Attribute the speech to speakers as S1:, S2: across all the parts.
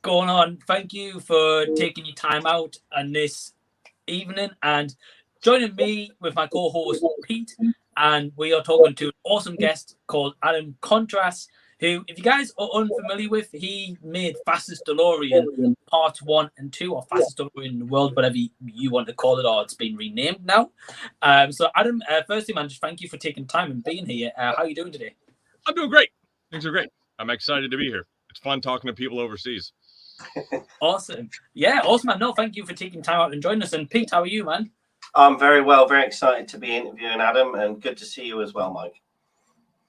S1: going on? Thank you for taking your time out on this evening and joining me with my co-host Pete. And we are talking to an awesome guest called Adam Kontras, who, if you guys are unfamiliar with, he made Fastest Delorean Parts 1 and 2, or Fastest Delorean in the World, whatever you want to call it, or it's been renamed now. So Adam, firstly, man, just thank you for taking time and being here. How are you doing today?
S2: I'm doing great. Things are great. I'm excited to be here. It's fun talking to people overseas.
S1: Awesome. Yeah, awesome, man. No, thank you for taking time out and joining us. And Pete, how are you, man?
S3: I'm very well, very excited to be interviewing Adam, and good to see you as well, Mike.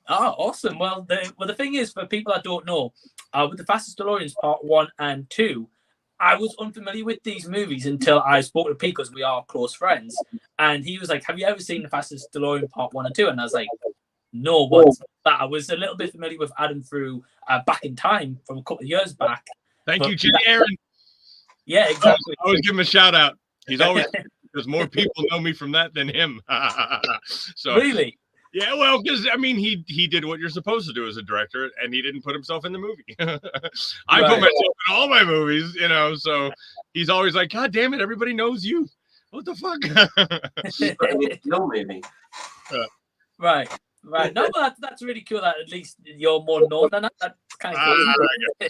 S1: Oh, awesome. Well, the thing is, for people that don't know, with the Fastest DeLoreans Part 1 and 2, I was unfamiliar with these movies until I spoke to Pete, because we are close friends. And he was like, have you ever seen the Fastest DeLorean Part 1 and 2? And I was like, no, what's that? I was a little bit familiar with Adam through Back in Time from a couple of years back.
S2: Thank you, Jay Aaron.
S1: Yeah, exactly.
S2: I always give him a shout out. He's always, because more people know me from that than him. So
S1: really?
S2: Yeah, well, because I mean, he did what you're supposed to do as a director, and he didn't put himself in the movie. I put myself in all my movies, so he's always like, God damn it, everybody knows you. What the fuck?
S3: Your movie.
S1: Right. No, but that's really cool that at least you're more known than that. That's kind of cool.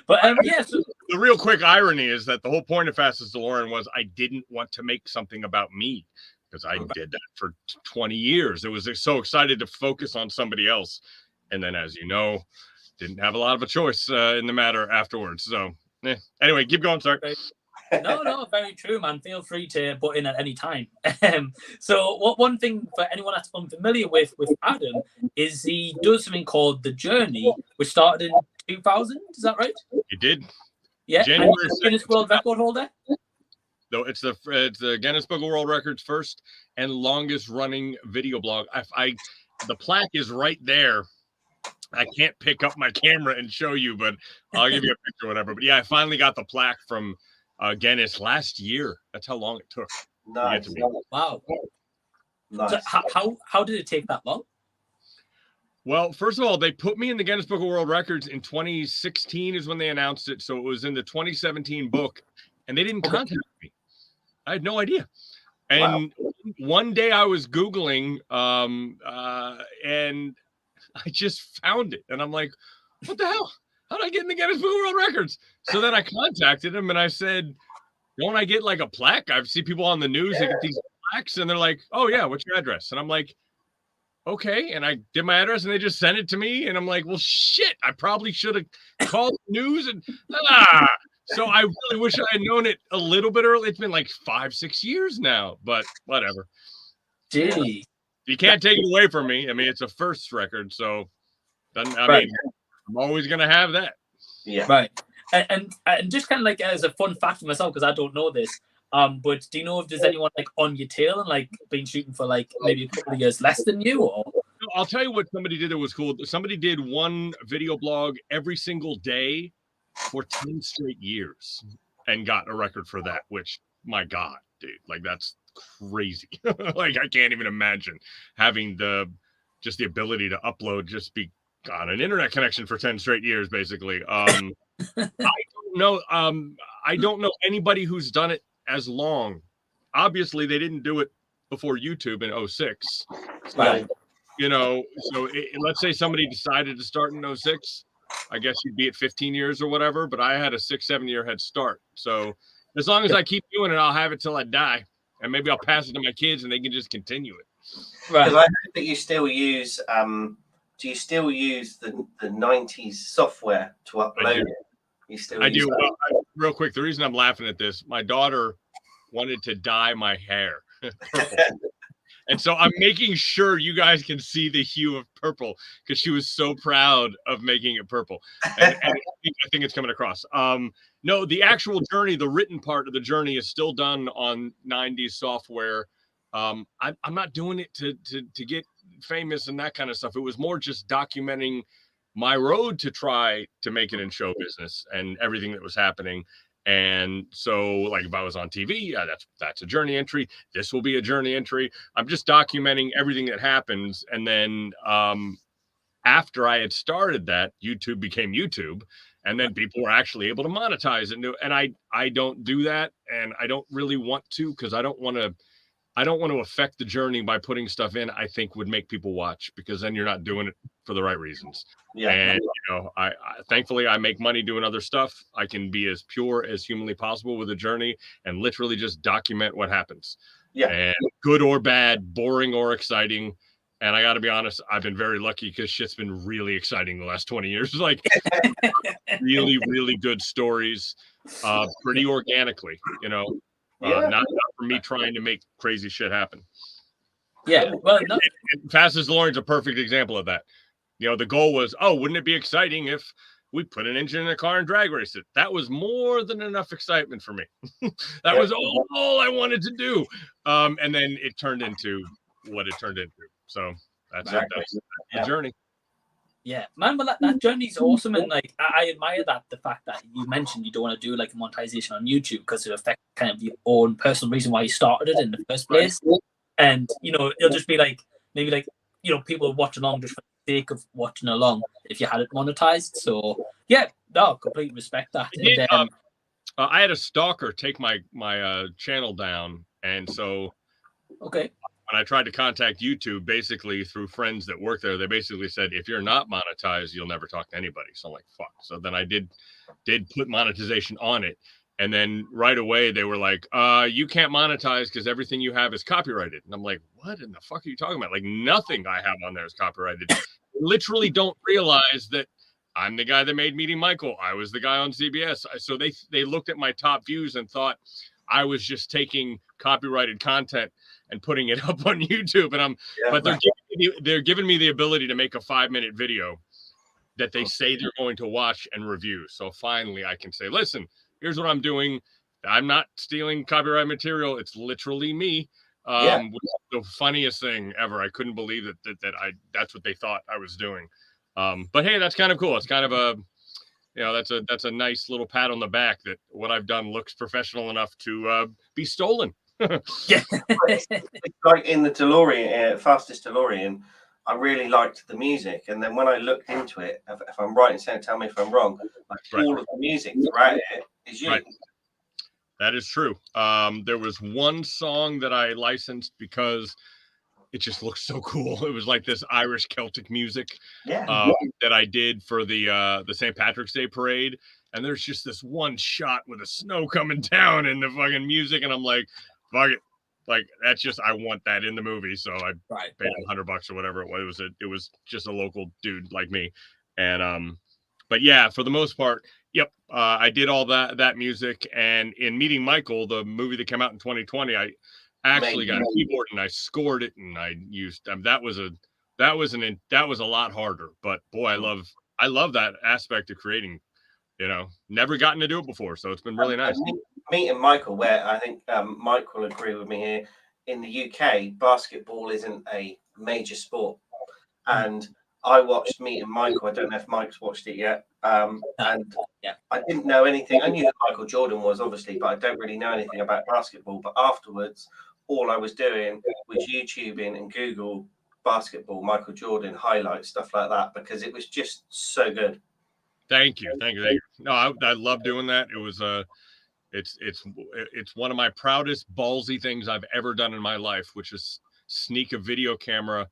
S1: But yeah. So
S2: the real quick irony is that the whole point of Fastest DeLorean was I didn't want to make something about me, because I did that for 20 years. It was so excited to focus on somebody else. And then, as you know, didn't have a lot of a choice in the matter afterwards. So anyway, keep going. Sorry.
S1: No, very true, man. Feel free to butt in at any time. So one thing for anyone that's unfamiliar with Adam is he does something called The Journey, which started in 2000. Is that right?
S2: It did.
S1: Yeah.
S2: January
S1: and Guinness World Record holder?
S2: No, it's the Guinness Book of World Records first and longest running video blog. The plaque is right there. I can't pick up my camera and show you, but I'll give you a picture or whatever. But yeah, I finally got the plaque from Guinness last year. That's how long it took.
S3: Nice.
S1: Wow.
S3: Nice.
S1: So how did it take that long?
S2: Well, first of all, they put me in the Guinness Book of World Records in 2016 is when they announced it. So it was in the 2017 book, and they didn't contact me. I had no idea. And one day I was Googling and I just found it. And I'm like, what the hell? How did I get in the Guinness Book of World Records? So then I contacted him and I said, don't I get like a plaque? I see people on the news, they get these plaques, and they're like, oh yeah, what's your address? And I'm like, okay. And I did my address and they just sent it to me. And I'm like, well, shit, I probably should have called the news and So I really wish I had known it a little bit early. It's been like 5-6 years now, but whatever.
S1: Gee.
S2: You can't take it away from me. I mean, it's a first record, so mean, I'm always gonna have that.
S1: Yeah. Right. And just kind of like as a fun fact for myself, because I don't know this, but do you know if there's anyone like on your tail and like been shooting for like maybe a couple of years less than you? Or
S2: I'll tell you what somebody did that was cool. Somebody did one video blog every single day for 10 straight years and got a record for that, which, my God, dude, like that's crazy. Like I can't even imagine having the ability to upload, just be on an internet connection for 10 straight years, basically. I don't know anybody who's done it as long. Obviously they didn't do it before YouTube in 2006. So, let's say somebody decided to start in 2006. I guess you'd be at 15 years or whatever, but I had a 6-7 year head start. So as long as I keep doing it, I'll have it till I die. And maybe I'll pass it to my kids and they can just continue it.
S3: Right. Because I heard that you still use, do you still use the 90s software to upload it? You still
S2: I do. Well, real quick, the reason I'm laughing at this, my daughter wanted to dye my hair purple. And so I'm making sure you guys can see the hue of purple because she was so proud of making it purple. And I think it's coming across. No, the actual journey, the written part of the journey is still done on 90s software. I'm not doing it to get famous and that kind of stuff. It was more just documenting my road to try to make it in show business and everything that was happening. And so, like, if I was on TV, that's a journey entry. This will be a journey entry. I'm just documenting everything that happens. And then after I had started that, YouTube became YouTube, and then people were actually able to monetize it. And I don't do that, and I don't really want to, because I don't want to affect the journey by putting stuff in I think would make people watch, because then you're not doing it for the right reasons.
S3: Yeah.
S2: And I thankfully I make money doing other stuff. I can be as pure as humanly possible with the journey and literally just document what happens.
S3: Yeah.
S2: And good or bad, boring or exciting. And I got to be honest, I've been very lucky, because shit's been really exciting the last 20 years. Like really, really good stories, pretty organically, not for me trying to make crazy shit happen.
S1: Yeah, well, no.
S2: Fastest DeLorean's a perfect example of that. The goal was, wouldn't it be exciting if we put an engine in a car and drag race it? That was more than enough excitement for me. That was all I wanted to do. And then it turned into what it turned into. So that's it. That's the journey.
S1: Yeah, man, but that journey's awesome, and like I admire that, the fact that you mentioned you don't want to do like monetization on YouTube because it affects kind of your own personal reason why you started it in the first place. And it'll just be like maybe like people watch along just for the sake of watching along if you had it monetized. So yeah, no, completely respect that.
S2: I had a stalker take my channel down, and so
S1: okay.
S2: When I tried to contact YouTube, basically through friends that work there, they basically said, if you're not monetized, you'll never talk to anybody. So I'm like, fuck. So then I did put monetization on it. And then right away they were like, you can't monetize because everything you have is copyrighted. And I'm like, what in the fuck are you talking about? Like nothing I have on there is copyrighted. Literally don't realize that I'm the guy that made Meeting Michael. I was the guy on CBS. So they looked at my top views and thought I was just taking copyrighted content and putting it up on YouTube. And but they're giving me the ability to make a 5-minute video that they say they're going to watch and review. So finally I can say, listen, here's what I'm doing. I'm not stealing copyright material. It's literally me. Which is the funniest thing ever. I couldn't believe that's what they thought I was doing. But hey, that's kind of cool. It's kind of a, that's a nice little pat on the back that what I've done looks professional enough to be stolen.
S1: Yeah.
S3: It's like in the DeLorean, fastest DeLorean, I really liked the music, and then when I looked into it, if I'm right in saying, tell me if I'm wrong, like all of the music throughout it is you.
S2: Right. That is true. There was one song that I licensed because it just looks so cool. It was like this Irish Celtic music that I did for the St. Patrick's Day parade. And there's just this one shot with the snow coming down and the fucking music, and I'm like, fuck it. Like that's just, I want that in the movie. So I paid $100 or whatever it was. It was just a local dude like me. And but yeah, for the most part, I did all that music. And in Meeting Michael, the movie that came out in 2020, I actually got a keyboard and I scored it, and I used that was a lot harder. But boy, I love that aspect of creating. Never gotten to do it before, so it's been really nice.
S3: Meeting Michael, where I think Mike will agree with me here. In the UK, basketball isn't a major sport, and I watched Meeting Michael. I don't know if Mike's watched it yet. And I didn't know anything. I knew who Michael Jordan was, obviously, but I don't really know anything about basketball. But afterwards, all I was doing was YouTubing and Google basketball, Michael Jordan highlights, stuff like that, because it was just so good.
S2: Thank you. No, I love doing that. It was it's one of my proudest ballsy things I've ever done in my life, which is sneak a video camera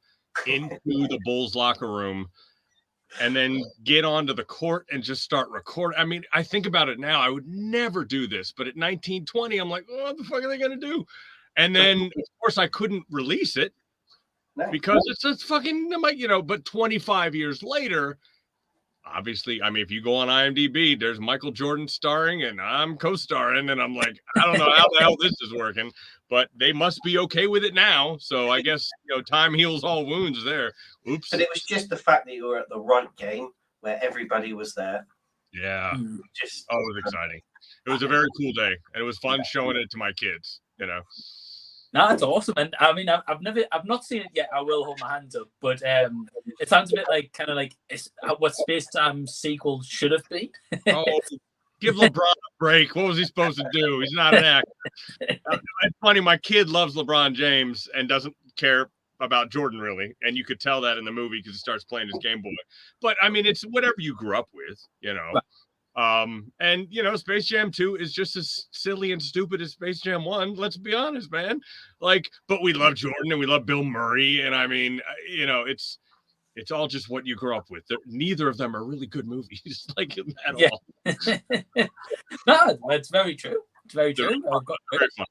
S2: into the Bulls locker room and then get onto the court and just start recording. I mean, I think about it now, I would never do this, but at 1920, I'm like, what the fuck are they gonna do? And then of course I couldn't release it because it's fucking, but 25 years later, obviously, I mean, if you go on IMDb, there's Michael Jordan starring and I'm co-starring, and I'm like, I don't know how the hell this is working, but they must be okay with it now. So I guess, time heals all wounds there. Oops.
S3: But it was just the fact that you were at the right game where everybody was there.
S2: Yeah. It was exciting. It was a very cool day, and it was fun showing it to my kids,
S1: No, that's awesome, and I mean, I've not seen it yet. I will hold my hands up, but it sounds a bit like kind of like what Space Time sequel should have been.
S2: Give LeBron a break. What was he supposed to do? He's not an actor. It's funny. My kid loves LeBron James and doesn't care about Jordan, really. And you could tell that in the movie because he starts playing his Game Boy. But I mean, it's whatever you grew up with, you know. And you know, Space Jam 2 is just as silly and stupid as Space Jam 1. Let's be honest, man. Like, but we love Jordan and we love Bill Murray. And I mean, you know, it's all just what you grew up with. Neither of them are really good movies, like at all.
S1: No, that's very true. It's very true.
S2: Very fun.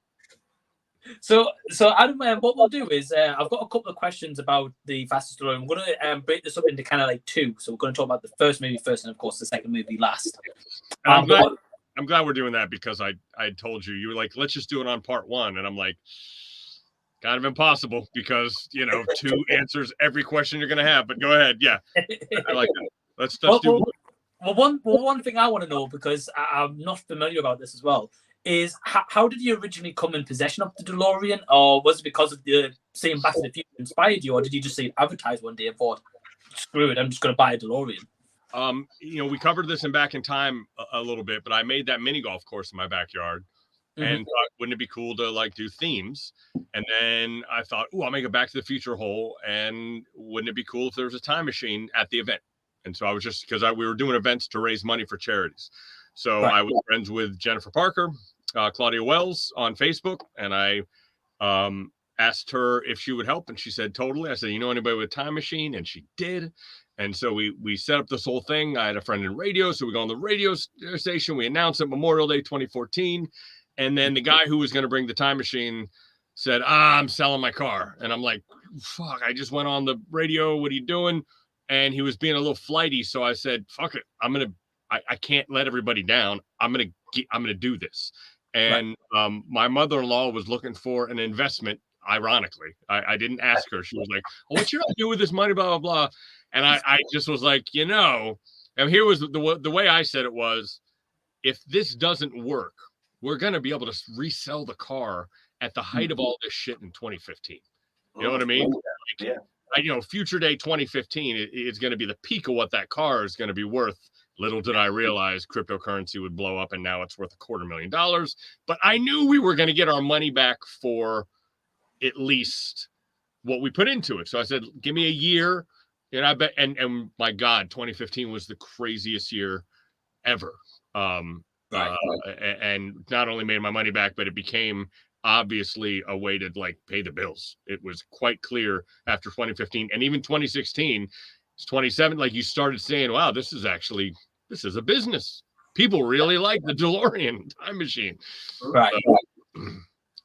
S1: So Adam, what we'll do is I've got a couple of questions about the fastest DeLorean. I'm going to break this up into kind of like two. So we're going to talk about the first movie first, and of course the second movie last.
S2: I'm glad we're doing that because I told you were like, let's just do it on part one, and I'm like, kind of impossible because you know 2 answers every question you're going to have. But go ahead, yeah, I like that. Let's do.
S1: One thing I want to know, because I'm not familiar about this as well, is how did you originally come in possession of the DeLorean, or was it because of the seeing Back to the Future inspired you, or did you just see it advertised one day and thought, screw it, I'm just going to buy a DeLorean?
S2: You know, we covered this in Back in Time a little bit, but I made that mini golf course in my backyard, and thought, wouldn't it be cool to like do themes? And then I thought, I'll make a Back to the Future hole, and wouldn't it be cool if there was a time machine at the event? And so I was just, because we were doing events to raise money for charities. So I was friends with Jennifer Parker, Claudia Wells on Facebook, and I asked her if she would help, and she said totally. I said, you know anybody with a time machine? And she did. And so we set up this whole thing. I had a friend in radio, so we go on the radio station. We announced it Memorial Day 2014, and then the guy who was going to bring the time machine said, I'm selling my car. And I'm like, fuck, I just went on the radio. What are you doing? And he was being a little flighty, so I said, fuck it, I can't let everybody down. I'm gonna do this. And my mother-in-law was looking for an investment. Ironically, I didn't ask her. She was like, what you gonna do with this money, blah blah blah. And I just was like, you know. And here was the way I said it was, if this doesn't work, we're gonna be able to resell the car at the height of all this shit in 2015. You know what I mean?
S3: Yeah.
S2: You know, Future Day 2015 is going to be the peak of what that car is going to be worth. Little did I realize cryptocurrency would blow up, and now it's worth $250,000. But I knew we were going to get our money back for at least what we put into it. So I said, give me a year. And I bet, and my God, 2015 was the craziest year ever. And not only made my money back, but it became obviously a way to like pay the bills. It was quite clear after 2015, and even 2016, it's 27. Like you started saying, wow, this is a business. People really like the DeLorean time machine.
S1: Right.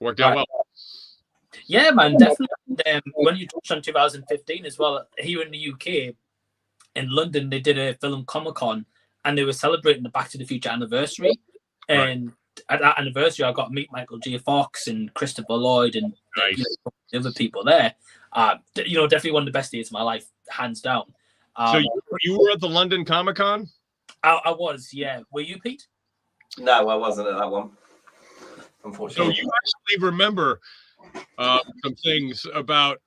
S2: Worked out well.
S1: Yeah, man, definitely. When you touched on 2015 as well, here in the UK, in London, they did a film Comic-Con, and they were celebrating the Back to the Future anniversary. And at that anniversary, I got to meet Michael J. Fox and Christopher Lloyd and other people there. You know, definitely one of the best days of my life, hands down.
S2: So you were at the London Comic-Con?
S1: I was, yeah. Were you, Pete?
S3: No, I wasn't at that one, unfortunately.
S2: So you actually remember some things about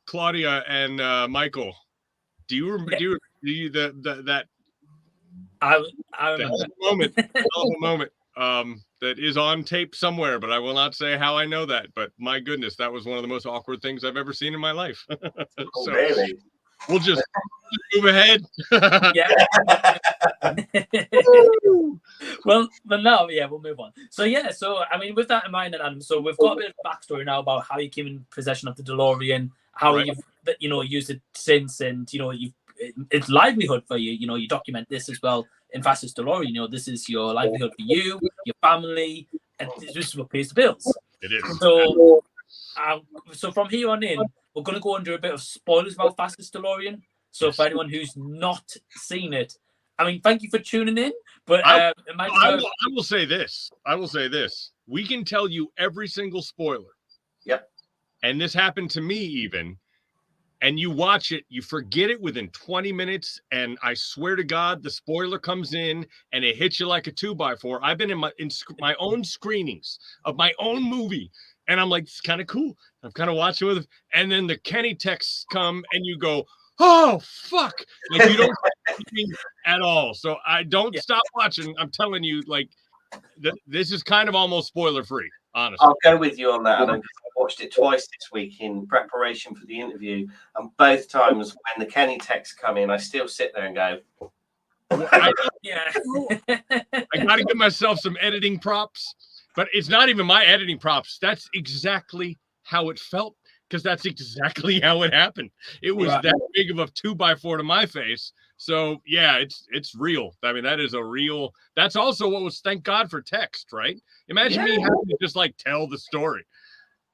S2: Claudia and Michael. Do you remember? Yeah. Do you that?
S1: I remember
S2: that moment. That is on tape somewhere, but I will not say how I know that. But my goodness, that was one of the most awkward things I've ever seen in my life.
S3: So really?
S2: We'll just move ahead.
S1: Yeah. Well, but now, yeah, we'll move on. So I mean, with that in mind, Adam, so we've got a bit of backstory now about how you came in possession of the DeLorean, how you've used it since, and it's livelihood for you. You know, you document this as well in Fastest DeLorean. You know, this is your livelihood for you, your family, and this is what pays the bills.
S2: It is.
S1: So from here on in, we're going to go under a bit of spoilers about Fastest DeLorean. So for anyone who's not seen it, I mean, thank you for tuning in. But
S2: I will say this. We can tell you every single spoiler.
S3: Yep.
S2: And this happened to me even. And you watch it, you forget it within 20 minutes, and I swear to God, the spoiler comes in and it hits you like a 2x4. I've been in my own screenings of my own movie, and I'm like, it's kind of cool. I'm kind of watching with, and then the Kenny texts come, and you go, oh fuck! Like you don't at all. So I don't stop watching. I'm telling you, like this is kind of almost spoiler free. Honestly,
S3: I'll go with you on that. I watched it twice this week in preparation for the interview, and both times when the Kenny texts come in, I still sit there and go,
S1: yeah.
S2: I got to give myself some editing props, but it's not even my editing props. That's exactly how it felt, because that's exactly how it happened. It was that big of a 2x4 to my face. So yeah, it's real. I mean, that is a real. That's also what was. Thank God for text, right? Imagine me having to just like tell the story.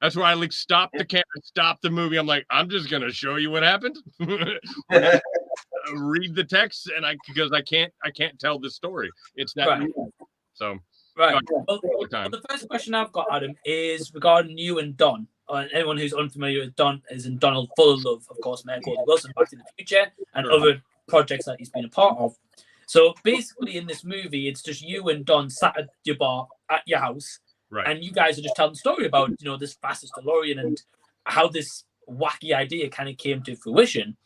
S2: That's where I like stop the camera, stop the movie. I'm like, I'm just gonna show you what happened. Read the text, and because I can't tell the story. It's that real. So
S1: well, the first question I've got, Adam, is regarding you and Don. Anyone who's unfamiliar with Don is in Donald Full of Love, of course, Mayor Gordon Wilson, Back to the Future, and other projects that he's been a part of. So basically, in this movie, it's just you and Don sat at your bar at your house, and you guys are just telling the story about this fastest DeLorean and how this wacky idea kind of came to fruition.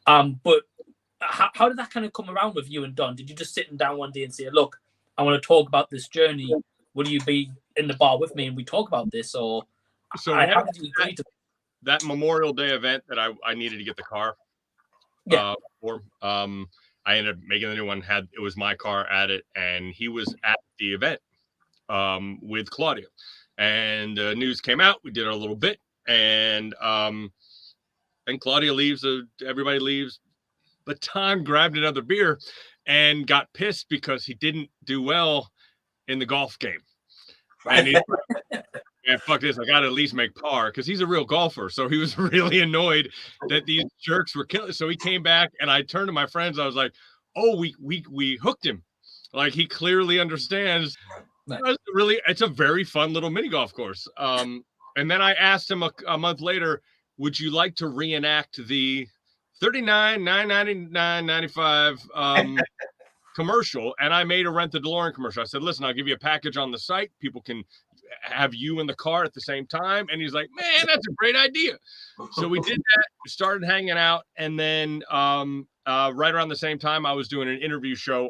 S1: But how did that kind of come around with you and Don? Did you just sit down one day and say, "Look, I want to talk about this journey. Will you be in the bar with me and we talk about this?" Or how did you agree to
S2: that Memorial Day event that I needed to get the car for? I ended up making the new one. It was my car at it, and he was at the event with Claudia, and news came out. We did a little bit, and Claudia leaves. Everybody leaves, but Tom grabbed another beer and got pissed because he didn't do well in the golf game. And he's like, yeah, fuck this. I got to at least make par, because he's a real golfer. So he was really annoyed that these jerks were killing. So he came back, and I turned to my friends. I was like, oh, we hooked him. Like, he clearly understands. It's a very fun little mini golf course. And then I asked him a month later, would you like to reenact the $39,999.95 commercial? And I made a Rent the DeLorean commercial. I said, listen, I'll give you a package on the site. People can have you in the car at the same time. And he's like, man, that's a great idea. So we did that. We started hanging out. And then right around the same time, I was doing an interview show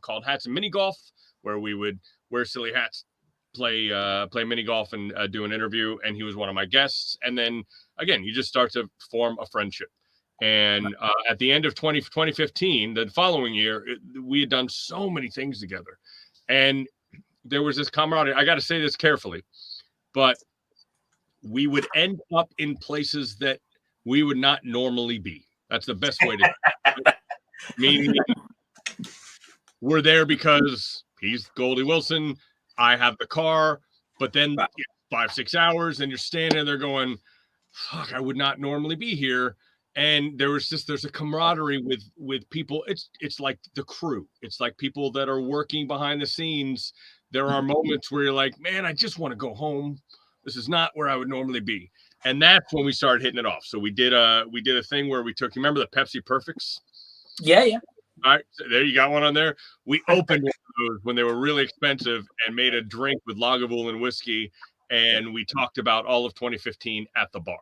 S2: called Hats and Mini Golf, where we would wear silly hats, play mini golf, and do an interview. And he was one of my guests. And then again, you just start to form a friendship. And at the end of 2015, the following year, we had done so many things together. And there was this camaraderie. I got to say this carefully, but we would end up in places that we would not normally be. That's the best way to meaning we're there because he's Goldie Wilson. I have the car, but then 5-6 hours, and you're standing there going, fuck, I would not normally be here. And there's a camaraderie with people. It's like the crew. It's like people that are working behind the scenes. There are moments where you're like, man, I just want to go home. This is not where I would normally be. And that's when we started hitting it off. So we did a thing where we took, you remember the Pepsi Perfects?
S1: Yeah.
S2: All right, so there you got one on there. We opened one of those when they were really expensive and made a drink with Lagavulin whiskey, and we talked about all of 2015 at the bar.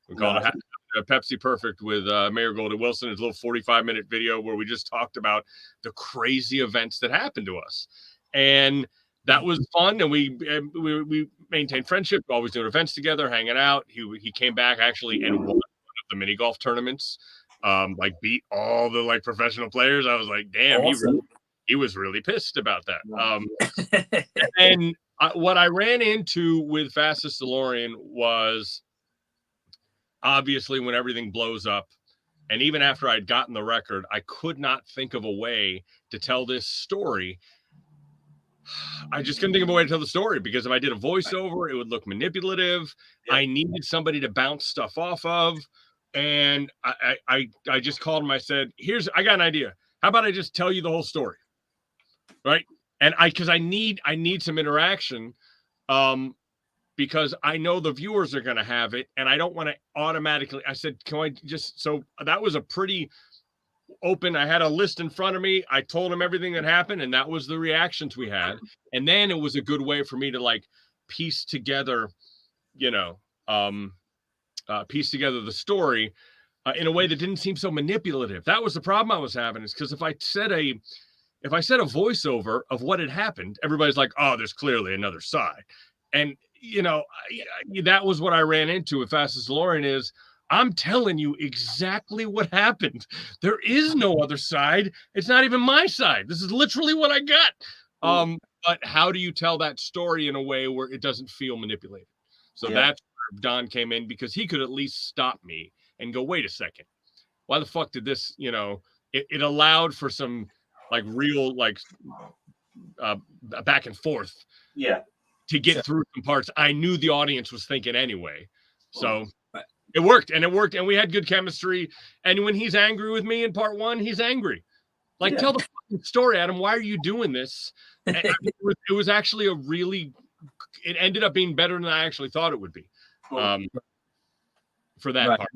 S2: We called it a Pepsi Perfect with Mayor Goldie Wilson. It's a little 45-minute video where we just talked about the crazy events that happened to us, and that was fun. And we maintained friendship, always doing events together, hanging out. He came back actually and won one of the mini golf tournaments. Beat all the professional players. I was like, damn, awesome. He was really pissed about that. And what I ran into with Fastest DeLorean was obviously when everything blows up, and even after I'd gotten the record, I could not think of a way to tell this story. I just couldn't think of a way to tell the story, because if I did a voiceover, it would look manipulative. I needed somebody to bounce stuff off of. And I just called him. I said, I got an idea. How about I just tell you the whole story? Right. And because I need some interaction, because I know the viewers are going to have it, and I don't want to automatically. I said, can I just, so that was a pretty open. I had a list in front of me. I told him everything that happened, and that was the reactions we had. And then it was a good way for me to piece together, piece together the story in a way that didn't seem so manipulative. That was the problem I was having, is because if I said a voiceover of what had happened, everybody's like, oh, there's clearly another side. And you know, that was what I ran into with Fastest Delorean is I'm telling you exactly what happened. There is no other side. It's not even my side. This is literally what I got. But how do you tell that story in a way where it doesn't feel manipulated? So that's where Don came in, because he could at least stop me and go, wait a second. Why the fuck did this, you know, it allowed for some like real, like back and forth.
S3: Yeah.
S2: To get through some parts I knew the audience was thinking anyway. So it worked, and we had good chemistry. And when he's angry with me in part 1, he's angry. Like, tell the fucking story, Adam. Why are you doing this? And it was actually it ended up being better than I actually thought it would be. For that part.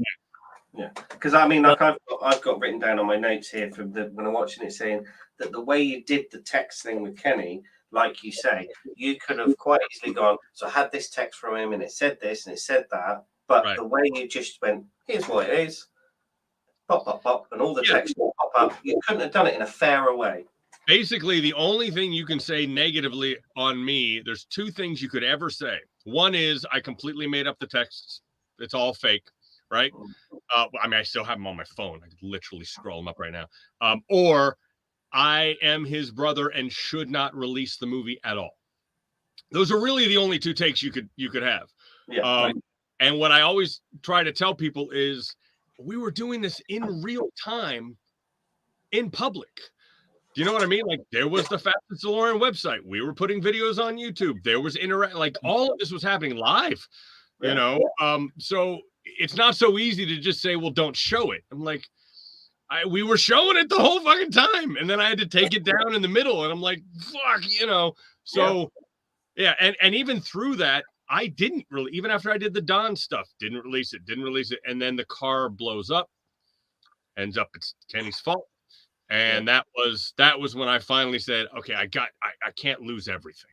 S3: Yeah, because I mean, like I've got written down on my notes here from when I'm watching it, saying that the way you did the text thing with Kenny, like you say, you could have quite easily gone, so I had this text from him and it said this and it said that, but the way you just went, here's what it is, pop, pop, pop, and all the text will pop up. You couldn't have done it in a fairer way.
S2: Basically, the only thing you can say negatively on me, there's 2 things you could ever say. One is I completely made up the texts. It's all fake, right? I mean, I still have them on my phone. I could literally scroll them up right now. Or I am his brother and should not release the movie at all. Those are really the only 2 takes you could have. And what I always try to tell people is we were doing this in real time in public. Do you know what I mean? Like, there was the Fastest Delorean website. We were putting videos on YouTube. There was like all of this was happening live, you know? So it's not so easy to just say, well, don't show it. I'm like, we were showing it the whole fucking time. And then I had to take it down in the middle. And I'm like, fuck, you know? So and even through that, I didn't really, even after I did the Don stuff, didn't release it. And then the car blows up, ends up, it's Kenny's fault. And that was when I finally said, okay, I can't lose everything.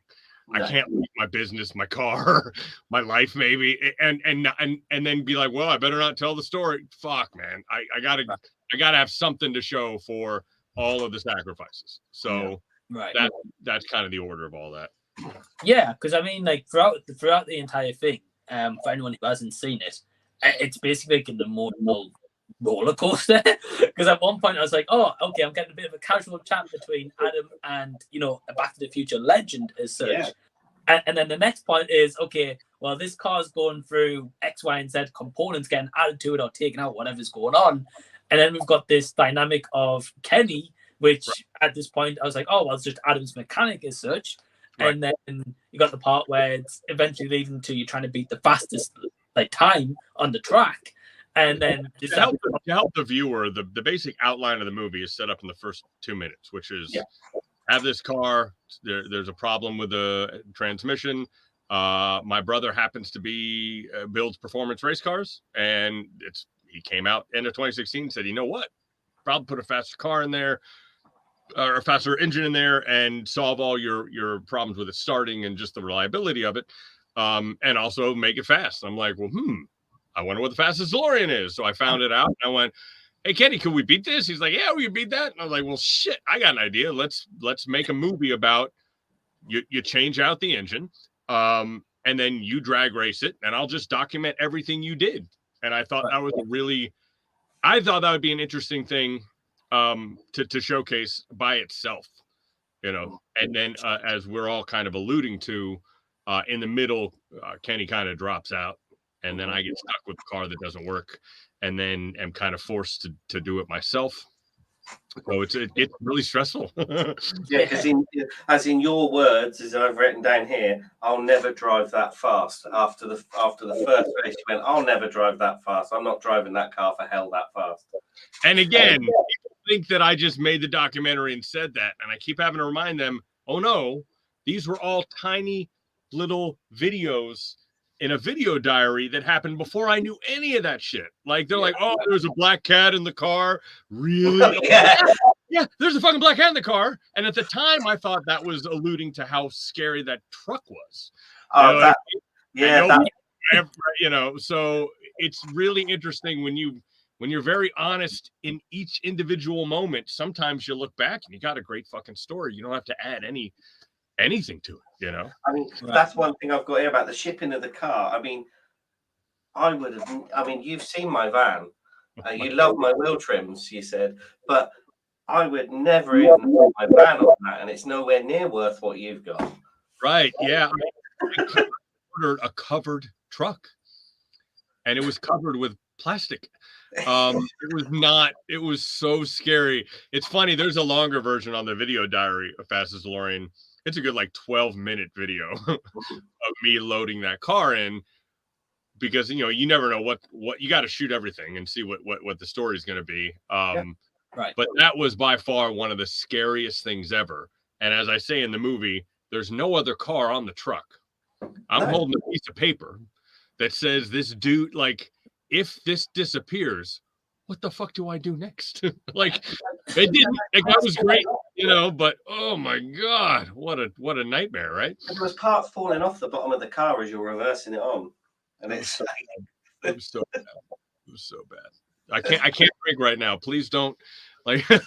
S2: I can't lose my business, my car, my life, maybe. And then be like, well, I better not tell the story. Fuck, man. I gotta have something to show for all of the sacrifices. So that's kind of the order of all that.
S1: Yeah, because I mean, like throughout the entire thing, for anyone who hasn't seen it, it's basically like an emotional roller coaster. Because at one point I was like, oh, okay, I'm getting a bit of a casual chat between Adam and, you know, a Back to the Future legend as such. And then the next point is, okay, well, this car's going through X, Y, and Z components getting added to it or taken out, whatever's going on. And then we've got this dynamic of Kenny, which at this point I was like, oh, well, it's just Adam's mechanic as such. And then you got the part where it's eventually leading to you trying to beat the fastest like time on the track. And then
S2: to help the viewer, the basic outline of the movie is set up in the first 2 minutes, which is have this car. There's a problem with the transmission. My brother happens to be builds performance race cars, and he came out end of 2016 and said, you know what? Probably put a faster car in there, or a faster engine in there, and solve all your problems with it starting and just the reliability of it, and also make it fast. I'm like, well, I wonder what the fastest DeLorean is. So I found it out. And I went, hey, Kenny, can we beat this? He's like, yeah, we can beat that. And I was like, well, shit, I got an idea. Let's make a movie about you change out the engine, and then you drag race it, and I'll just document everything you did. And I thought that was I thought that would be an interesting thing to showcase by itself, you know. And then as we're all kind of alluding to, in the middle, Kenny kind of drops out. And then I get stuck with a car that doesn't work, and then am kind of forced to do it myself. So it's really stressful.
S3: Yeah, because as in your words, as I've written down here, I'll never drive that fast. After the first race, you went, I'll never drive that fast. I'm not driving that car for hell that fast.
S2: And again, people think that I just made the documentary and said that, and I keep having to remind them, oh no, these were all tiny little videos in a video diary that happened before I knew any of that shit. Like, they're like, oh, there's a black cat in the car. Really? Yeah, there's a fucking black cat in the car. And at the time, I thought that was alluding to how scary that truck was.
S3: Oh,
S2: you know, so it's really interesting when you're very honest in each individual moment. Sometimes you look back and you got a great fucking story. You don't have to add any anything to it, you know.
S3: I mean, that's one thing I've got here about the shipping of the car. I mean, you've seen my van. You love my wheel trims, you said, but I would never even put my van on that, and it's nowhere near worth what you've got.
S2: Right? Yeah, I ordered a covered truck, and it was covered with plastic. It was so scary. It's funny, there's a longer version on the video diary of Fastest DeLorean. It's a good like 12-minute video of me loading that car in, because you never know what you got to shoot everything and see what the story is going to be.
S1: Right.
S2: But that was by far one of the scariest things ever. And as I say in the movie, there's no other car on the truck. I'm holding a piece of paper that says this dude, like, if this disappears, what the fuck do I do next? Like, it didn't. Like, that was great, but oh my god, what a nightmare, right?
S3: There was parts falling off the bottom of the car as you're reversing it on, and it's
S2: it was so bad. It was so bad. I can't drink right now. Please don't. Like, that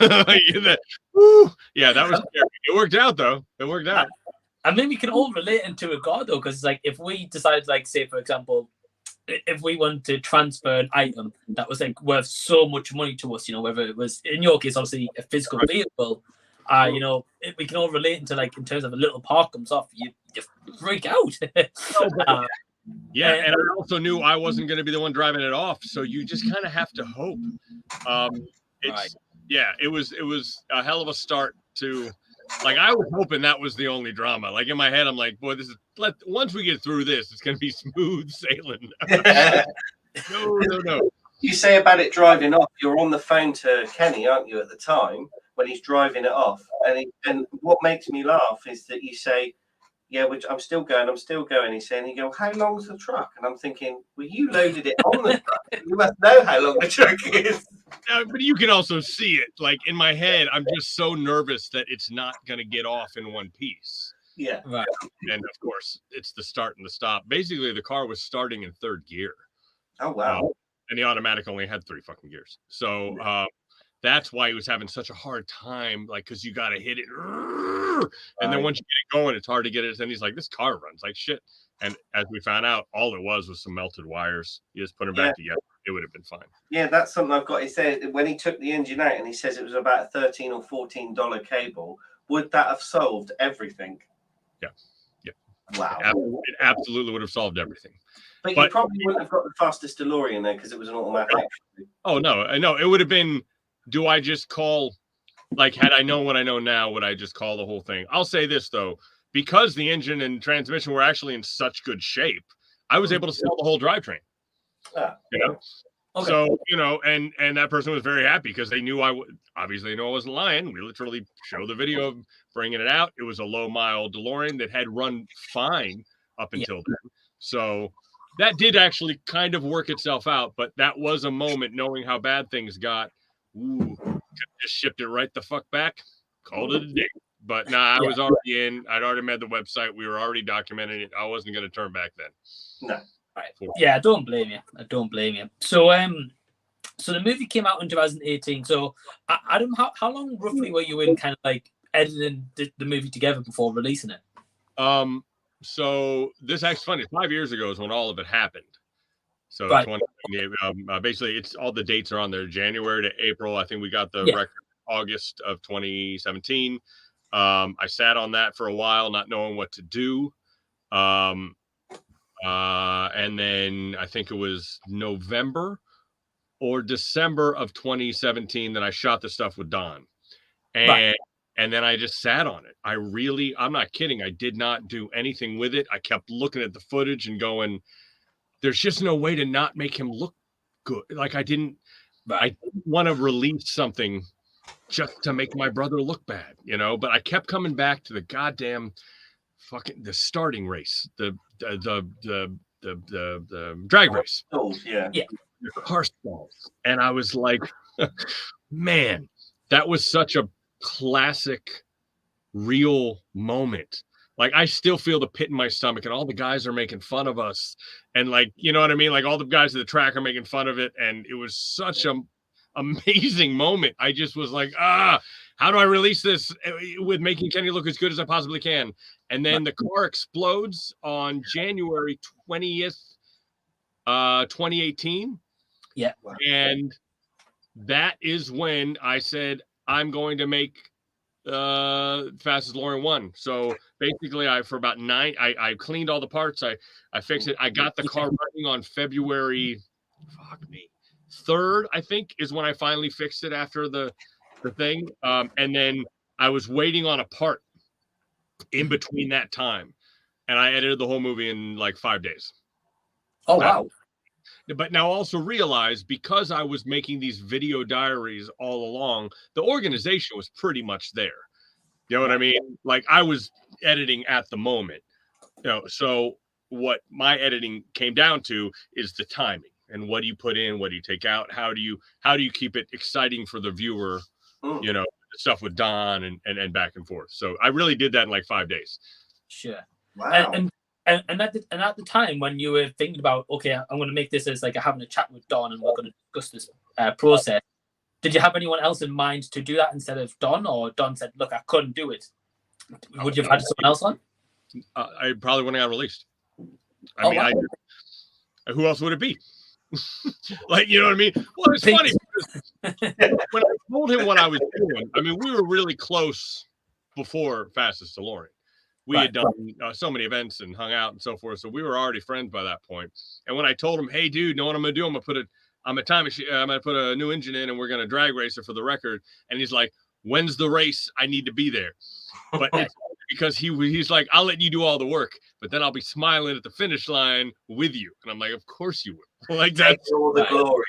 S2: was scary. It worked out though. It worked out.
S1: I mean, we can all relate into a car though, because like if we decide, like, say for example, if we want to transfer an item that was like worth so much money to us, whether it was in your case obviously a physical vehicle, we can all relate into, like, in terms of a little part comes off, you freak out.
S2: Yeah, and I also knew I wasn't going to be the one driving it off, so you just kind of have to hope. It was a hell of a start to. Like, I was hoping that was the only drama. Like, in my head, I'm like, boy, once we get through this, it's going to be smooth sailing. No.
S3: You say about it driving off, you're on the phone to Kenny, aren't you, at the time, when he's driving it off? And what makes me laugh is that you say, yeah, I'm still going. He's saying, you go, how long's the truck? And I'm thinking, well, you loaded it on the truck. You must know how long the truck is.
S2: But you can also see it. Like, in my head, I'm just so nervous that it's not going to get off in one piece.
S3: Yeah.
S1: Right.
S2: And of course, it's the start and the stop. Basically, the car was starting in third gear.
S3: Oh, wow.
S2: And the automatic only had 3 fucking gears. So that's why he was having such a hard time, like, because you got to hit it. And then once you get it going, it's hard to get it. And he's like, this car runs like shit. And as we found out, all it was some melted wires. You just put them back together. It would have been fine.
S3: Yeah, that's something I've got. He said when he took the engine out, and he says it was about a $13 or $14 cable. Would that have solved everything?
S2: Yeah.
S3: Wow.
S2: It absolutely would have solved everything.
S3: But you probably wouldn't have got the fastest DeLorean there because it was an automatic.
S2: Oh, no. It would have been, do I just call, like, had I known what I know now, would I just call the whole thing? I'll say this, though. Because the engine and transmission were actually in such good shape, I was able to sell the whole drivetrain.
S1: Okay.
S2: So, and that person was very happy because they knew I wasn't lying. We literally showed the video of bringing it out. It was a low mile DeLorean that had run fine up until then. So that did actually kind of work itself out. But that was a moment, knowing how bad things got. Ooh, just shipped it right the fuck back. Called it a day. But I was already in. I'd already made the website. We were already documenting it. I wasn't going to turn back then.
S3: No.
S1: Right. Yeah, I don't blame you. So so the movie came out in 2018. So Adam, how long roughly were you in kind of like editing the movie together before releasing it?
S2: So this actually funny. 5 years ago is when all of it happened. So
S1: right.
S2: Basically, it's all the dates are on there. January to April. I think we got the record August of 2017. I sat on that for a while, not knowing what to do. And then I think it was November or December of 2017 that I shot the stuff with Don. And then I just sat on it. I'm not kidding. I did not do anything with it. I kept looking at the footage and going, there's just no way to not make him look good. Like I didn't want to release something just to make my brother look bad, but I kept coming back to the goddamn the starting race, the drag race. The car stalls. And I was like, man, that was such a classic, real moment. Like, I still feel the pit in my stomach, and all the guys are making fun of us. And, like, you know what I mean? Like, all the guys at the track are making fun of it. And it was such a amazing moment. I just was like, how do I release this with making Kenny look as good as I possibly can? And then the car explodes on January 20th, 2018.
S1: Yeah.
S2: And that is when I said, I'm going to make Fastest DeLorean 1. So basically, for about 9, I cleaned all the parts. I fixed it. I got the car running on February 3rd, I think, is when I finally fixed it after the thing. And then I was waiting on a part in between that time, and I edited the whole movie in like 5 days.
S1: Oh, wow.
S2: But now also realize, because I was making these video diaries all along, the organization was pretty much there. You know what I mean? Like, I was editing at the moment. So what my editing came down to is the timing, and what do you put in, what do you take out, how do you keep it exciting for the viewer, stuff with Don and back and forth. So I really did that in like 5 days.
S1: Sure.
S3: Wow.
S1: And at the time when you were thinking about, okay, I'm going to make this as like having a chat with Don and we're going to discuss this process, did you have anyone else in mind to do that instead of Don, or Don said, look, I couldn't do it? Would you have had someone else on?
S2: I probably wouldn't have got released. I mean, who else would it be? Like, you know what I mean? Well, it's funny because when I told him what I was doing, I mean, we were really close before Fastest DeLorean. We had done so many events and hung out and so forth, so we were already friends by that point. And when I told him, "Hey, dude, know what I'm gonna do? I'm gonna put a new engine in, and we're gonna drag race it for the record." And he's like, "When's the race? I need to be there." But it's because he's like, "I'll let you do all the work, but then I'll be smiling at the finish line with you." And I'm like, "Of course you will." Like, that's
S3: all the glory.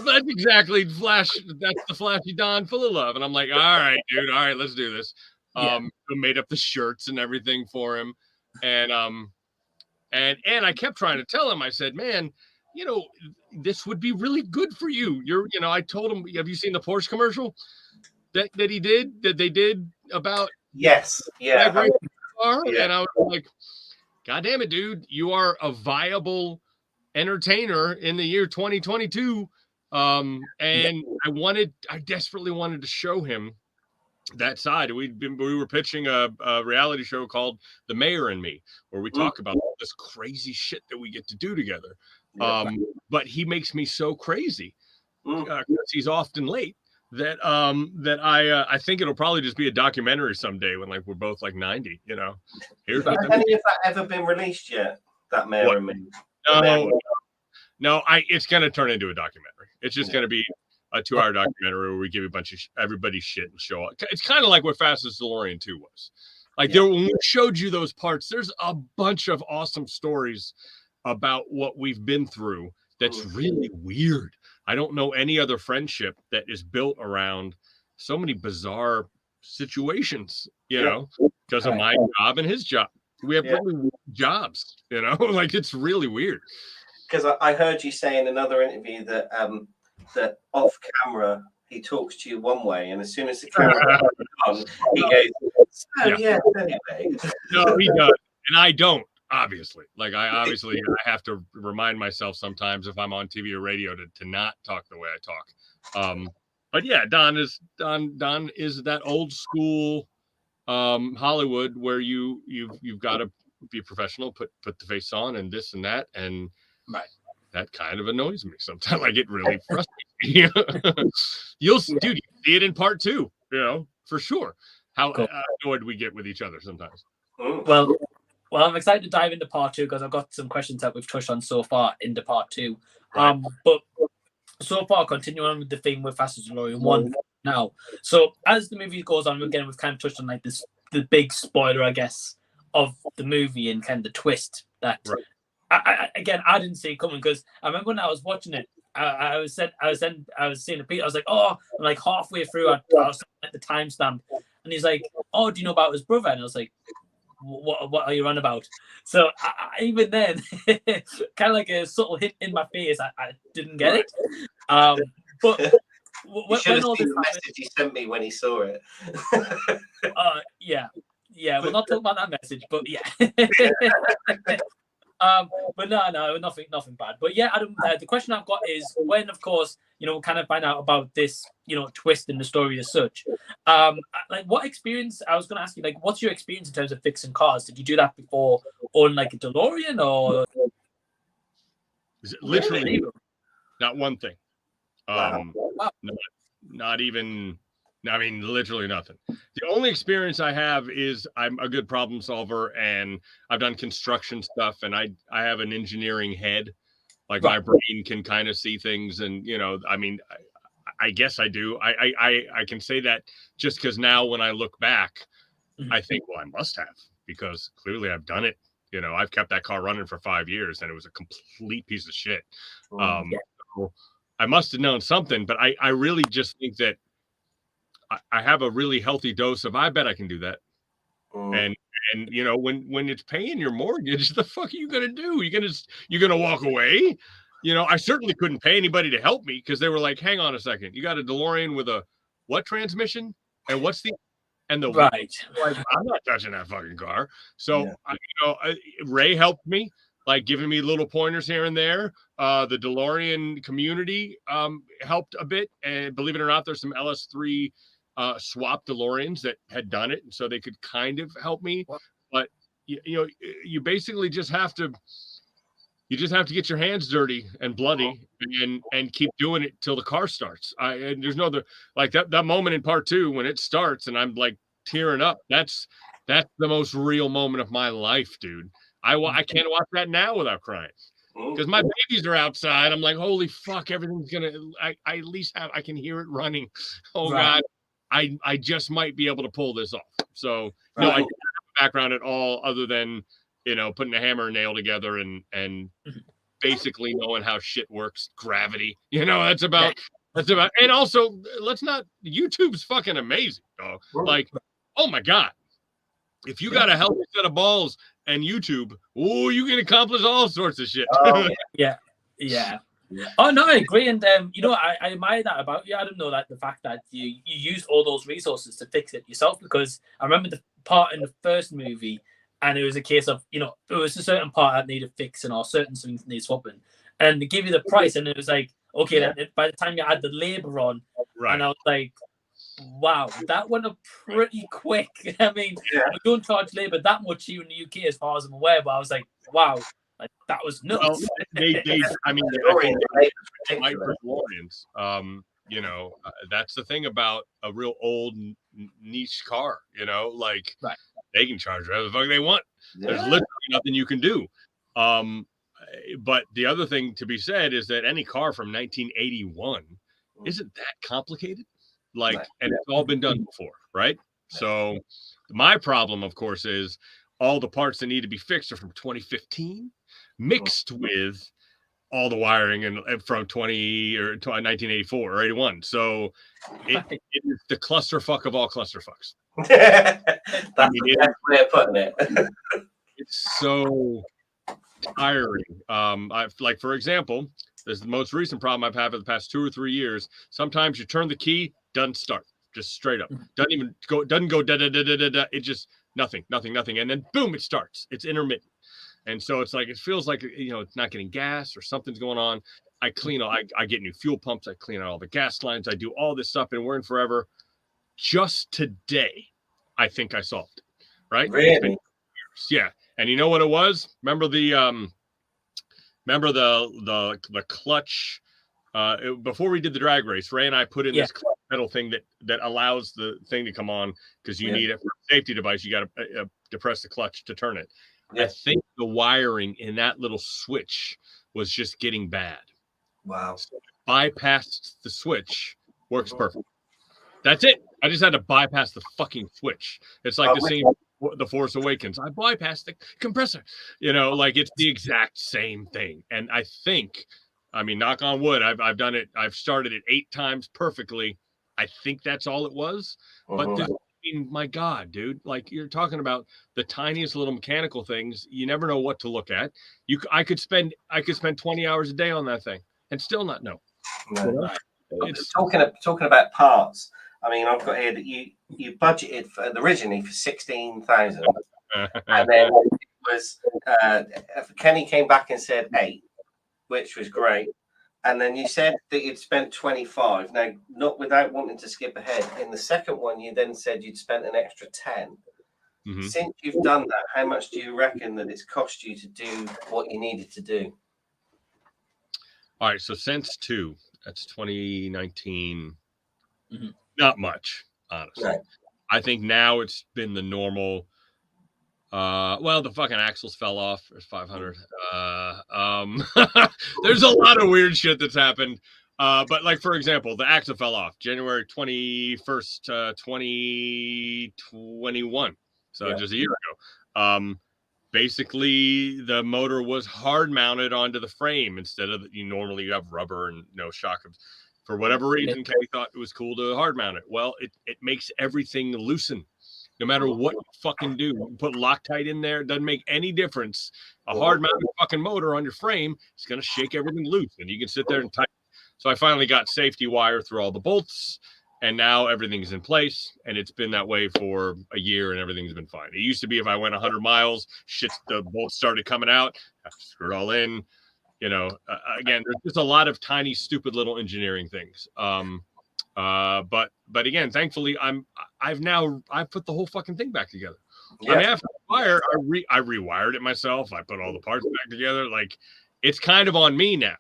S2: That's exactly Flash. That's the Flashy Don full of love. And I'm like, all right, dude. All right, let's do this. I made up the shirts and everything for him. And I kept trying to tell him, I said, man, this would be really good for you. I told him, have you seen the Porsche commercial that they did about?
S3: Yes. Yeah.
S2: And I was like, God damn it, dude. You are a viable entertainer in the year 2022. And I desperately wanted to show him that side. We were pitching a reality show called The Mayor and Me, where we talk about all this crazy shit that we get to do together. But he makes me so crazy because he's often late that I think it'll probably just be a documentary someday when like we're both like 90. Has
S3: any of that ever been released yet? That Mayor and Me.
S2: No, it's gonna turn into a documentary. It's just gonna be a 2-hour documentary where we give a bunch of everybody shit and show up. It's kind of like what Fastest DeLorean 2 was. Like, when we showed you those parts, there's a bunch of awesome stories about what we've been through that's really weird. I don't know any other friendship that is built around so many bizarre situations, because of my job and his job. We have really weird jobs, like, it's really weird.
S3: Because I heard you say in another interview that that off camera he talks to you one way, and as soon as the camera comes on, he goes, anyway.
S2: No, he does, and I don't. Obviously, like I have to remind myself sometimes if I'm on TV or radio to not talk the way I talk. But yeah, Don is that old school Hollywood where you've got to be professional, put the face on and this and that, and that kind of annoys me sometimes. Like, it really frustrates me. You see it in part 2, for sure. How annoyed we get with each other sometimes.
S1: Well, I'm excited to dive into part 2 because I've got some questions that we've touched on so far into part 2. Right. But so far, continuing on with the theme with Fastest DeLorean 1 now. So as the movie goes on, again, we've kind of touched on like the big spoiler, I guess, of the movie and kind of the twist that. Right. I didn't see it coming because I remember when I was watching it, I was seeing a piece. I was like, I'm like halfway through. I was at the timestamp, and he's like, "Oh, do you know about his brother?" And I was like, "What are you on about?" So even then, kind of like a subtle hit in my face, I didn't get it. But
S3: you should have seen the message he sent me when he saw it.
S1: Yeah, we'll not talk about that message, but yeah. But no, nothing bad. But yeah, Adam, the question I've got is when, of course, kind of find out about this, twist in the story as such. Like, what experience? I was going to ask you, like, what's your experience in terms of fixing cars? Did you do that before on like a DeLorean or?
S2: Is it literally not one thing?
S3: Wow.
S2: Not even. I mean, literally nothing. The only experience I have is I'm a good problem solver, and I've done construction stuff, and I have an engineering head. Like my brain can kind of see things, and I mean, I guess I do. I can say that just because now when I look back, I think, well, I must have, because clearly I've done it. I've kept that car running for 5 years, and it was a complete piece of shit. So I must have known something, but I really just think that I have a really healthy dose of, I bet I can do that. And when it's paying your mortgage, the fuck are you gonna do? You're gonna walk away? I certainly couldn't pay anybody to help me, because they were like, hang on a second, you got a DeLorean with a what transmission? And what's the
S1: right?
S2: Like, I'm not touching that fucking car. So Ray helped me, like giving me little pointers here and there. The DeLorean community helped a bit, and believe it or not, there's some LS3 swap DeLoreans that had done it, and so they could kind of help me. But you basically just have to get your hands dirty and bloody and keep doing it till the car starts. And there's no other, like that moment in part 2 when it starts and I'm like tearing up. That's the most real moment of my life, dude. I can't watch that now without crying, because my babies are outside. I'm like, holy fuck, everything's gonna. I at least I can hear it running. Oh God, I just might be able to pull this off. So no, I don't have a background at all, other than putting a hammer and nail together and basically knowing how shit works, gravity. That's about. And also, YouTube's fucking amazing, dog. Like, oh my God, if you got a healthy set of balls and YouTube, you can accomplish all sorts of shit.
S1: Yeah. Oh no, I agree, and I admire that about you. I don't know that the fact that you used all those resources to fix it yourself, because I remember the part in the first movie, and it was a case of it was a certain part that needed fixing or certain things needed swapping, and they give you the price, and it was like, okay, then by the time you add the labor on, and I was like, wow, that went up pretty quick. I mean, we don't charge labor that much here in the UK, as far as I'm aware, but I was like, wow. Like, that was nuts.
S2: Well, I think DeLoreans. That's the thing about a real old niche car. Like they can charge whatever the fuck they want. There's literally nothing you can do. But the other thing to be said is that any car from 1981 isn't that complicated. Like, and it's all been done before, right? So my problem, of course, is all the parts that need to be fixed are from 2015. Mixed with all the wiring and from 1984 or 81. So it is the clusterfuck of all clusterfucks.
S3: That's the best way of putting it.
S2: It's so tiring. Like, for example, this is the most recent problem I've had for the past 2 or 3 years. Sometimes you turn the key, doesn't start, just straight up. Doesn't go da da da da da. It just nothing. And then boom, it starts. It's intermittent. And so it's like, it feels like, it's not getting gas or something's going on. I get new fuel pumps. I clean out all the gas lines. I do all this stuff, and we're in forever. Just today, I think I solved it. Right?
S3: Really?
S2: Yeah. And you know what it was? Remember the clutch? Before we did the drag race, Ray and I put in this clutch pedal thing that allows the thing to come on, because you need it for a safety device. You got to depress the clutch to turn it. I think the wiring in that little switch was just getting bad. Wow. So bypassed the switch, works perfect. That's it. I just had to bypass the fucking switch. It's like the scene, The Force Awakens. I bypassed the compressor. Like, it's the exact same thing. And I think, knock on wood, I've done it. I've started it 8 times perfectly. I think that's all it was. But my God, dude, like, you're talking about the tiniest little mechanical things. You never know what to look at. I could spend 20 hours a day on that thing and still not know.
S3: No. It's talking about parts. I've got here that you budgeted for originally for 16,000, and then was Kenny came back and said 8, which was great. And then you said that you'd spent 25. Now, not without wanting to skip ahead. In the second one, you then said you'd spent an extra 10.
S2: Mm-hmm.
S3: Since you've done that, how much do you reckon that it's cost you to do what you needed to do?
S2: All right, so since 2, that's 2019.
S1: Mm-hmm.
S2: Not much, honestly.
S3: Right.
S2: I think now it's been the normal. Well, the fucking axles fell off. There's 500. There's a lot of weird shit that's happened. But like, for example, the axle fell off January 21st, 2021. So just a year ago. Basically, the motor was hard mounted onto the frame instead of you normally have rubber and no shock. For whatever reason, Kay thought it was cool to hard mount it. Well, it makes everything loosen. No matter what you fucking do, you put Loctite in there, it doesn't make any difference. A hard mounted fucking motor on your frame is going to shake everything loose, and you can sit there and tighten. So I finally got safety wire through all the bolts, and now everything's in place, and it's been that way for a year, and everything's been fine. It used to be if I went 100 miles, the bolts started coming out, I have to screw it all in. You know, again, there's just a lot of tiny, stupid little engineering things. But again, thankfully, I've put the whole fucking thing back together. Yeah. I mean, after the fire, I rewired it myself. I put all the parts back together. Like, it's kind of on me now.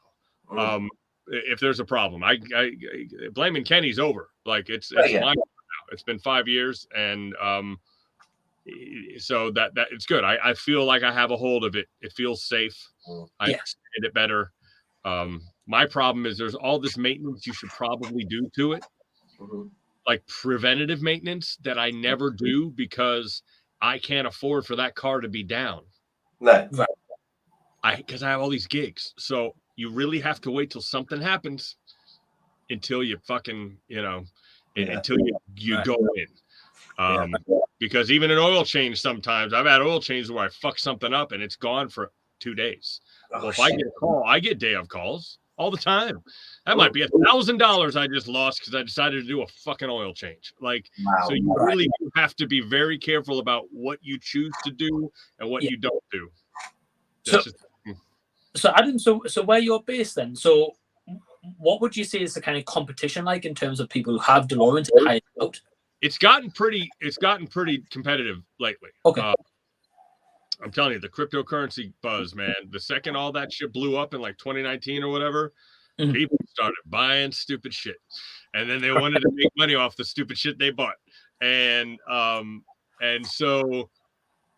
S2: If there's a problem, I blaming Kenny's over. Like, it's my now. It's been 5 years, and so that it's good. I feel like I have a hold of it. It feels safe. I understand it better. My problem is there's all this maintenance you should probably do to it, like preventative maintenance that I never do because I can't afford for that car to be down.
S3: No,
S2: because I have all these gigs, so you really have to wait till something happens until you fucking until you go in. Because even an oil change, sometimes I've had oil changes where I fuck something up and it's gone for 2 days. Well, if I get a call, I get day of calls all the time. That might be $1,000 I just lost because I decided to do a fucking oil change. Like, so you really have to be very careful about what you choose to do and what you don't do.
S1: So Adam, so where you're based then? So what would you say is the kind of competition like in terms of people who have DeLoreans and hire out?
S2: It's gotten pretty competitive lately.
S1: Okay.
S2: I'm telling you, the cryptocurrency buzz, man. The second all that shit blew up in like 2019 or whatever, people started buying stupid shit, and then they wanted to make money off the stupid shit they bought. And so,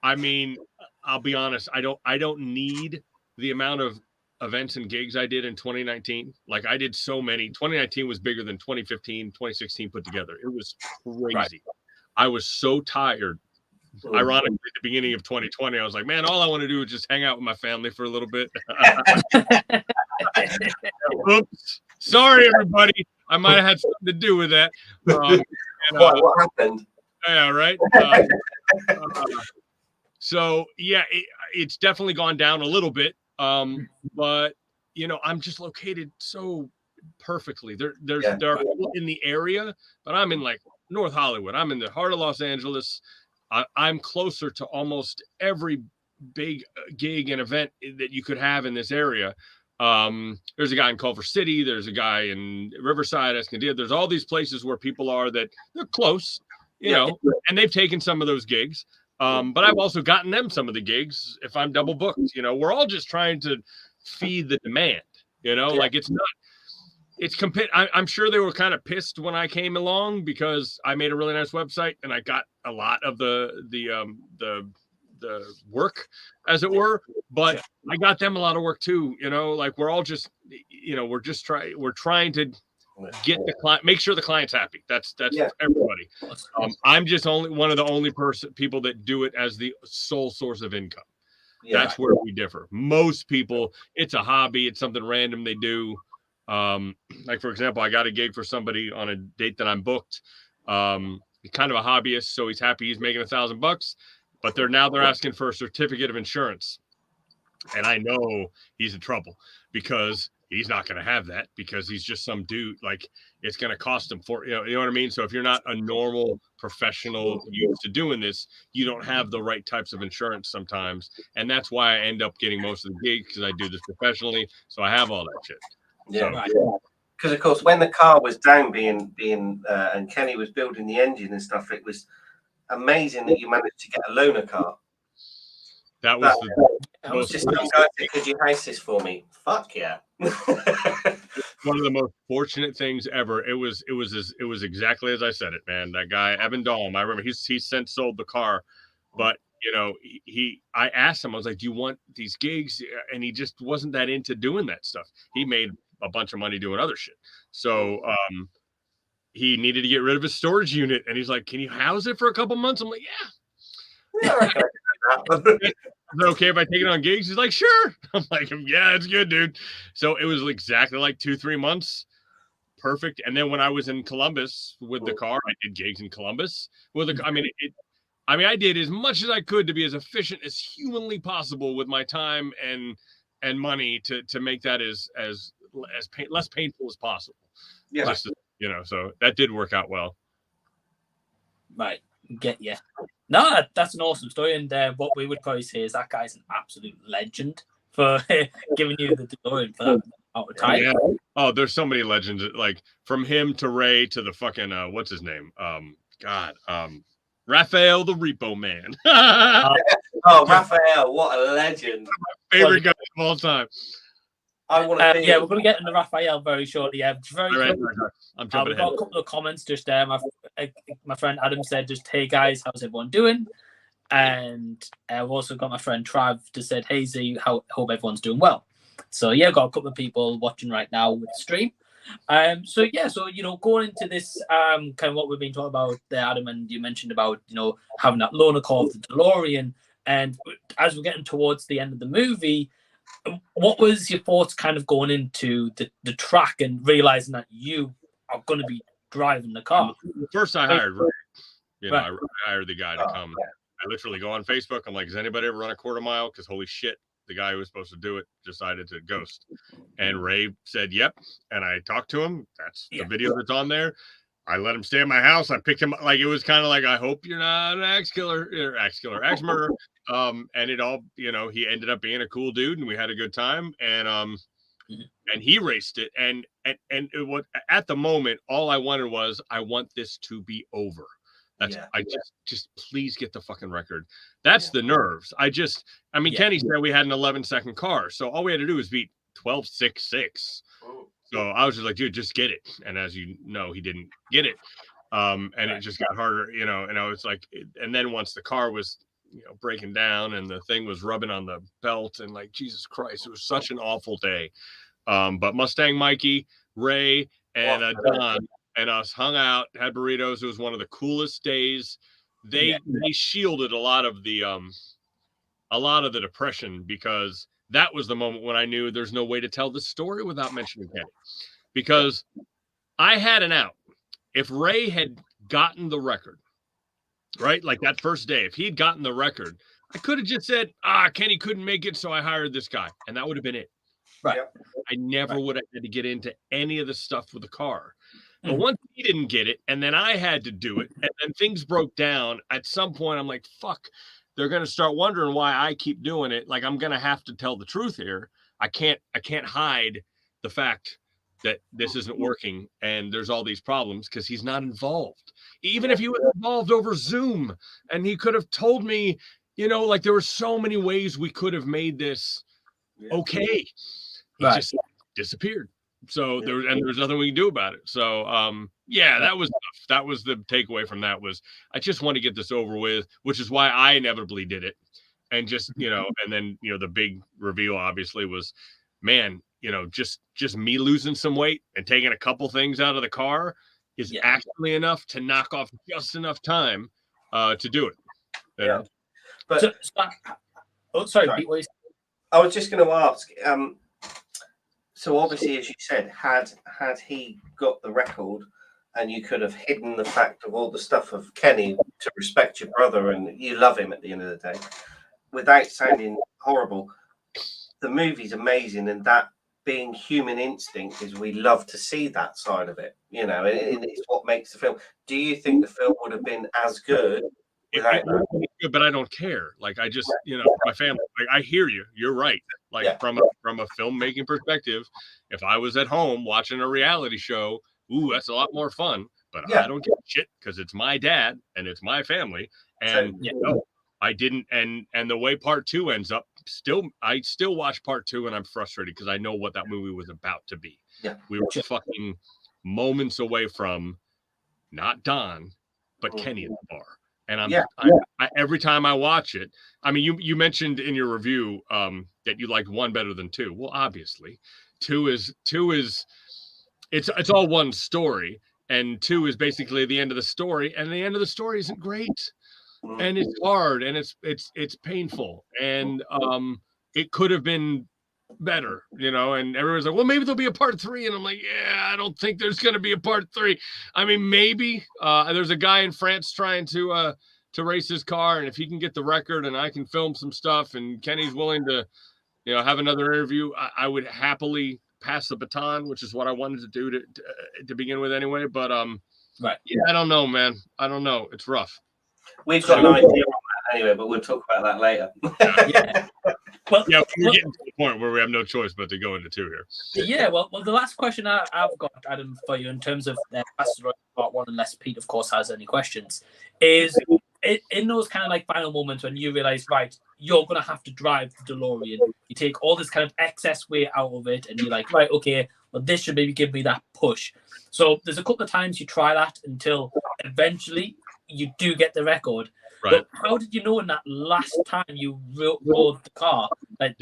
S2: I mean, I'll be honest, I don't need the amount of events and gigs I did in 2019. Like, I did so many. 2019 was bigger than 2015, 2016 put together. It was crazy. Right. I was so tired. Ironically, at the beginning of 2020, I was like, man, all I want to do is just hang out with my family for a little bit. Oops. Sorry, everybody. I might have had something to do with that.
S3: What happened?
S2: Yeah, right. So, yeah, it's definitely gone down a little bit. But, I'm just located so perfectly. There are people in the area, but I'm in like North Hollywood. I'm in the heart of Los Angeles. I'm closer to almost every big gig and event that you could have in this area. There's a guy in Culver City. There's a guy in Riverside, Escondido. There's all these places where people are that they're close, and they've taken some of those gigs. But I've also gotten them some of the gigs if I'm double booked. We're all just trying to feed the demand, like it's not. I'm sure they were kind of pissed when I came along because I made a really nice website and I got a lot of the work, as it were. But I got them a lot of work too. Like we're all just, we're trying to get the client, make sure the client's happy. That's everybody. I'm just one of the only people that do it as the sole source of income. That's where we differ. Most people, it's a hobby. It's something random they do. Like, for example, I got a gig for somebody on a date that I'm booked. He's kind of a hobbyist, so he's happy he's making $1,000, but they're asking for a certificate of insurance. And I know he's in trouble because he's not going to have that because he's just some dude. Like it's going to cost him you know what I mean? So if you're not a normal professional used to doing this, you don't have the right types of insurance sometimes. And that's why I end up getting most of the gigs because I do this professionally. So I have all that shit.
S3: Yeah.
S2: So,
S3: because of course, when the car was down and Kenny was building the engine and stuff, it was amazing that you managed to get a loaner car.
S2: that was
S3: just some guy said, "Could you house this for me?" Fuck yeah!
S2: One of the most fortunate things ever. It was exactly as I said it, man. That guy Evan Dahlm, I remember he's since sold the car, but you know I asked him, I was like, "Do you want these gigs?" And he just wasn't that into doing that stuff. He made a bunch of money doing other shit, so he needed to get rid of his storage unit, and he's like, "Can you house it for a couple months?" I'm like, "Yeah."
S3: I reckon I can do that.
S2: Is it okay if I take it on gigs? He's like, "Sure." I'm like, "Yeah, it's good, dude." So it was exactly like 2-3 months. Perfect. And then when I was in Columbus with the car, I did gigs in Columbus with the, I did as much as I could to be as efficient as humanly possible with my time and money to make that less painful as possible.
S3: Yeah.
S2: Just, so that did work out well.
S1: Right. Get you. No, that's an awesome story. And what we would probably say is that guy's an absolute legend for giving you the Delorean for that amount of time.
S2: Yeah. Oh, there's so many legends. Like from him to Ray to the fucking what's his name? Raphael the Repo Man.
S3: Raphael, what a legend!
S2: My favorite guy of all time.
S3: I want to be.
S1: Yeah, we're going to get into Raphael very shortly. Yeah,
S2: I'm jumping
S1: we've
S2: ahead.
S1: got a couple of comments just there. My friend Adam said, just, "Hey guys, how's everyone doing?" And I've also got my friend Trav just said, "Hey Z, hope everyone's doing well." So yeah, I've got a couple of people watching right now with the stream. So going into this kind of what we've been talking about there, Adam, and you mentioned about having that loaner car of the DeLorean, and as we're getting towards the end of the movie, what was your thoughts kind of going into the track and realizing that you are going to be driving the car?
S2: First, I hired Ray.
S1: Right.
S2: I hired the guy to come. I literally go on Facebook. I'm like, "Does anybody ever run a quarter mile?" Because holy shit, the guy who was supposed to do it decided to ghost. And Ray said, "Yep." And I talked to him. That's the video that's on there. I let him stay at my house. I picked him up. Like, it was kind of like, I hope you're not an axe murderer. And it all, he ended up being a cool dude and we had a good time. And he raced it. And it was, at the moment, all I wanted was, I want this to be over. Just please get the fucking record. That's the nerves. Kenny said we had an 11-second car. So all we had to do was beat 12.66. So I was just like, dude, just get it. And as you know, he didn't get it. It just got harder, and I was like, and then once the car was, breaking down and the thing was rubbing on the belt and like, Jesus Christ, it was such an awful day. But Mustang Mikey, Ray, and Don and us hung out, had burritos. It was one of the coolest days. They shielded a lot of the depression because that was the moment when I knew there's no way to tell this story without mentioning Kenny. Because I had an out. If Ray had gotten the record, right? Like that first day, if he'd gotten the record, I could have just said, Kenny couldn't make it, so I hired this guy. And that would have been it.
S1: Right.
S2: I never would have had to get into any of the stuff with the car. But once he didn't get it, and then I had to do it, and then things broke down, at some point I'm like, fuck, they're going to start wondering why I keep doing it. Like, I'm going to have to tell the truth here. I can't hide the fact that this isn't working and there's all these problems because he's not involved. Even if he was involved over Zoom and he could have told me, like there were so many ways we could have made this okay. He just disappeared. So there was nothing we can do about it. So that was tough. That was the takeaway from that was I just want to get this over with, which is why I inevitably did it. And just, and then, the big reveal obviously was, man, just me losing some weight and taking a couple things out of the car is actually enough to knock off just enough time to do it.
S3: But
S1: sorry. Pete,
S3: I was just going to ask, so obviously, as you said, had he got the record and you could have hidden the fact of all the stuff of Kenny to respect your brother and you love him at the end of the day, without sounding horrible, the movie's amazing, and that being human instinct is we love to see that side of it, and it's what makes the film. Do you think the film would have been as good without that?
S2: Good, but I don't care. Like, I just, my family, like, I hear you. You're right. Like, from a filmmaking perspective, if I was at home watching a reality show, ooh, that's a lot more fun. But I don't give a shit because it's my dad and it's my family. And I didn't. And the way part 2 ends up, I still watch part 2 and I'm frustrated because I know what that movie was about to be.
S3: Yeah.
S2: We were fucking moments away from not Don, but Kenny at the bar. And I every time I watch it, I mean, you mentioned in your review that you liked 1 better than 2. Well, obviously, 2 is it's all one story, and 2 is basically the end of the story, and the end of the story isn't great, and it's hard, and it's painful, and it could have been better, and everyone's like, well, maybe there'll be a part 3, and I'm like, yeah, I don't think there's gonna be a part 3. I mean, maybe there's a guy in France trying to race his car, and if he can get the record and I can film some stuff and Kenny's willing to have another interview, I would happily pass the baton, which is what I wanted to do to begin with anyway. But
S1: right,
S2: I don't know, man. I don't know. It's rough.
S3: We've got an idea on that anyway, but we'll talk about that later.
S1: Well,
S2: we're getting to the point where we have no choice but to go into 2 here.
S1: Yeah, well, the last question I've got, Adam, for you in terms of part 1, unless Pete, of course, has any questions, is in those kind of like final moments when you realize, right, you're going to have to drive the DeLorean. You take all this kind of excess weight out of it, and you're like, right, okay, well, this should maybe give me that push. So there's a couple of times you try that until eventually you do get the record.
S2: Right.
S1: But how did you know in that last time you rode the car that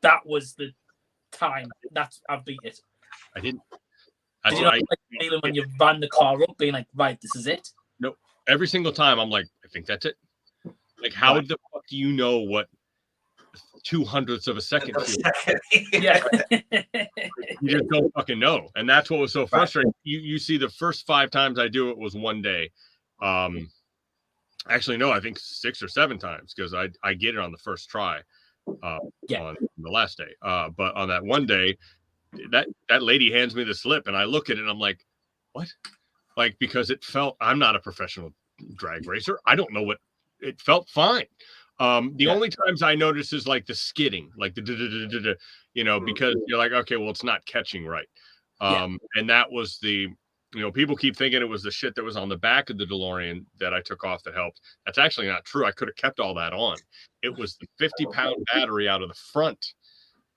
S1: that was the time? I've beat it.
S2: I didn't.
S1: Did you not like feeling when you ran the car up, being like, right, this is it?
S2: No. Every single time I'm like, I think that's it. Like, how the fuck do you know what 2/100ths of a second feels?
S1: Yeah.
S2: You just don't fucking know. And that's what was so frustrating. You see, the first 5 times I do it was one day. Actually, no, I think 6 or 7 times because I get it on the first try on the last day. But on that one day, that lady hands me the slip and I look at it and I'm like, what? Like, because it felt, I'm not a professional drag racer. I don't know what, it felt fine. The only times I notice is like the skidding, like the because you're like, okay, well, it's not catching right. And that was the, people keep thinking it was the shit that was on the back of the DeLorean that I took off that helped. That's actually not true. I could have kept all that on. It was the 50-pound battery out of the front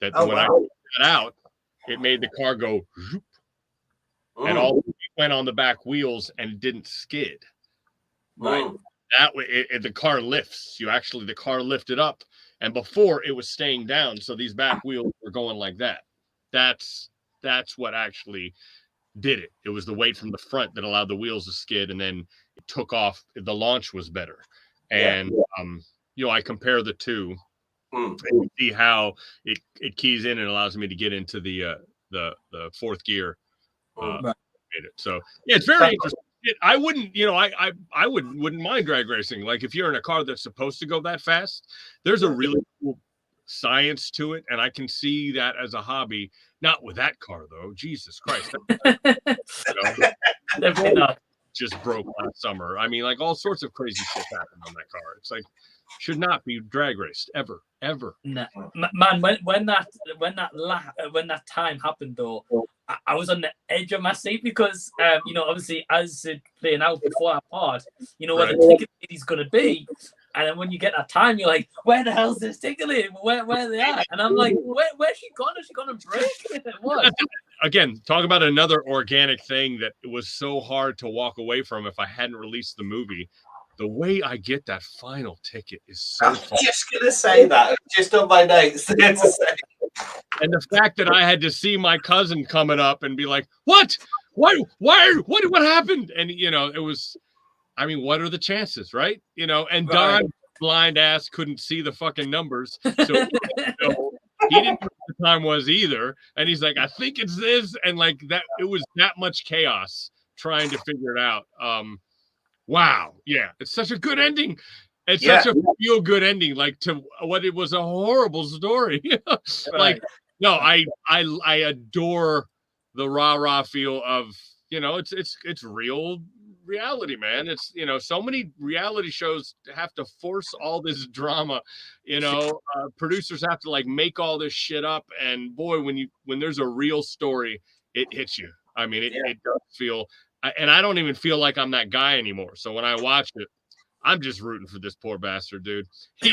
S2: that I took that out, it made the car go zoop, and all went on the back wheels and didn't skid. Right. That way, the car lifts. The car lifted up, and before it was staying down. So these back wheels were going like that. That's what actually did it. It was the weight from the front that allowed the wheels to skid, and then it took off. The launch was better, and I compare the two, and you see how it keys in and allows me to get into the fourth gear. So it's very interesting. I wouldn't, I wouldn't mind drag racing. Like, if you're in a car that's supposed to go that fast, there's a really cool science to it, and I can see that as a hobby. Not with that car though. Jesus Christ,
S1: Definitely not.
S2: Just broke last summer. I mean, like, all sorts of crazy shit happened on that car. It's like, should not be drag raced ever.
S1: No. Man, when that time happened though, I was on the edge of my seat because obviously as it playing out before that part, where the ticket is going to be, and then when you get that time, you're like, where the hell's this ticket? Where are they at? And I'm like, where's she gone? Is she gonna break? What?
S2: Again, talk about another organic thing that was so hard to walk away from if I hadn't released the movie. The way I get that final ticket is so fun.
S3: I'm just going to say that, just on my notes. And
S2: the fact that I had to see my cousin coming up and be like, what? What happened? And, it was, I mean, what are the chances, right? And Don, blind ass, couldn't see the fucking numbers. So he didn't know what the time was either. And he's like, I think it's this. And like that, it was that much chaos trying to figure it out. Wow. Yeah. It's such a good ending. It's such a feel good ending, like to what it was a horrible story. Like, no, I adore the rah feel of, you know, it's real reality, man. It's, you know, so many reality shows have to force all this drama, you know, producers have to like make all this shit up. And boy, when there's a real story, it hits you. I mean, it does feel, and I don't even feel like I'm that guy anymore. So when I watch it, I'm just rooting for this poor bastard, dude. He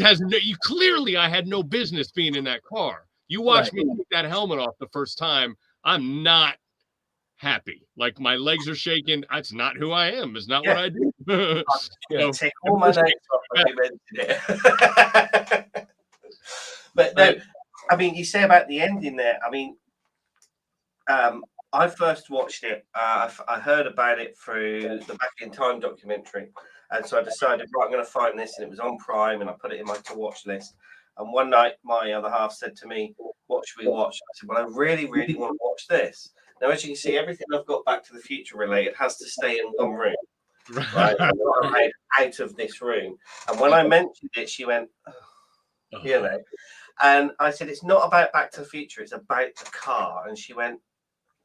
S2: has no, you clearly, I had no business being in that car. You watch me take that helmet off the first time, I'm not happy. Like my legs are shaking. That's not who I am. It's not what I do.
S3: So, take all my notes off when you mentioned it. But no, I mean, you say about the ending there. I mean, I first watched it. I heard about it through the Back in Time documentary, and so I decided, right, I'm going to find this, and it was on Prime, and I put it in my to watch list. And one night, my other half said to me, "What should we watch?" I said, "Well, I really, really want to watch this." Now, as you can see, everything I've got Back to the Future related has to stay in one room. Right? I'm not allowed out of this room. And when I mentioned it, she went, oh, you know. And I said, "It's not about Back to the Future. It's about the car." And she went,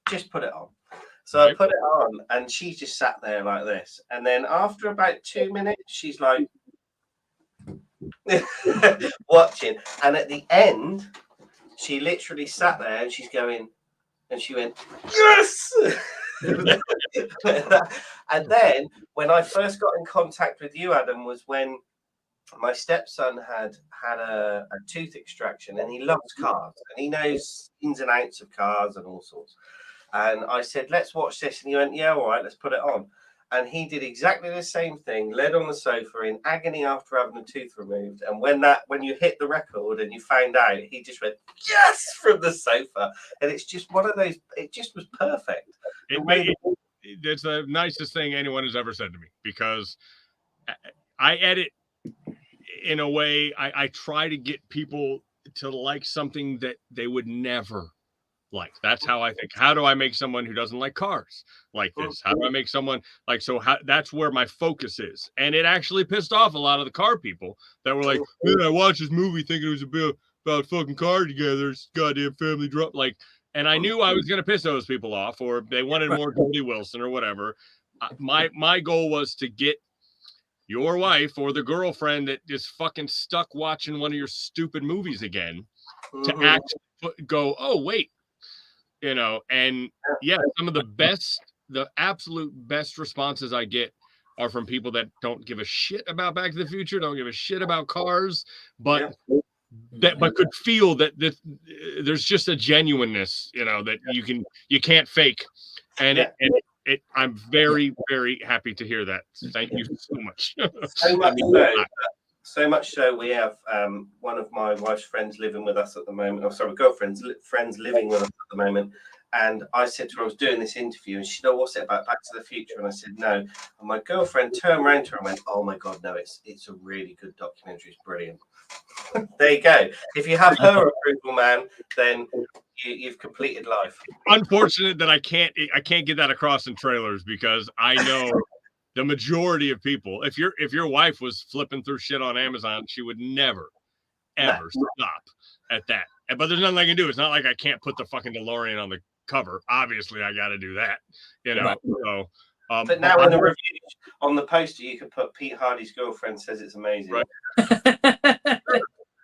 S3: "Just put it on." So I put it on, and she just sat there like this. And then after about 2 minutes, she's like watching. And at the end, she literally sat there and she's going, and she went, "Yes!" And then when I first got in contact with you, Adam, was when my stepson had a tooth extraction, and he loves cars, and he knows ins and outs of cars and all sorts. And I said, "Let's watch this." And he went, "Yeah, all right, let's put it on." And he did exactly the same thing, led on the sofa in agony after having a tooth removed. And when you hit the record and you found out, he just went, "Yes!" from the sofa. And it's just one of those, it just was perfect.
S2: It's the nicest thing anyone has ever said to me, because I edit in a way, I try to get people to like something that they would never like. That's how I think. How do I make someone who doesn't like cars like this? How do I make someone like, so that's where my focus is. And it actually pissed off a lot of the car people that were like, "Man, I watched this movie thinking it was about fucking car together. It's goddamn family drama." Like, and I knew I was going to piss those people off, or they wanted more Goldie Wilson or whatever. My goal was to get your wife or the girlfriend that is fucking stuck watching one of your stupid movies again to actually go, "Oh, wait." You know, and yeah, some of the absolute best responses I get are from people that don't give a shit about Back to the Future, don't give a shit about cars, but could feel that there's just a genuineness, you know, that you can't fake. And I'm very, very happy to hear that. Thank you so much.
S3: So much so, we have one of my wife's friends living with us at the moment. Oh, sorry, girlfriends, friends living with us at the moment. And I said to her, I was doing this interview, and she said, "Oh, what's it about Back to the Future?" And I said, "No." And my girlfriend turned around to her and went, "Oh my God, no, it's a really good documentary. It's brilliant." There you go. If you have her approval, man, then you've completed life.
S2: Unfortunate that I can't get that across in trailers, because I know the majority of people, if your wife was flipping through shit on Amazon, she would never, ever stop at that. But there's nothing I can do. It's not like I can't put the fucking DeLorean on the cover. Obviously, I got to do that, you know. So,
S3: but now on the review, on the poster, you could put Pete Hardy's girlfriend says it's amazing.
S2: Right.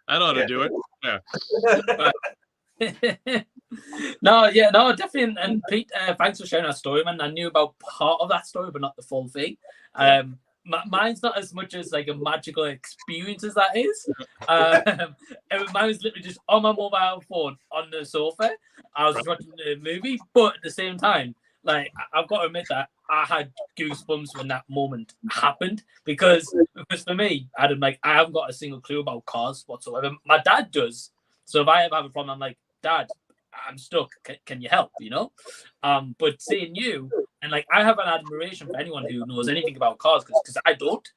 S2: I ought to do it. Yeah.
S1: No, definitely. And Pete, thanks for sharing that story, man. I knew about part of that story, but not the full thing. Mine's not as much as like a magical experience as that is. Mine was literally just on my mobile phone on the sofa. I was watching the movie, but at the same time, like, I've got to admit that I had goosebumps when that moment happened, because for me, Adam, like, I haven't got a single clue about cars whatsoever. My dad does. So if I ever have a problem, I'm like, "Dad, I'm stuck. Can you help?" You know. But seeing you, and like, I have an admiration for anyone who knows anything about cars, because I don't.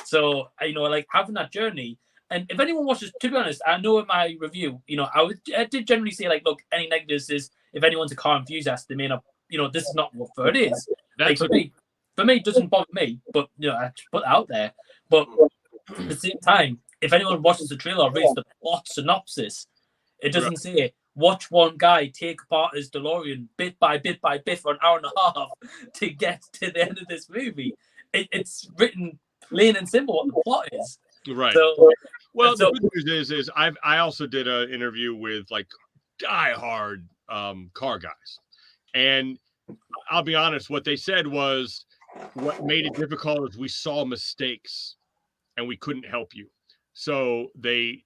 S1: So, you know, like, having that journey. And if anyone watches, to be honest, I know in my review, you know, I did generally say, like, look, any negatives is if anyone's a car enthusiast, they may not, you know, this is not what it is. Like, for me, for me, it doesn't bother me, but I just put that out there. But at the same time, if anyone watches the trailer or reads the plot synopsis, it doesn't say watch one guy take apart his DeLorean bit by bit by bit for an hour and a half to get to the end of this movie. It's written plain and simple what the plot is.
S2: Right.
S1: So,
S2: well, the good news is I also did an interview with like diehard car guys, and I'll be honest, what they said was what made it difficult is we saw mistakes and we couldn't help you. So they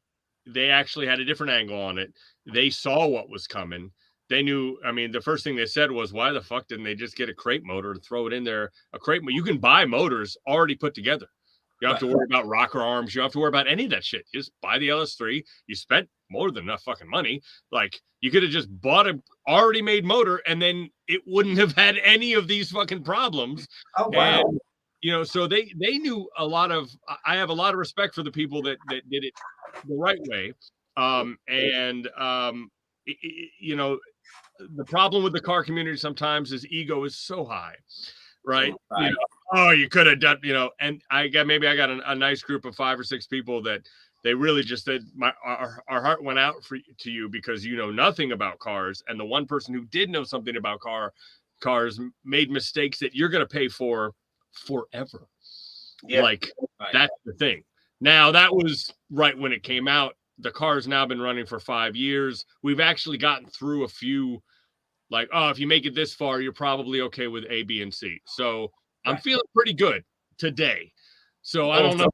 S2: actually had a different angle on it. They saw what was coming. They knew, I mean, the first thing they said was, why the fuck didn't they just get a crate motor and throw it in there? A crate motor, you can buy motors already put together. You don't have to worry about rocker arms. You don't have to worry about any of that shit. You just buy the LS3. You spent more than enough fucking money. Like, you could have just bought a already made motor and then it wouldn't have had any of these fucking problems.
S3: Oh, wow.
S2: And, so they knew a lot of, I have a lot of respect for the people that did it the right way. The problem with the car community sometimes is ego is so high, right? You could have done, and I got a nice group of 5 or 6 people that they really just said, our heart went out to you because you know nothing about cars. And the one person who did know something about cars made mistakes that you're going to pay for forever. Yeah. That's the thing. Now, that was right when it came out. The car's now been running for 5 years. We've actually gotten through a few, like, if you make it this far, you're probably okay with A, B, and C. So I'm feeling pretty good today. So I don't know.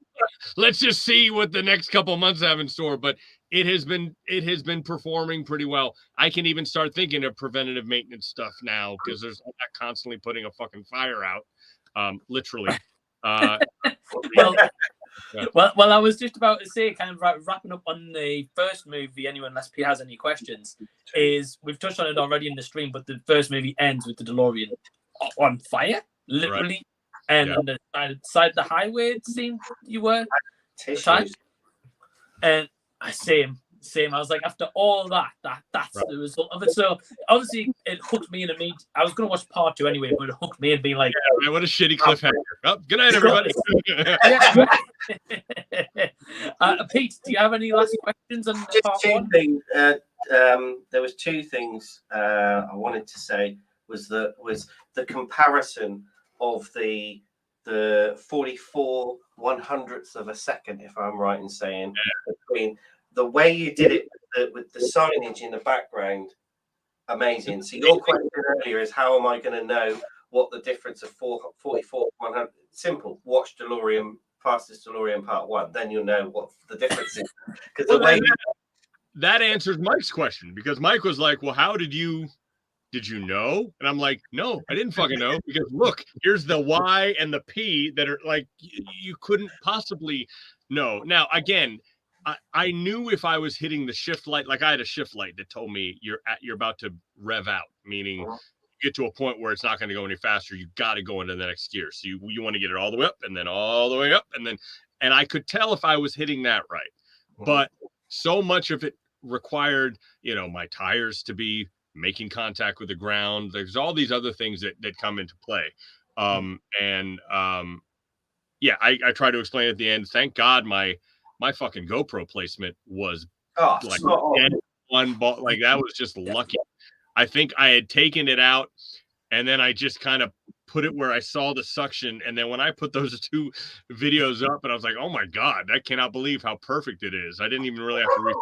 S2: Let's just see what the next couple of months have in store. But it has been performing pretty well. I can even start thinking of preventative maintenance stuff now because there's not constantly putting a fucking fire out, literally.
S1: Well, I was just about to say, kind of wrapping up on the first movie, anyway, unless Pete has any questions, is we've touched on it already in the stream, but the first movie ends with the DeLorean on fire, literally, and on the side of the highway, it seemed you were at the time. And same. I was like, after all that's the result of it. So obviously it hooked me in immediately. I was going to watch part 2 anyway, but it hooked me and being like,
S2: what a shitty cliffhanger. Good night, everybody.
S1: Pete, do you have any last questions on part 1?
S3: There was 2 things I wanted to say. Was the comparison of the 44 100ths of a second, if I'm right in saying, between the way you did it with the signage in the background, amazing. So your question earlier is, how am I going to know what the difference of 44 100? Simple. Watch DeLorean, Fastest DeLorean Part 1, then you'll know what the difference is. Because
S2: that answers Mike's question, because Mike was like, well, how did you know? And I'm like, no, I didn't fucking know, because look, here's the Y and the P that are like, you couldn't possibly know. Now, again, I knew if I was hitting the shift light, like I had a shift light that told me you're about to rev out, meaning you get to a point where it's not going to go any faster. You got to go into the next gear. So you want to get it all the way up and then all the way up. And I could tell if I was hitting that right. But so much of it required, my tires to be making contact with the ground. There's all these other things that come into play. I try to explain at the end. Thank God my fucking GoPro placement was like one ball. Like, that was just lucky. I think I had taken it out and then I just kind of put it where I saw the suction. And then when I put those 2 videos up, and I was like, oh my God, I cannot believe how perfect it is. I didn't even really have to read.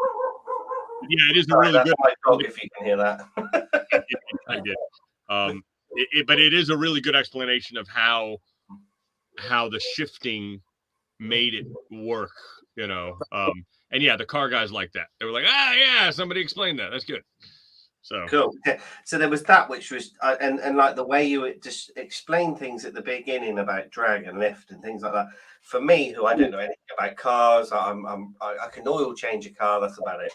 S2: Yeah, it is really good.
S3: My dog, if you can hear that.
S2: I did. But it is a really good explanation of how the shifting made it work, and the car guys like that. They were like, somebody explained that. That's good. So
S3: cool. So there was that, which was and like the way you just explain things at the beginning about drag and lift and things like that. For me, who I don't know anything about cars, I can oil change a car. That's about it.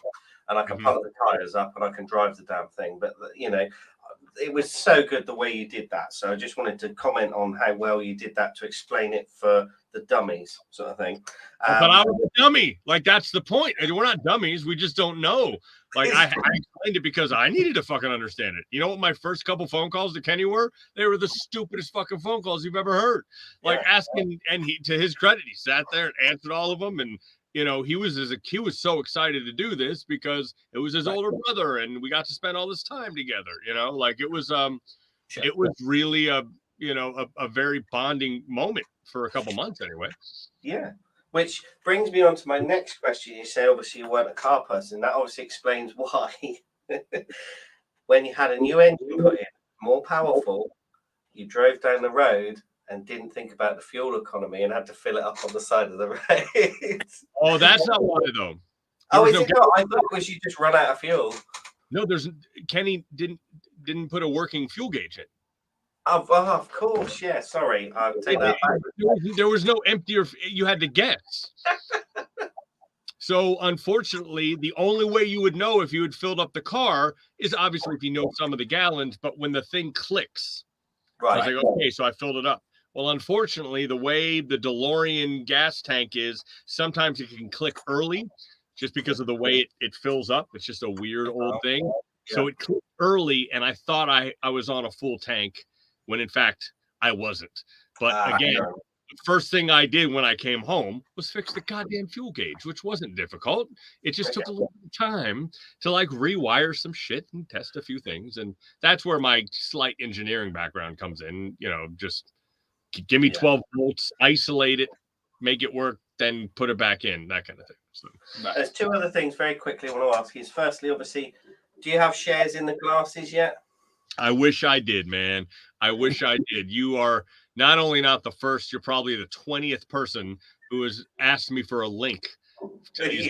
S3: And I can pump the tires up and I can drive the damn thing. But it was so good the way you did that. So I just wanted to comment on how well you did that to explain it for the dummies sort of thing.
S2: But I was a dummy. Like, that's the point. We're not dummies. We just don't know. Like, I explained it because I needed to fucking understand it. You know what my first couple phone calls to Kenny were? They were the stupidest fucking phone calls you've ever heard. Like, asking, and he, to his credit, he sat there and answered all of them. And, you know, he was so excited to do this because it was his older brother and we got to spend all this time together, you know? Like, it was really a very bonding moment for a couple months anyway.
S3: Yeah. Which brings me on to my next question. You say, obviously, you weren't a car person. That obviously explains why when you had a new engine put in, more powerful, you drove down the road and didn't think about the fuel economy and had to fill it up on the side of the road.
S2: Oh, that's not why, though.
S3: Oh, is it not? I thought it was you just run out of fuel.
S2: No, Kenny didn't put a working fuel gauge in.
S3: Of course, yeah. Sorry, I'll take that back.
S2: There was no empty, or you had to guess. So, unfortunately, the only way you would know if you had filled up the car is obviously if you know some of the gallons, but when the thing clicks.
S3: Right.
S2: I was like, okay, so I filled it up. Well, unfortunately, the way the Delorean gas tank is, sometimes it can click early just because of the way it fills up. It's just a weird old thing. Yeah. So it clicked early, and I thought I was on a full tank, when in fact I wasn't. But again, the first thing I did when I came home was fix the goddamn fuel gauge, which wasn't difficult. It just took a little time to like rewire some shit and test a few things. And that's where my slight engineering background comes in. You know, just give me 12 volts, isolate it, make it work, then put it back in, that kind of thing. So,
S3: there's two other things very quickly I want to ask you. Firstly, obviously, do you have shares in the glasses yet?
S2: I wish I did, man. I wish I did. You are not only not the first, you're probably the 20th person who has asked me for a link to these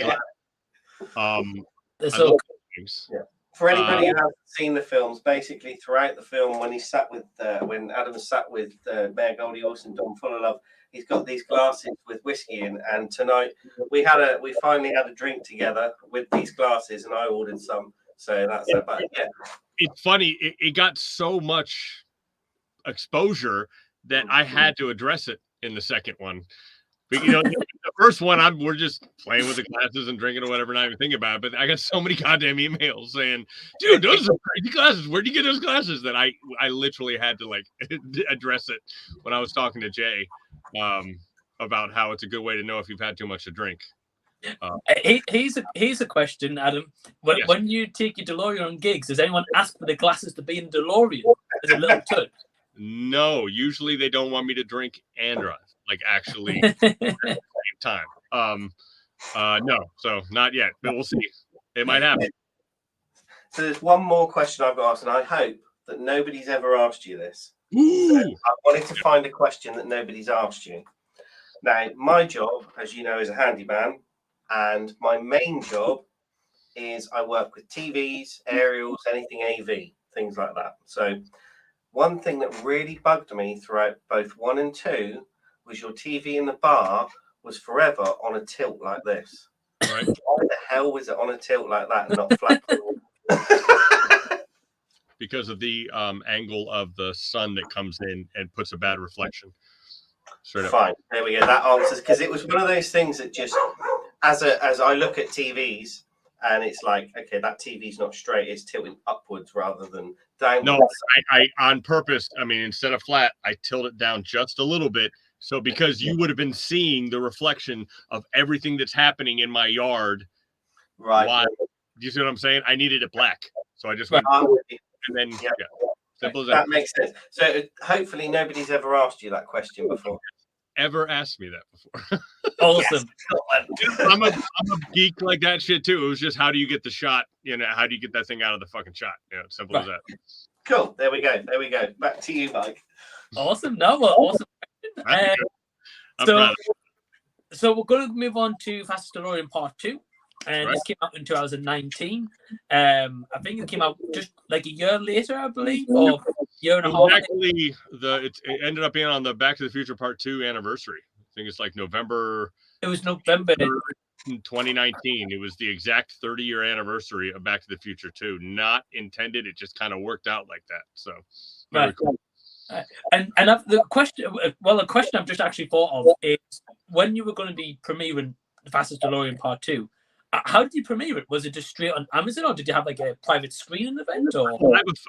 S3: For anybody who hasn't seen the films, basically throughout the film, when when Adam sat with Mayor Goldie Horse and Don Fullerlove, he's got these glasses with whiskey in. And tonight we finally had a drink together with these glasses, and I ordered some. So that's about it.
S2: It's funny. It got so much exposure that I had to address it in the second one. But, you know, the first one, we're just playing with the glasses and drinking or whatever, not even thinking about it. But I got so many goddamn emails saying, dude, those are crazy glasses. Where'd you get those glasses? That I literally had to like address it when I was talking to Jay about how it's a good way to know if you've had too much to drink.
S1: Here's a question, Adam. When you take your DeLorean on gigs, does anyone ask for the glasses to be in DeLorean as a little touch?
S2: No, usually they don't want me to drink and drive, like actually at the same time. No, so not yet, but we'll see. It might happen.
S3: So there's one more question I've got to ask, and I hope that nobody's ever asked you this. So I wanted to find a question that nobody's asked you. Now, my job, as you know, is a handyman. And my main job is I work with TVs, aerials, anything AV, things like that. So one thing that really bugged me throughout both 1 and 2 was your TV in the bar was forever on a tilt like this.
S2: Right.
S3: Why the hell was it on a tilt like that and not flat?
S2: Because of the angle of the sun that comes in and puts a bad reflection. Straight up.
S3: Fine. There we go. That answers, because it was one of those things that just, as I look at TVs, and it's like, okay, that TV's not straight; it's tilting upwards rather than downwards.
S2: No, I on purpose. I mean, instead of flat, I tilt it down just a little bit. So because you would have been seeing the reflection of everything that's happening in my yard,
S3: right?
S2: Live. Do you see what I'm saying? I needed it black, so I just went and then simple as that.
S3: That makes sense. So hopefully nobody's ever asked you that question before.
S2: Ever asked me that before?
S1: Awesome.
S2: Yes. I'm a geek like that shit too. It was just, how do you get the shot? You know, how do you get that thing out of the fucking shot? You know, simple as that.
S3: Cool. There we go. Back to you, Mike.
S1: Awesome. No, awesome. So we're going to move on to Fastest DeLorean Part 2. And this came out in 2019. I think it came out just like a year later, I believe, or year and a half.
S2: Actually, it ended up being on the Back to the Future Part 2 anniversary. I think it's like November.
S1: It was November
S2: 2019. It was the exact 30-year anniversary of Back to the Future 2. Not intended. It just kind of worked out like that. So very cool.
S1: And the question I've just actually thought of is when you were going to be premiering The Fastest DeLorean Part 2, how did you premiere it? Was it just straight on Amazon, or did you have like a private screening event? Or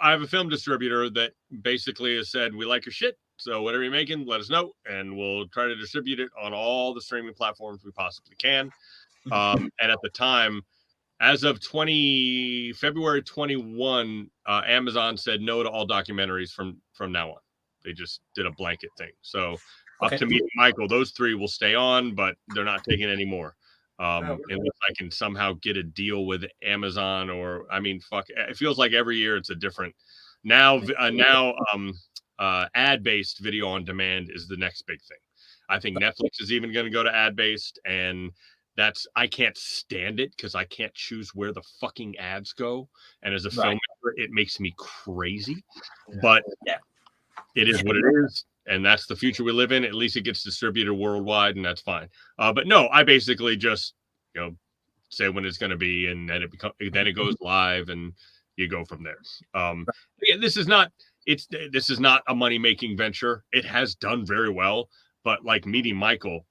S2: I have a film distributor that basically has said, we like your shit, so whatever you're making, let us know, and we'll try to distribute it on all the streaming platforms we possibly can. And at the time, as of February 21, Amazon said no to all documentaries from now on. They just did a blanket thing. So up to me and Michael, those 3 will stay on, but they're not taking any more. Unless I can somehow get a deal with Amazon, or I mean, fuck, it feels like every year it's a different. Now ad-based video on demand is the next big thing. I think Netflix is even going to go to ad-based, and I can't stand it because I can't choose where the fucking ads go. And as a filmmaker, it makes me crazy. But it is what it is. And that's the future we live in. At least it gets distributed worldwide, and that's fine. But no, I basically just, say when it's going to be, and then it goes live, and you go from there. This is not a money-making venture. It has done very well, but like meeting Michael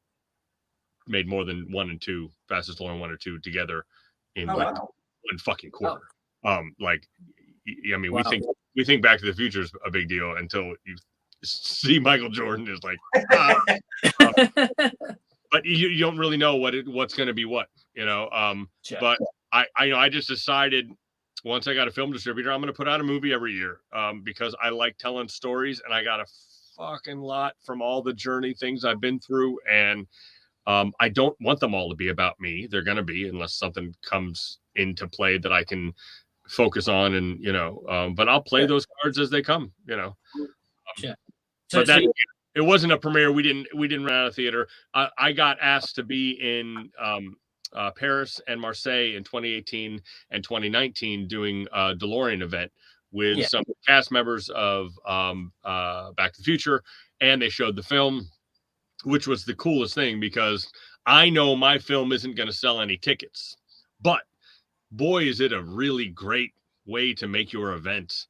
S2: made more than 1 and 2 Fastest DeLorean 1 or 2 together in one fucking quarter. We think Back to the Future is a big deal until you see Michael Jordan is like, but you don't really know what's going to be what, But I just decided once I got a film distributor, I'm going to put out a movie every year because I like telling stories, and I got a fucking lot from all the journey things I've been through, and I don't want them all to be about me. They're going to be, unless something comes into play that I can focus on, and but I'll play those cards as they come, But it wasn't a premiere. We didn't run out of theater. I got asked to be in Paris and Marseille in 2018 and 2019 doing a DeLorean event with some cast members of Back to the Future, and they showed the film, which was the coolest thing because I know my film isn't going to sell any tickets, but boy, is it a really great way to make your event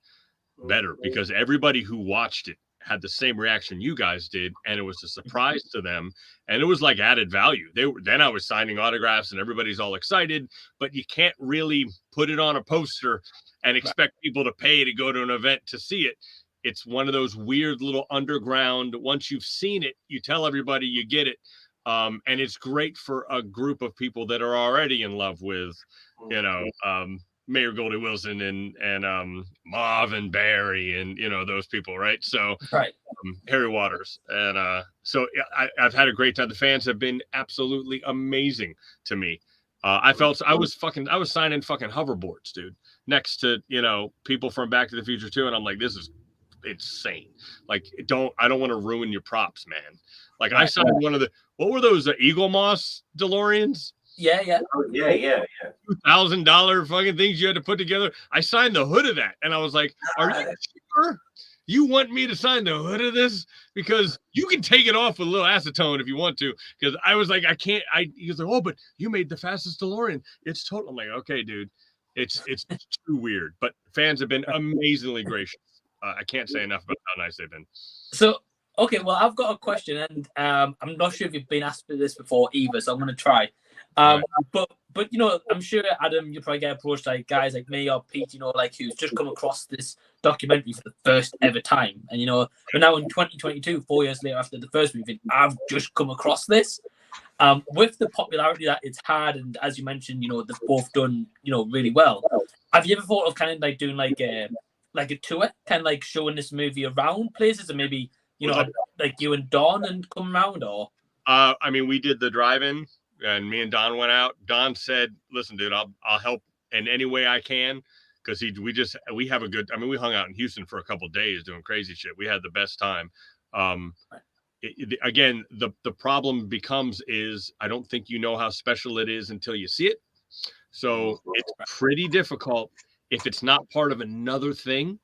S2: better, because everybody who watched it had the same reaction you guys did, and it was a surprise to them, and it was like added value. Then I was signing autographs and everybody's all excited, but you can't really put it on a poster and expect people to pay to go to an event to see it. It's one of those weird little underground, once you've seen it, you tell everybody you get it. And it's great for a group of people that are already in love with, Mayor Goldie Wilson and Marv and Barry and, those people, right? So Harry Waters. And so I've had a great time. The fans have been absolutely amazing to me. I felt I was signing fucking hoverboards, dude, next to, people from Back to the Future too. And I'm like, this is insane. Like, I don't want to ruin your props, man. Like I signed one of what were those, Eagle Moss DeLoreans?
S1: Yeah.
S2: $2,000 fucking things you had to put together. I signed the hood of that, and I was like, "Are you sure you want me to sign the hood of this? Because you can take it off with a little acetone if you want to." Because I was like, "I can't." He was like, "Oh, but you made the fastest DeLorean. It's total." I'm like, "Okay, dude, it's too weird." But fans have been amazingly gracious. I can't say enough about how nice they've been.
S1: So. Okay, well, I've got a question, and I'm not sure if you've been asked for this before either, so I'm going to try. But I'm sure, Adam, you probably get approached like guys like me or Pete, like who's just come across this documentary for the first ever time. And, we're now in 2022, 4 years later after the first movie, I've just come across this. With the popularity that it's had, and as you mentioned, they've both done, really well. Have you ever thought of kind of like doing like a tour, kind of like showing this movie around places, and maybe like you and Don and come around? Or
S2: I mean, we did the drive-in, and me and Don went out. Don said, "Listen, dude, I'll help in any way I can," because we have a good. I mean, we hung out in Houston for a couple of days doing crazy shit. We had the best time. Again, the problem becomes is I don't think you know how special it is until you see it. So it's pretty difficult if it's not part of another thing.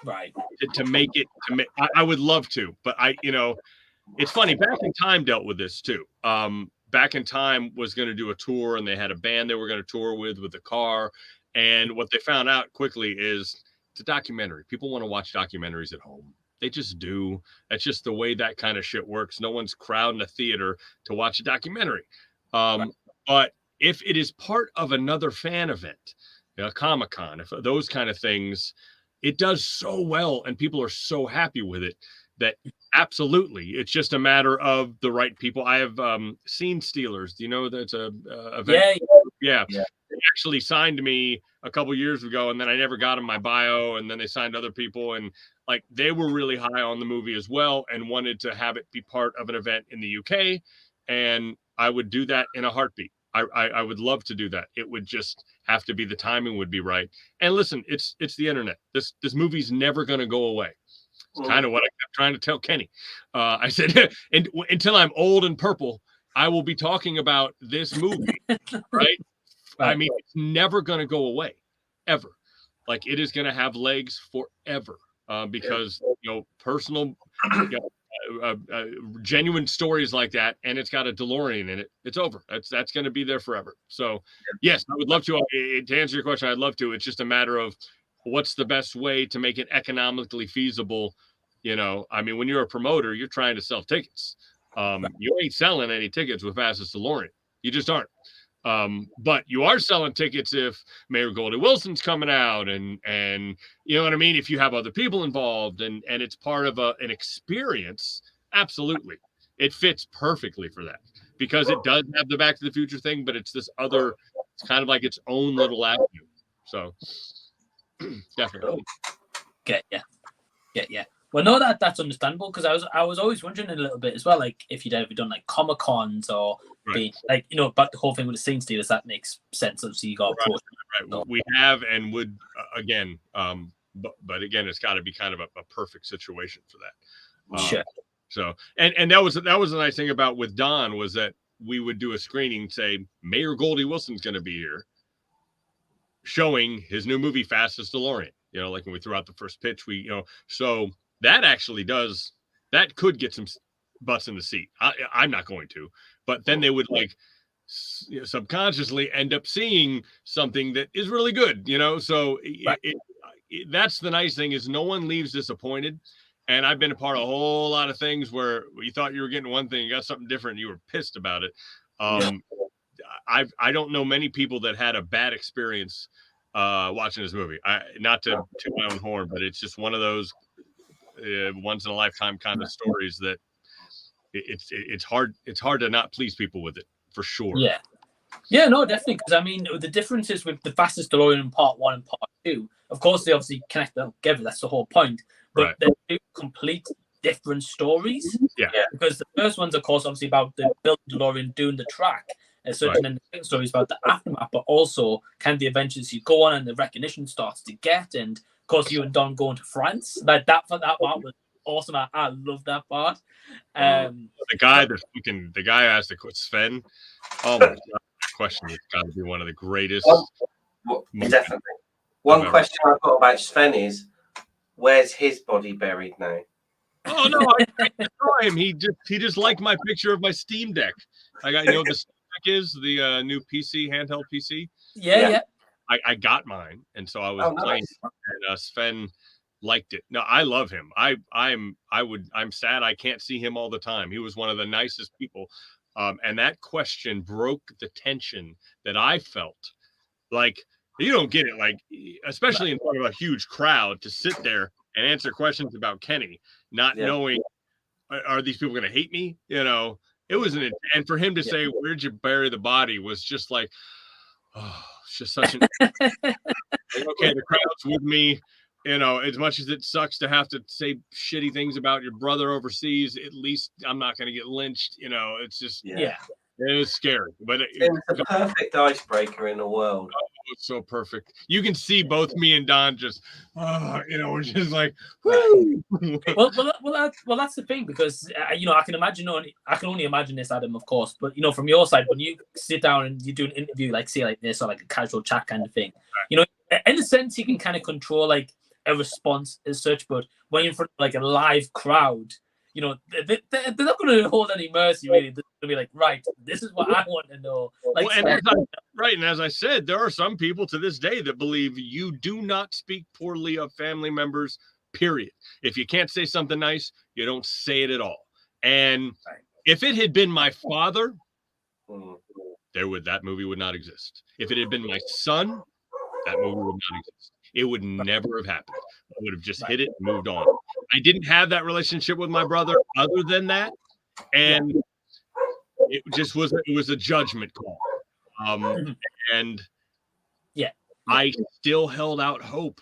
S1: Right.
S2: To make it, I would love to, but it's funny. Back in Time dealt with this too. Back in Time was going to do a tour, and they had a band they were going to tour with the car. And what they found out quickly is it's a documentary. People want to watch documentaries at home. They just do. That's just the way that kind of shit works. No one's crowding a theater to watch a documentary. But if it is part of another fan event, Comic-Con, if those kind of things, it does so well and people are so happy with it that absolutely, it's just a matter of the right people. I have seen Steelers. Do you know that's a event? Yeah. They actually signed me a couple years ago, and then I never got in my bio, and then they signed other people, and like they were really high on the movie as well and wanted to have it be part of an event in the UK, and I would do that in a heartbeat. I would love to do that. It would just have to be, the timing would be right. And listen, it's the internet. This movie's never going to go away. It's kind of what I kept trying to tell Kenny. I said, and until I'm old and purple, I will be talking about this movie, right? I mean, it's never going to go away, ever. Like, it is going to have legs forever, because, personal, genuine stories like that, and it's got a DeLorean in it. It's over. That's going to be there forever. So, yes, I would love to. To answer your question, I'd love to. It's just a matter of what's the best way to make it economically feasible. I mean, when you're a promoter, you're trying to sell tickets. You ain't selling any tickets with Fastest DeLorean. You just aren't. But you are selling tickets if Mayor Goldie Wilson's coming out, and you know what I mean? If you have other people involved and it's part of an experience, absolutely. It fits perfectly for that, because it does have the Back to the Future thing, but it's this other, it's kind of like its own little avenue. So definitely.
S1: Get yeah. Well, no, that's understandable, because I was always wondering a little bit as well, like if you'd ever done like Comic Cons or like about the whole thing with the Scene Stealers. That makes sense. Obviously, you got
S2: right. We have and would again, but again, it's got to be kind of a perfect situation for that.
S1: Sure.
S2: So and that was the nice thing about with Don, was that we would do a screening, say Mayor Goldie Wilson's going to be here, showing his new movie Fastest DeLorean. Like when we threw out the first pitch, so that actually that could get some butts in the seat. I'm not going to, but then they would subconsciously end up seeing something that is really good, so that's the nice thing, is no one leaves disappointed. And I've been a part of a whole lot of things where you thought you were getting one thing, you got something different, and you were pissed about it. I don't know many people that had a bad experience watching this movie. Not to toot my own horn, but it's just one of those once in a lifetime kind of stories that it's hard to not please people with it, for sure.
S1: No, definitely, because I mean, the differences with the Fastest DeLorean in part 1 and part 2, of course they obviously connect them together, that's the whole point, but they're two complete different stories. Because the first one's of course obviously about the building DeLorean, doing the track, and then the second story is about the aftermath, but also kind of the adventures you go on and the recognition starts to get, and of course you and Don going to France, like that part was awesome. I love that part.
S2: The guy who asked the Sven, oh my god, that question has got to be one of the greatest.
S3: Definitely. One question I've got about Sven is, where's his body buried now?
S2: Oh no, I saw him. He just liked my picture of my Steam Deck. I got, the Steam Deck is the new PC, handheld PC.
S1: Yeah.
S2: I got mine, and so I was playing, and Sven liked it. No, I love him. I'm sad I can't see him all the time. He was one of the nicest people. And that question broke the tension that I felt. Like, you don't get it, like, especially in front of a huge crowd, to sit there and answer questions about Kenny, not knowing, are these people going to hate me? It was and for him to say, where'd you bury the body, was just like, oh, it's just such an okay, the crowd's with me. As much as it sucks to have to say shitty things about your brother overseas, at least I'm not going to get lynched. It's just, it is scary. But
S3: it's the perfect icebreaker in the world.
S2: Oh, it's so perfect. You can see both me and Don just, we're just like, woo.
S1: Well, that's the thing, because I can only imagine this, Adam, of course, but from your side, when you sit down and you do an interview like this, or like a casual chat kind of thing, in a sense you can kind of control like a response as such, but when you're in front of like a live crowd, they're not going to hold any mercy, really. They're going to be like, right, this is what I want to know. Like,
S2: and as I said, there are some people to this day that believe you do not speak poorly of family members, period. If you can't say something nice, you don't say it at all. And
S1: Right.
S2: if it had been my father,
S3: Mm.
S2: that movie would not exist. If it had been my son, that movie would not exist. It would never have happened. I would have just hit it and moved on. I didn't have that relationship with my brother other than that. And it just was a judgment call. And I still held out hope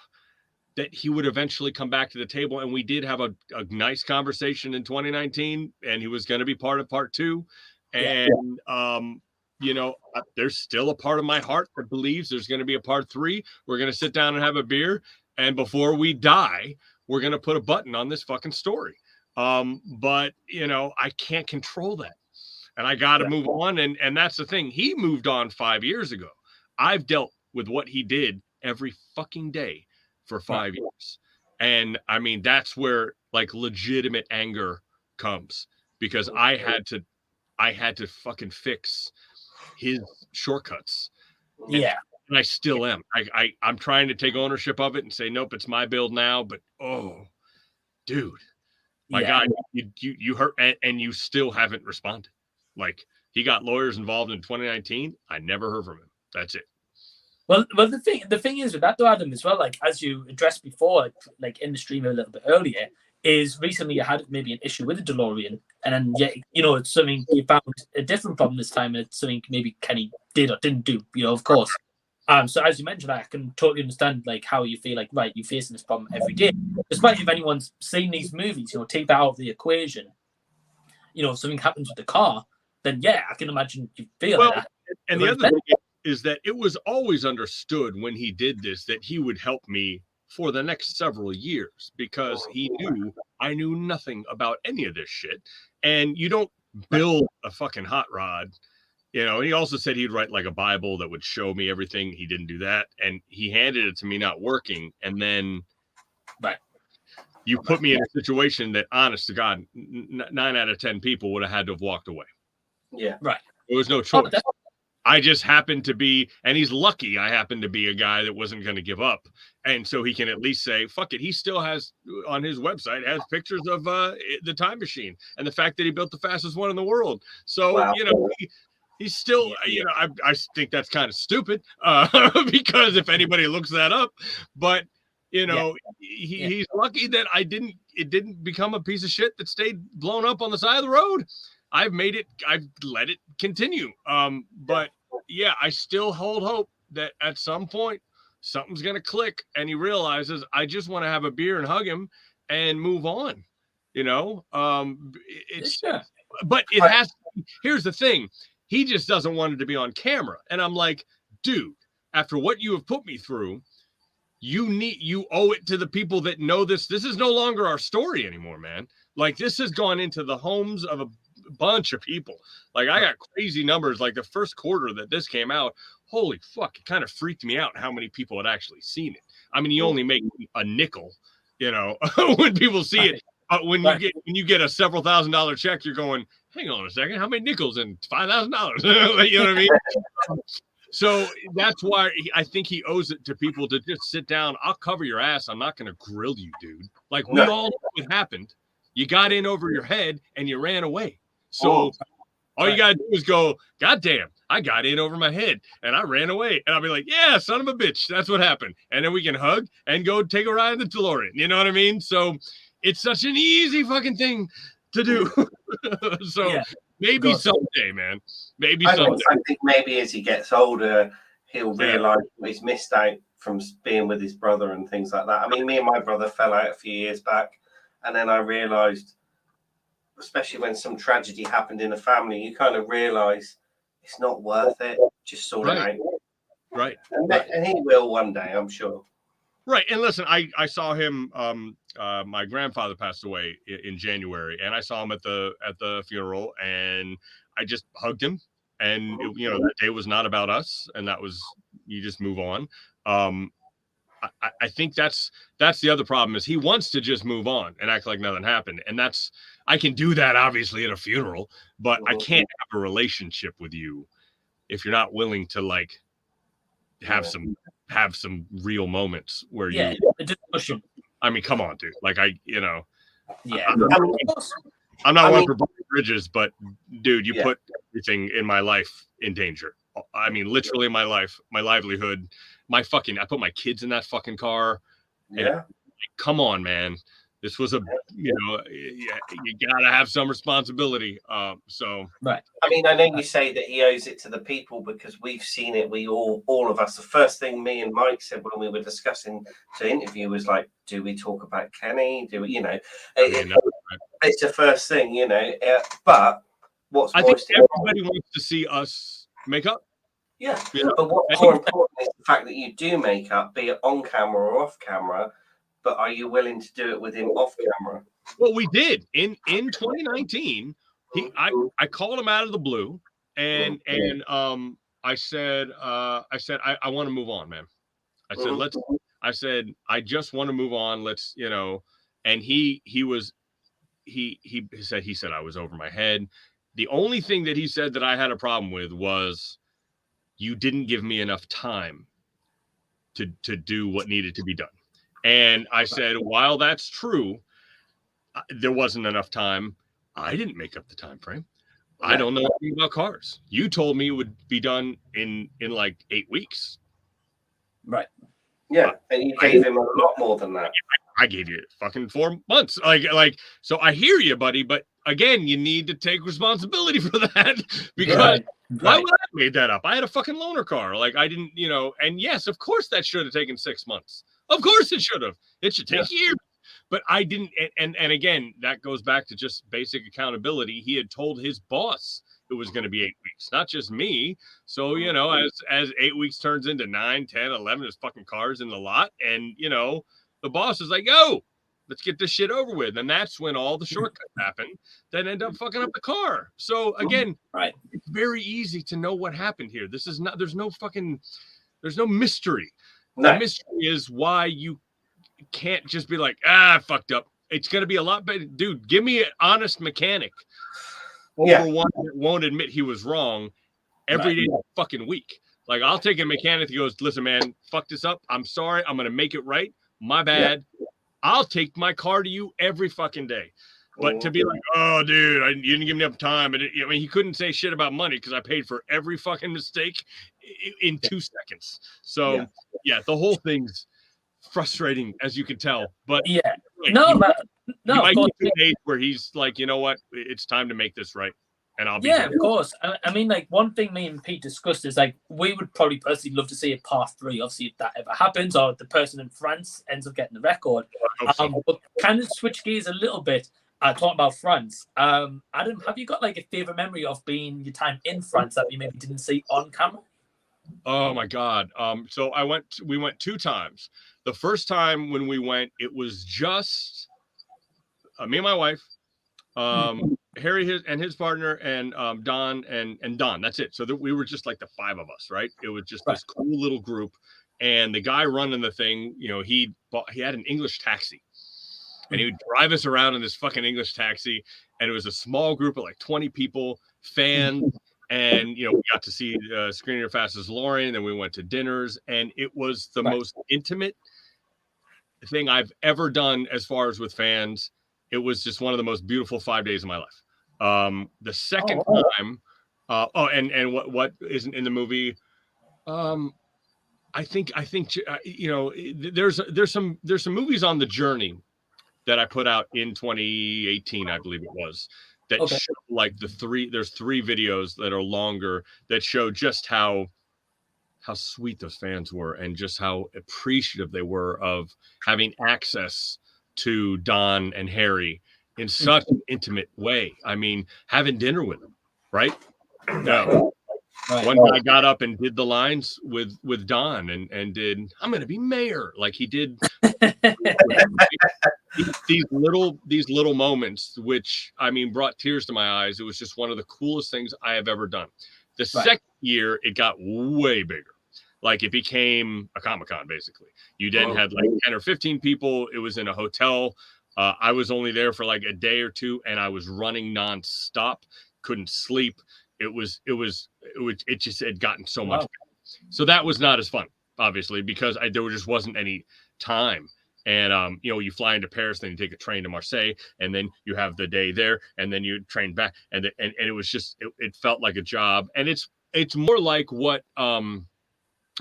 S2: that he would eventually come back to the table. And we did have a nice conversation in 2019, and he was going to be part of part 2. And, you know, there's still a part of my heart that believes there's going to be a part 3. We're going to sit down and have a beer. And before we die, we're going to put a button on this fucking story. But, you know, I can't control that. And I got to move on. And that's the thing. He moved on 5 years ago. I've dealt with what he did every fucking day for 5 years. And I mean, that's where like legitimate anger comes, because I had to fucking fix his shortcuts. And I still am. I'm trying to take ownership of it and say, nope, it's my build now. But dude, my God, you hurt, and you still haven't responded. Like, he got lawyers involved in 2019. I never heard from him. That's it.
S1: Well, the thing is with that, though, Adam, as well, like as you addressed before, like in the stream a little bit earlier, is recently you had maybe an issue with the DeLorean, and then you know, it's something you found a different problem this time, and it's something maybe Kenny did or didn't do, you know, of course. So as you mentioned, I can totally understand like how you feel like, right, you're facing this problem every day. Despite if anyone's seen these movies, you know, take that out of the equation. You know, if something happens with the car, then I can imagine you feel like that.
S2: And the other thing is that it was always understood when he did this that he would help me for the next several years, because he knew I knew nothing about any of this shit. And you don't build a fucking hot rod. You know, and he also said he'd write like a Bible that would show me everything. He didn't do that. And he handed it to me not working. And then you put me in a situation that, honest to God, 9 out of 10 people would have had to have walked away.
S3: Yeah.
S1: Right.
S2: There was no choice. I just happened to be, and he's lucky I happened to be a guy that wasn't going to give up. And so he can at least say, fuck it. He still has on his website, has pictures of the time machine and the fact that he built the fastest one in the world. So, you know, he's still, you know, I think that's kind of stupid because if anybody looks that up, but you know, he's lucky that it didn't become a piece of shit that stayed blown up on the side of the road. I've let it continue. But I still hold hope that at some point something's going to click and he realizes I just want to have a beer and hug him and move on. You know, but it has, here's the thing. He just doesn't want it to be on camera. And I'm like, dude, after what you have put me through, you owe it to the people that know this. This is no longer our story anymore, man. Like, this has gone into the homes of a bunch of people. Like, I got crazy numbers. Like, the first quarter that this came out, holy fuck, it kind of freaked me out how many people had actually seen it. I mean, you only make a nickel, you know, when people see it. But when you get a several $1,000 check, you're going, hang on a second, how many nickels in $5,000? You know what I mean? So that's why I think he owes it to people to just sit down. I'll cover your ass. I'm not going to grill you, dude. Like, we all know what happened. You got in over your head and you ran away. So all you got to do is go, God damn, I got in over my head and I ran away. And I'll be like, yeah, son of a bitch. That's what happened. And then we can hug and go take a ride in the DeLorean. You know what I mean? So it's such an easy fucking thing to do. So maybe someday, man. Maybe someday.
S3: I think maybe as he gets older, he'll realize what he's missed out from being with his brother and things like that. I mean, me and my brother fell out a few years back, and then I realized, especially when some tragedy happened in a family, you kind of realize it's not worth it. Just sort it out.
S2: Right.
S3: And he will one day, I'm sure.
S2: Right. And listen, I saw him. My grandfather passed away in January, and I saw him at the funeral, and I just hugged him. And you know, that day was not about us, and that was, you just move on. I think that's the other problem, is he wants to just move on and act like nothing happened, and I can do that obviously at a funeral, but I can't have a relationship with you if you're not willing to like have some real moments where
S1: a discussion.
S2: I mean, come on, dude. Like
S1: Yeah.
S2: I'm not one for burning bridges, but dude, you put everything in my life in danger. I mean, literally my life, my livelihood, I put my kids in that fucking car.
S3: Yeah.
S2: And come on, man. This was you gotta have some responsibility. So
S1: right.
S3: I mean, I know you say that he owes it to the people because we've seen it. We all of us. The first thing me and Mike said when we were discussing to interview was like, "Do we talk about Kenny? Do we, it's the first thing, But
S2: I think everybody wants to see us make up.
S3: Yeah, but what's more important is the fact that you do make up, be it on camera or off camera. But are you willing to do it with him off camera?
S2: Well, we did in 2019. I called him out of the blue, and I said I want to move on, man. I said I just want to move on. Let's and he said I was over my head. The only thing that he said that I had a problem with was you didn't give me enough time to do what needed to be done. And I said, while that's true, there wasn't enough time. I didn't make up the time frame. Yeah. I don't know anything about cars. You told me it would be done in like 8 weeks.
S1: Right.
S3: Yeah, and you gave him a lot more than that.
S2: I gave you fucking 4 months. Like. So I hear you, buddy. But again, you need to take responsibility for that because why would I have made that up? I had a fucking loaner car. Like I didn't, And yes, of course, that should have taken 6 months. Of course, it should have. It should take years. But I didn't. And again, that goes back to just basic accountability. He had told his boss it was going to be 8 weeks, not just me. So, as 8 weeks turns into 9, 10, 11, there's fucking cars in the lot. And, the boss is like, yo, let's get this shit over with. And that's when all the shortcuts happen that end up fucking up the car. So again, it's very easy to know what happened here. This is not, there's no mystery. No. The mystery is why you can't just be like, I fucked up. It's going to be a lot better. Dude, give me an honest mechanic over one that won't admit he was wrong every day of the fucking week. Like, I'll take a mechanic that goes, listen, man, fuck this up. I'm sorry. I'm going to make it right. My bad. Yeah. I'll take my car to you every fucking day. But to be like, oh, dude, you didn't give me enough time. And he couldn't say shit about money because I paid for every fucking mistake in 2 seconds. So, the whole thing's frustrating, as you can tell. But
S1: you
S2: might get to an age where he's like, you know what, it's time to make this right. And I'll be
S1: of course. I mean, like, one thing me and Pete discussed is like we would probably personally love to see a part 3. Obviously, if that ever happens, or the person in France ends up getting the record. But kind of switch gears a little bit. Talking about France. Adam, have you got like a favorite memory of being your time in France that you maybe didn't see on camera?
S2: Oh my God. So we went 2 times. The first time when we went, it was just me and my wife, Harry and his partner, and Don and Don. That's it. So we were just like the 5 of us, right? It was just this cool little group. And the guy running the thing, he had an English taxi, and he would drive us around in this fucking English taxi. And it was a small group of like 20 people, fans. And, we got to see Screening Your Fastest Delorean. Then we went to dinners, and it was the most intimate thing I've ever done as far as with fans. It was just one of the most beautiful 5 days of my life. The second time, and what isn't in the movie? I think there's some shows on the journey that I put out in 2018, I believe it was, that show like there's 3 videos that are longer that show just how sweet those fans were and just how appreciative they were of having access to Don and Harry in such an intimate way. I mean, having dinner with them, right? No. One guy got up and did the lines with Don and did, I'm going to be mayor. Like he did these little moments, which I mean, brought tears to my eyes. It was just one of the coolest things I have ever done. The second year, it got way bigger. Like it became a Comic-Con, basically. You then had like 10 or 15 people. It was in a hotel. I was only there for like a day or 2, and I was running nonstop. Couldn't sleep. It just had gotten so much better. So that was not as fun, obviously, because there just wasn't any time. And you fly into Paris, then you take a train to Marseille, and then you have the day there, and then you train back, and it was just it felt like a job, and it's more like what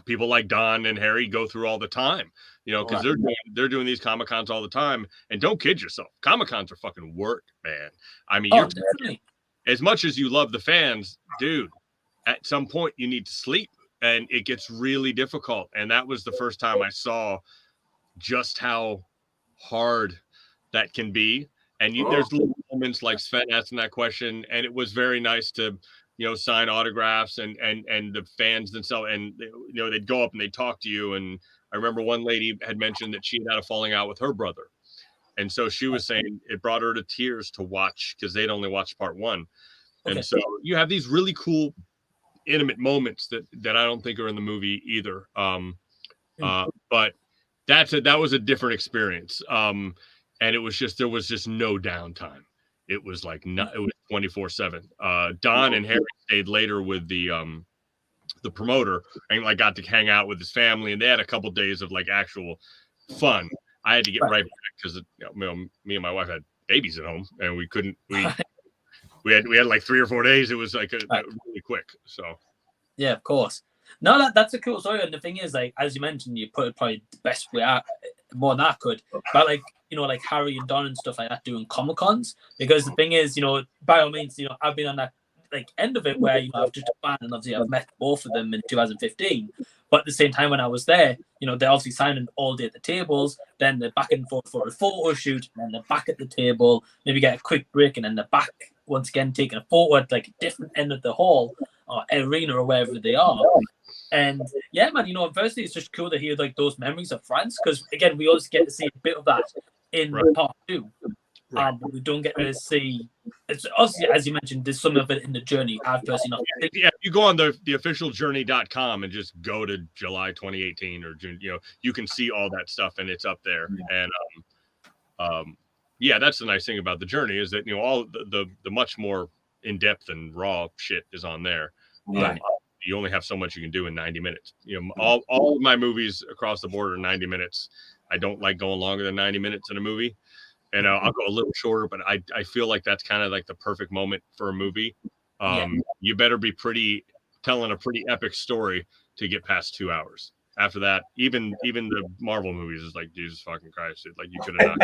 S2: people like Don and Harry go through all the time, because they're doing these Comic Cons all the time, and don't kid yourself, Comic Cons are fucking work, man. I mean,
S1: definitely.
S2: As much as you love the fans, dude, at some point you need to sleep, and it gets really difficult. And that was the first time I saw just how hard that can be. And there's little moments like Sven asking that question, and it was very nice to sign autographs and the fans themselves, and they'd go up and they'd talk to you. And I remember one lady had mentioned that she had a falling out with her brother, and so she was saying it brought her to tears to watch, because they'd only watched part one. Okay. And so you have these really cool intimate moments that I don't think are in the movie either. But that was a different experience. And it was just, there was just no downtime. It was like, it was 24/7. Don and Harry stayed later with the promoter, and like got to hang out with his family, and they had a couple days of like actual fun. I had to get right back because me and my wife had babies at home, and we couldn't, we had like 3 or 4 days. It was like really quick. So
S1: yeah, of course. No, that's a cool story. And the thing is, like, as you mentioned, you put it probably the best way out, more than I could. But like, like Harry and Don and stuff like that doing Comic Cons, because the thing is, by all means, I've been on that like end of it where I've just a fan, and obviously I've met both of them in 2015. But at the same time, when I was there, they're obviously signing all day at the tables, then they're back and forth for a photo shoot, and then they're back at the table, maybe get a quick break, and then they're back once again taking a photo at like a different end of the hall or arena or wherever they are. And yeah, man, firstly, it's just cool to hear like those memories of France, because again, we always get to see a bit of that in part 2. But we don't get to see. It's obviously, as you mentioned, there's some of it in the journey. I've personally not.
S2: Yeah, you go on the officialjourney.com and just go to July 2018 or June. You can see all that stuff, and it's up there. And yeah, that's the nice thing about the journey, is that all the much more in depth and raw shit is on there.
S3: Yeah.
S2: You only have so much you can do in 90 minutes. All of my movies across the board are 90 minutes. I don't like going longer than 90 minutes in a movie. And I'll go a little shorter, but I feel like that's kind of like the perfect moment for a movie. You better be telling a pretty epic story to get past 2 hours. After that, even the Marvel movies is like, Jesus fucking Christ, dude. Like you could have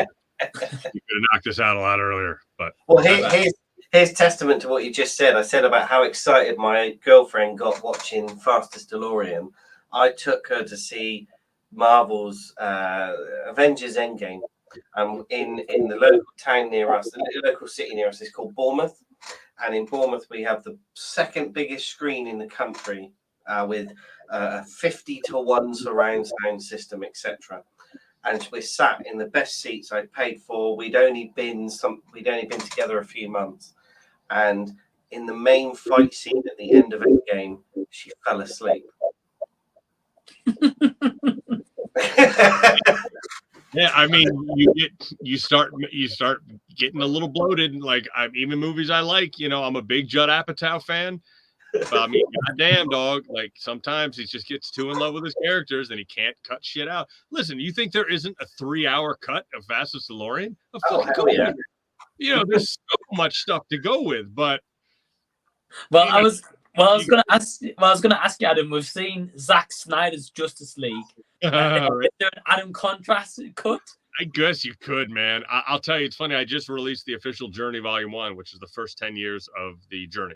S2: knocked this out a lot earlier. But
S3: here's testament to what you just said. I said about how excited my girlfriend got watching Fastest DeLorean. I took her to see Marvel's Avengers Endgame. In the local town near us, the local city near us is called Bournemouth, and in Bournemouth we have the second biggest screen in the country, with a 50-to-1 surround sound system, etc. And we're sat in the best seats I paid for. We'd only been together a few months, and in the main fight scene at the end of Endgame, she fell asleep.
S2: Yeah, I mean, you start getting a little bloated. Like, even movies I like, I'm a big Judd Apatow fan. But I mean, goddamn, dog. Like, sometimes he just gets too in love with his characters and he can't cut shit out. Listen, you think there isn't a 3-hour cut of Fastest DeLorean? Yeah. There's so much stuff to go with. But
S1: I was going to ask you, Adam. We've seen Zack Snyder's Justice League. Is there an Adam Kontras cut?
S2: I guess you could, man. I'll tell you, it's funny. I just released the official Journey Volume 1, which is the first 10 years of the journey.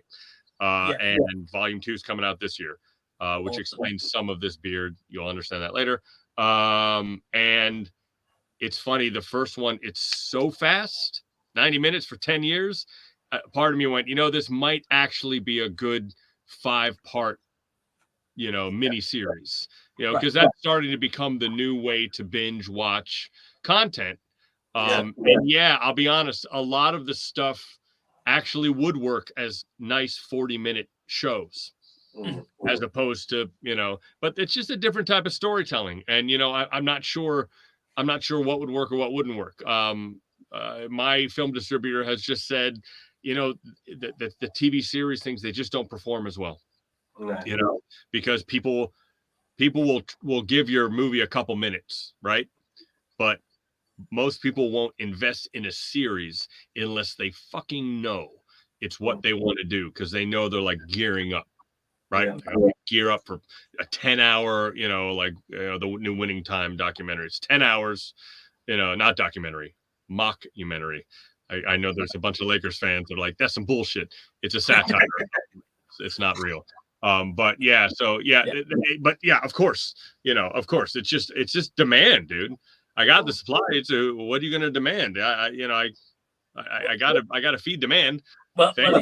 S2: And Volume 2 is coming out this year, which explains some of this beard. You'll understand that later. And it's funny. The first one, it's so fast, 90 minutes for 10 years. Part of me went, this might actually be a good 5-part, mini series, because that's starting to become the new way to binge watch content. And I'll be honest, a lot of the stuff actually would work as nice 40-minute shows, as opposed to, but it's just a different type of storytelling. And, I'm not sure what would work or what wouldn't work. My film distributor has just said, the TV series things, they just don't perform as well, because people will give your movie a couple minutes, right? But most people won't invest in a series unless they fucking know it's what they want to do, because they know they're like gearing up, right?
S3: Yeah.
S2: Gear up for a 10-hour, the new Winning Time documentary. It's 10 hours, not documentary, mockumentary. I know there's a bunch of Lakers fans that are like, that's some bullshit. It's a satire. It's not real. But yeah, so yeah, but yeah, of course, it's just demand, dude. I got the supply. So what are you going to demand? I gotta feed demand.
S1: Well,
S2: Thanks for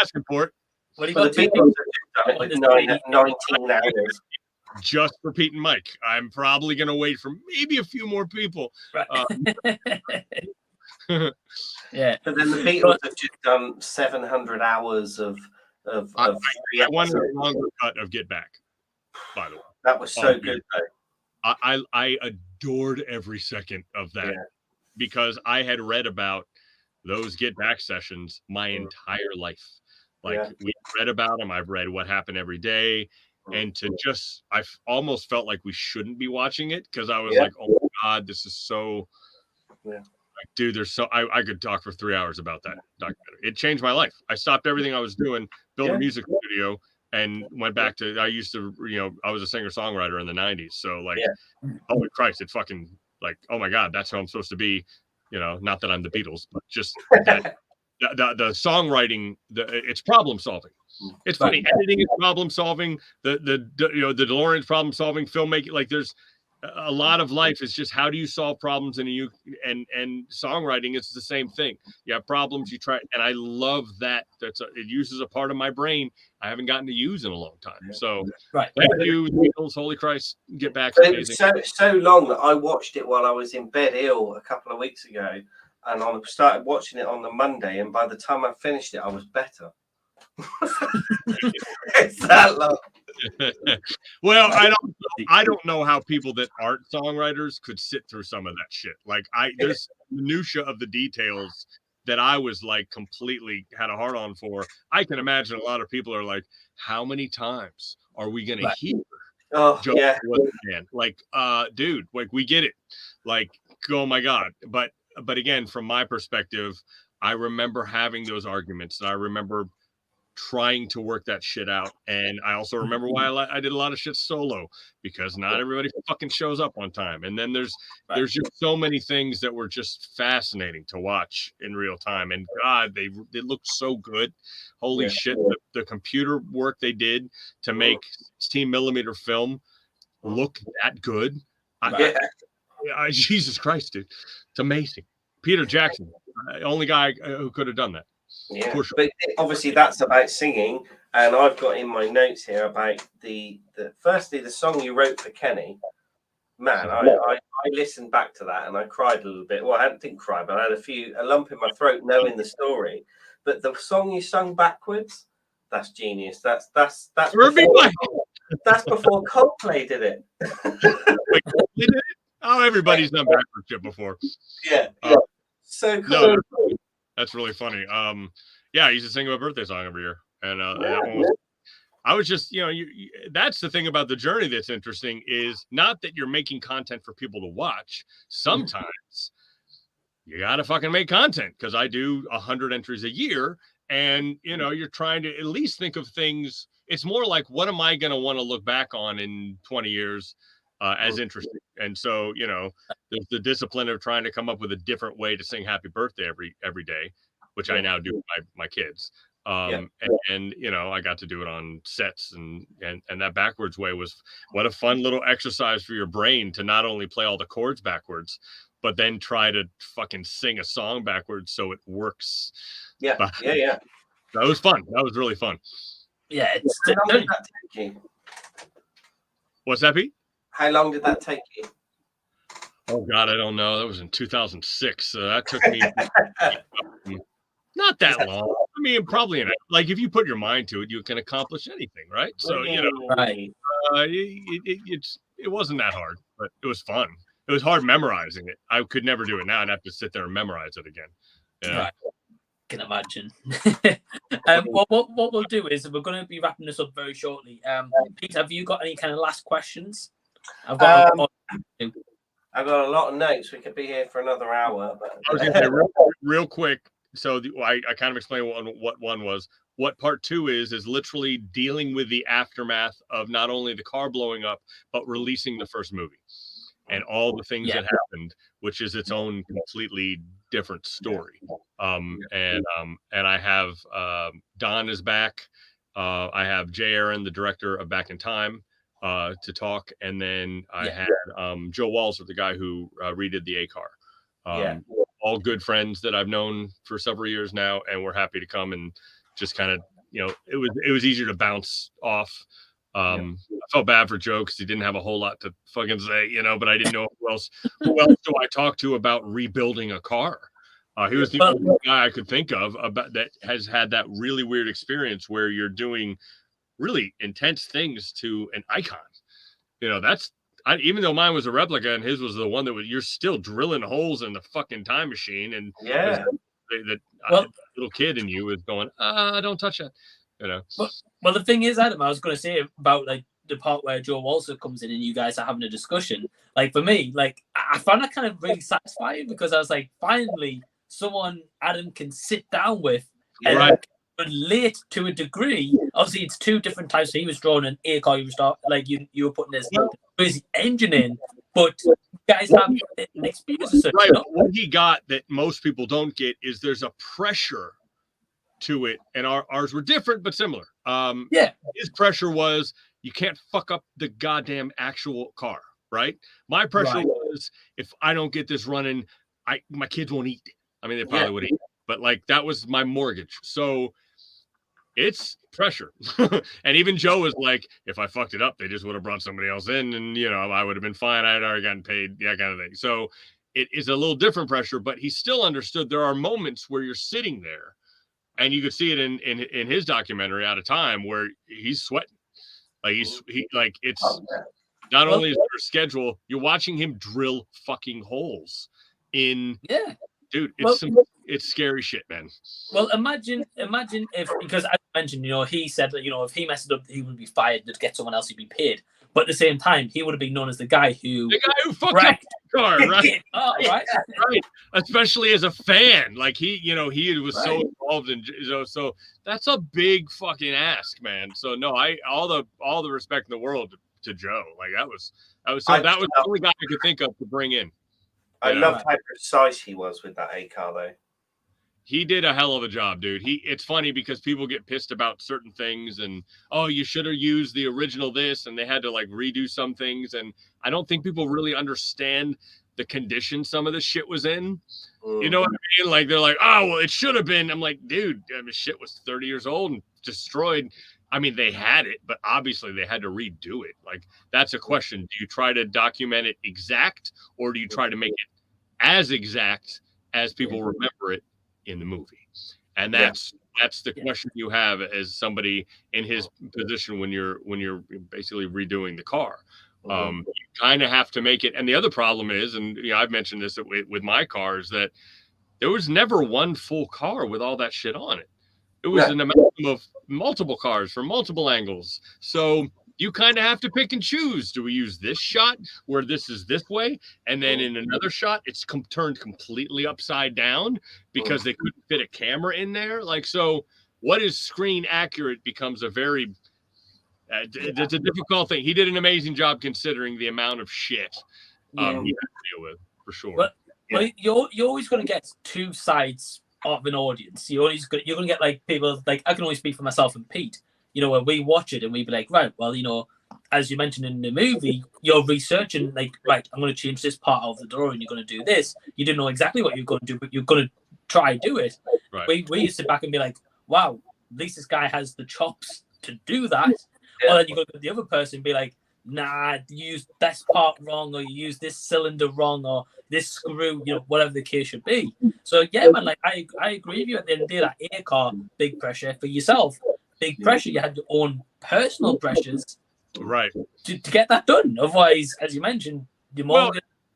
S2: asking for it.
S1: Well, you
S3: Well,
S1: got
S3: the
S1: two
S3: Beatles have done it with 19 hours.
S2: Just for Pete and Mike. I'm probably going to wait for maybe a few more people.
S1: Right.
S2: Yeah.
S3: But then the Beatles have just done 700 hours of
S2: I wanted a longer cut of Get Back, by the way.
S3: That was so good, though.
S2: I adored every second of that because I had read about those Get Back sessions my entire life. We read about them. I've read what happened every day. And I almost felt like we shouldn't be watching it because I was like, oh my God, this is so, dude, I could talk for 3 hours about that documentary. It changed my life. I stopped everything I was doing, built a music studio, and went back to, I was a singer-songwriter in the 90s. So holy Christ, it fucking oh my God, that's how I'm supposed to be. Not that I'm the Beatles, but just that the songwriting, it's problem solving. It's funny. Editing is problem solving. The Delorean's problem solving. Filmmaking, there's a lot of life is just how do you solve problems, and songwriting is the same thing. You have problems, you try, and I love that. It uses a part of my brain I haven't gotten to use in a long time. So thank you, Beatles. Holy Christ, Get Back.
S3: It was so long that I watched it while I was in bed ill a couple of weeks ago, and I started watching it on the Monday, and by the time I finished it, I was better. It's that long.
S2: Well, I don't know how people that aren't songwriters could sit through some of that shit. There's minutia of the details that I was completely had a hard on for. I can imagine a lot of people are like, how many times are we gonna hear?
S3: Oh yeah,
S2: dude, we get it. Oh my God. But again, from my perspective, I remember having those arguments, and I remember trying to work that shit out. And I also remember why I did a lot of shit solo, because not everybody fucking shows up on time. And then there's just so many things that were just fascinating to watch in real time. And God, they looked so good. Holy shit. The computer work they did to make 16 millimeter film look that good. Jesus Christ, dude. It's amazing. Peter Jackson, only guy who could have done that.
S3: Yeah, but obviously that's about singing, and I've got in my notes here about firstly the song you wrote for Kenny. Man, I listened back to that and I cried a little bit. Well, I didn't cry, but I had a lump in my throat knowing the story. But the song you sung backwards, that's genius. That's before Coldplay did it.
S2: Oh, everybody's done backwards shit before.
S3: Yeah. So cool.
S2: No, that's really funny. I used to sing a birthday song every year, and that one was. I was just, that's the thing about the journey that's interesting, is not that you're making content for people to watch. Sometimes you gotta fucking make content, because I do 100 entries a year, and you're trying to at least think of things. It's more like, what am I gonna want to look back on in 20 years as interesting? And so there's the discipline of trying to come up with a different way to sing happy birthday every day, which I now do with my kids. And I got to do it on sets, and that backwards way was what a fun little exercise for your brain, to not only play all the chords backwards, but then try to fucking sing a song backwards so it works.
S3: Yeah.
S2: That was fun. That was really fun.
S1: Yeah.
S3: How long did that take you?
S2: What's that, Pete?
S3: How long did that take you?
S2: Oh God, I don't know. That was in 2006. So that took me not that long. I mean, probably if you put your mind to it, you can accomplish anything, right? So
S1: right.
S2: It wasn't that hard, but it was fun. It was hard memorizing it. I could never do it now. I'd have to sit there and memorize it again.
S1: Right. Can imagine. What we'll do is we're going to be wrapping this up very shortly. Pete, have you got any kind of last questions? I've got
S3: I've got a lot of notes. We could be here for another hour. But
S2: I was going to say real quick. So I kind of explained what one was. What part 2 is literally dealing with the aftermath of not only the car blowing up, but releasing the first movie and all the things that happened, which is its own completely different story. And I have Don is back. I have Jay Aaron, the director of Back in Time, to talk, and then I had Joe Walzer, the guy who redid the A car. All good friends that I've known for several years now, and we're happy to come and just kind of, it was easier to bounce off. I felt bad for Joe because he didn't have a whole lot to fucking say, but I didn't know who else do I talk to about rebuilding a car. He was the only guy I could think of about that has had that really weird experience where you're doing really intense things to an icon. Even though mine was a replica and his was the one you're still drilling holes in the fucking time machine, and the little kid in you is going, don't touch that,
S1: Well, the thing is, Adam, I was going to say about like the part where Joe Walzer comes in and you guys are having a discussion. Like for me, like I found that kind of really satisfying because I was like, finally, someone Adam can sit down with and relate to a degree. Obviously, it's two different types. So he was drawing an A car, you were putting this crazy engine in, but you guys have an experience.
S2: Right. What he got that most people don't get is there's a pressure to it, and ours were different but similar. His pressure was you can't fuck up the goddamn actual car, right? My pressure was if I don't get this running, my kids won't eat. I mean, they probably would eat, but like that was my mortgage. So it's pressure. And even Joe was like, if I fucked it up, they just would have brought somebody else in, and I would have been fine. I had already gotten paid, that kind of thing. So it is a little different pressure, but he still understood there are moments where you're sitting there. And you could see it in his documentary Out of Time where he's sweating. Like it's not only is there a schedule, you're watching him drill fucking holes in.
S1: Yeah.
S2: Dude, it's scary shit, man.
S1: Well, imagine if, because I mentioned, he said that, if he messed up, he would be fired, to get someone else, he'd be paid. But at the same time, he would have been known as the guy who
S2: fucked up the car, right?
S1: Right.
S2: Especially as a fan, like he was so involved in, so that's a big fucking ask, man. So no, all the respect in the world to Joe. Like that was the only guy I could think of to bring in.
S3: I loved how precise he was with that A car, though.
S2: He did a hell of a job, dude. It's funny because people get pissed about certain things and, you should have used the original this, and they had to like redo some things. And I don't think people really understand the condition some of the shit was in. You know what I mean? Like they're like, oh, well, it should have been. I'm like, dude, shit was 30 years old and destroyed. I mean, they had it, but obviously they had to redo it. Like that's a question. Do you try to document it exact, or do you try to make it as exact as people remember it in the movie? And that's the question you have as somebody in his position when you're basically redoing the car. You kind of have to make it. And the other problem is, and I've mentioned this with my cars, that there was never one full car with all that shit on it. It was an amalgam of multiple cars from multiple angles. So you kind of have to pick and choose. Do we use this shot where this is this way? And then in another shot, it's turned completely upside down because they couldn't fit a camera in there. Like, so what is screen accurate becomes a very, it's a difficult thing. He did an amazing job considering the amount of shit he had to deal with, for sure.
S1: But you're always going to get two sides of an audience. You're going to get like people, like I can only speak for myself and Pete. When we watch it and we be like, right, well, as you mentioned in the movie, you're researching, like, right, I'm going to change this part of the Delorean, you're going to do this. You didn't know exactly what you're going to do, but you're going to try do it.
S2: Right.
S1: We used to sit back and be like, wow, at least this guy has the chops to do that. Or then you go to the other person and be like, nah, you used this part wrong, or you use this cylinder wrong, or this screw, whatever the case should be. So, yeah, man, like, I agree with you at the end of the day, that A car, big pressure for yourself. Big pressure. You had your own personal pressures,
S2: right,
S1: to get that done. Otherwise, as you mentioned, your mom,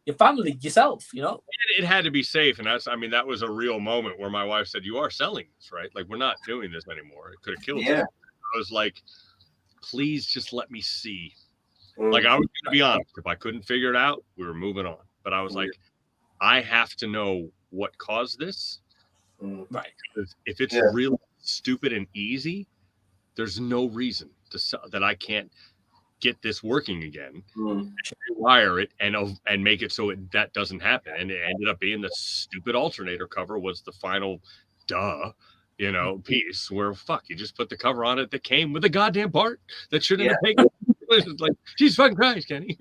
S1: your family, yourself.
S2: It had to be safe, and that was a real moment where my wife said, "You are selling this, right? Like we're not doing this anymore. It could have killed you." I was like, "Please, just let me see." Like I was going to be honest. If I couldn't figure it out, we were moving on. But I was like, I have to know what caused this.
S1: Right.
S2: Because if it's real stupid and easy, there's no reason that I can't get this working again, wire it and make it so that doesn't happen. And it ended up being the stupid alternator cover was the final piece where you just put the cover on it that came with a goddamn part that shouldn't have taken. Like, Jesus fucking Christ, Kenny.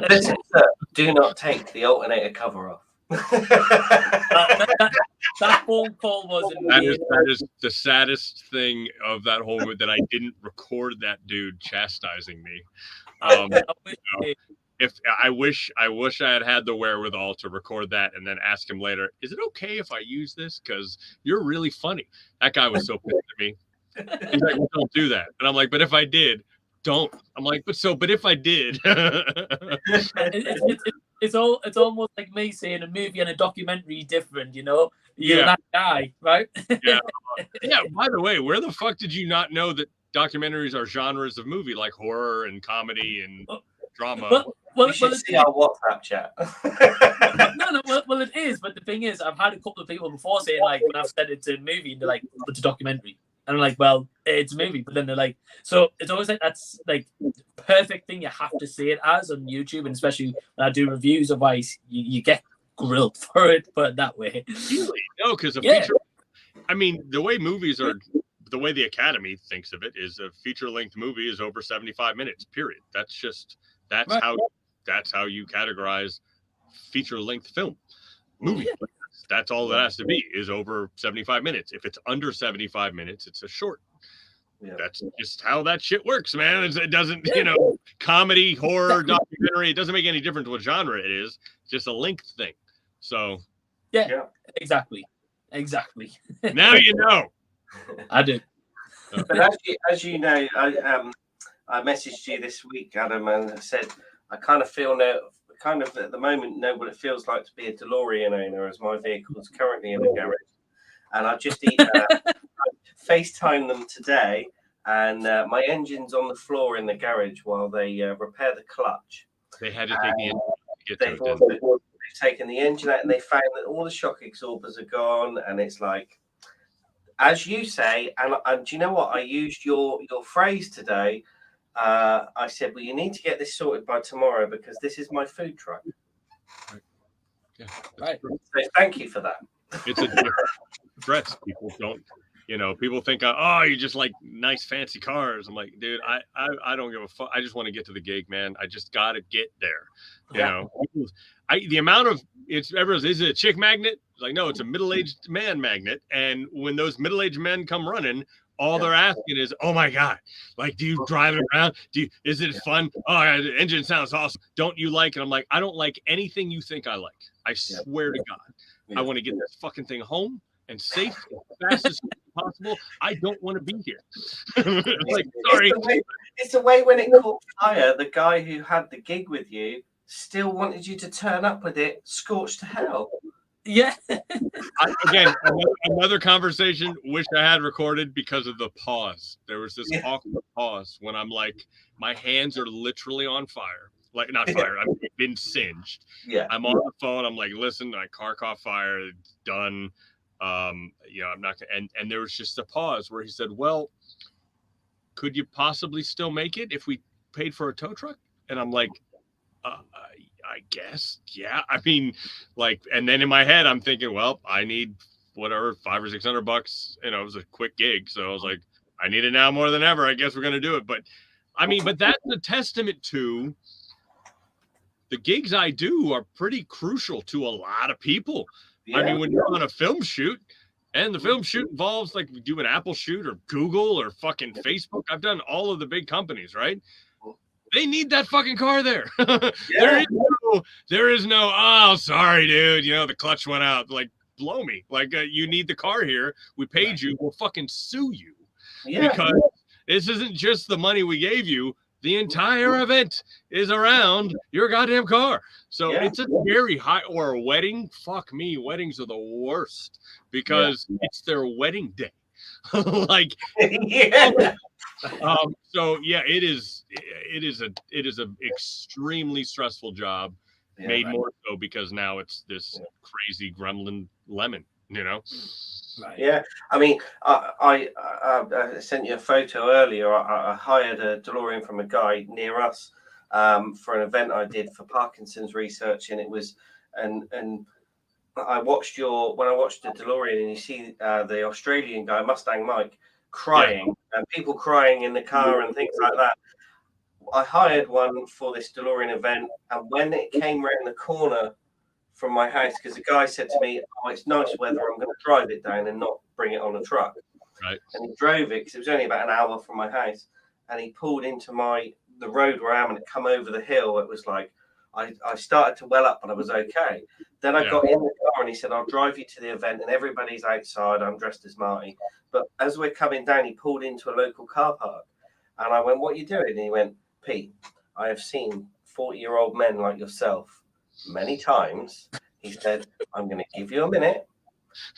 S3: Listen, sir, do not take the alternator cover off.
S1: That phone call was amazing.
S2: That is the saddest thing of that whole movie, that I didn't record that dude chastising me. If I wish I had the wherewithal to record that and then ask him later, is it okay if I use this? Because you're really funny. That guy was so pissed at me. He's like, well, don't do that. And I'm like, but if I did, don't. I'm like, but if I did.
S1: It's almost like me saying a movie and a documentary different, You're that guy, right?
S2: Yeah. By the way, where the fuck did you not know that documentaries are genres of movie like horror and comedy and drama?
S3: You should see our WhatsApp chat.
S1: Well, it is. But the thing is, I've had a couple of people before saying, like, when I've said it's a movie, and they're like, it's a documentary. And I'm like, well, it's a movie. But then they're like, so it's always like, that's like perfect thing you have to say it as on YouTube. And especially when I do reviews, otherwise you get grilled for it, put it that way.
S2: Really? No, because a feature, I mean, the way movies are, the way the Academy thinks of it is a feature-length movie is over 75 minutes, period. That's how you categorize feature-length film. Movie. Yeah. That's all that has to be, is over 75 minutes. If it's under 75 minutes, it's a short. Yeah. That's just how that shit works, man. It doesn't, comedy, horror, documentary, it doesn't make any difference what genre it is. It's just a length thing. So.
S1: Yeah. Exactly.
S2: Now you know.
S1: I do.
S3: But as you know, I messaged you this week, Adam, and said I kind of feel at the moment know what it feels like to be a Delorean owner, as my vehicle is currently in the garage. And I just FaceTime them today, and my engine's on the floor in the garage while they repair the clutch.
S2: They had to take the engine to get to it.
S3: They've taken the engine out, and they found that all the shock absorbers are gone, and it's like, as you say, and do you know what? I used your phrase today. I said, well, you need to get this sorted by tomorrow because this is my food truck.
S2: Right. Yeah.
S1: Right.
S3: So thank you for that.
S2: It's a different threats. People don't, people think, oh, you just like nice fancy cars. I'm like, dude, I don't give a fuck. I just want to get to the gig, man. I just got to get there. The amount of everyone's, is it a chick magnet? It's like, no, it's a middle-aged man magnet. And when those middle-aged men come running, all they're asking is, oh my God, like, do you drive it around? Is it fun? Oh, the engine sounds awesome. Don't you like it? I'm like, I don't like anything you think I like. I swear to God. I want to get this fucking thing home and safe as fast as possible. I don't want to be here. Like, sorry.
S3: It's the way when it caught fire, the guy who had the gig with you still wanted you to turn up with it scorched to hell.
S1: Yeah.
S2: Again, another conversation wish I had recorded because of the pause. There was this awkward pause when I'm like, my hands are literally on fire. Like, not fire, I've been singed.
S3: Yeah.
S2: I'm on the phone. I'm like, listen, my car caught fire. It's done. I'm not gonna, and there was just a pause where he said, well, could you possibly still make it if we paid for a tow truck? And I'm like, I guess, yeah. I mean, like, and then in my head, I'm thinking, well, I need whatever, $500 or $600. It was a quick gig, so I was like, I need it now more than ever. I guess we're gonna do it. But I mean, but that's a testament to the gigs I do are pretty crucial to a lot of people. Yeah. I mean, when you're on a film shoot, and the film shoot involves, like, we do an Apple shoot or Google or fucking Facebook. I've done all of the big companies, right? They need that fucking car there. Yeah. There is no, oh, sorry, dude. The clutch went out. Like, blow me. Like, you need the car here. We paid you. We'll fucking sue you. Yeah. Because this isn't just the money we gave you. The entire event is around your goddamn car. So it's a very high, or a wedding. Fuck me. Weddings are the worst because it's their wedding day. Like, so yeah, it is an extremely stressful job. made more so because now it's this crazy gremlin lemon, you know?
S1: Right.
S3: Yeah, I mean, I sent you a photo earlier. I hired a DeLorean from a guy near us for an event I did for Parkinson's research, and it was and I watched when I watched the DeLorean, and you see the Australian guy, Mustang Mike, crying, and people crying in the car and things like that. I hired one for this DeLorean event, and when it came around the corner from my house, because the guy said to me, "Oh, it's nice weather. I'm going to drive it down and not bring it on a truck."
S2: Right.
S3: And he drove it because it was only about an hour from my house, and he pulled into the road where I am, and it come over the hill. It was like I started to well up, but I was okay. Then I got in the car, and he said, "I'll drive you to the event," and everybody's outside. I'm dressed as Marty, but as we're coming down, he pulled into a local car park, and I went, "What are you doing?" And he went, "Pete, I have seen 40-year-old men like yourself many times." He said, "I'm going to give you a minute,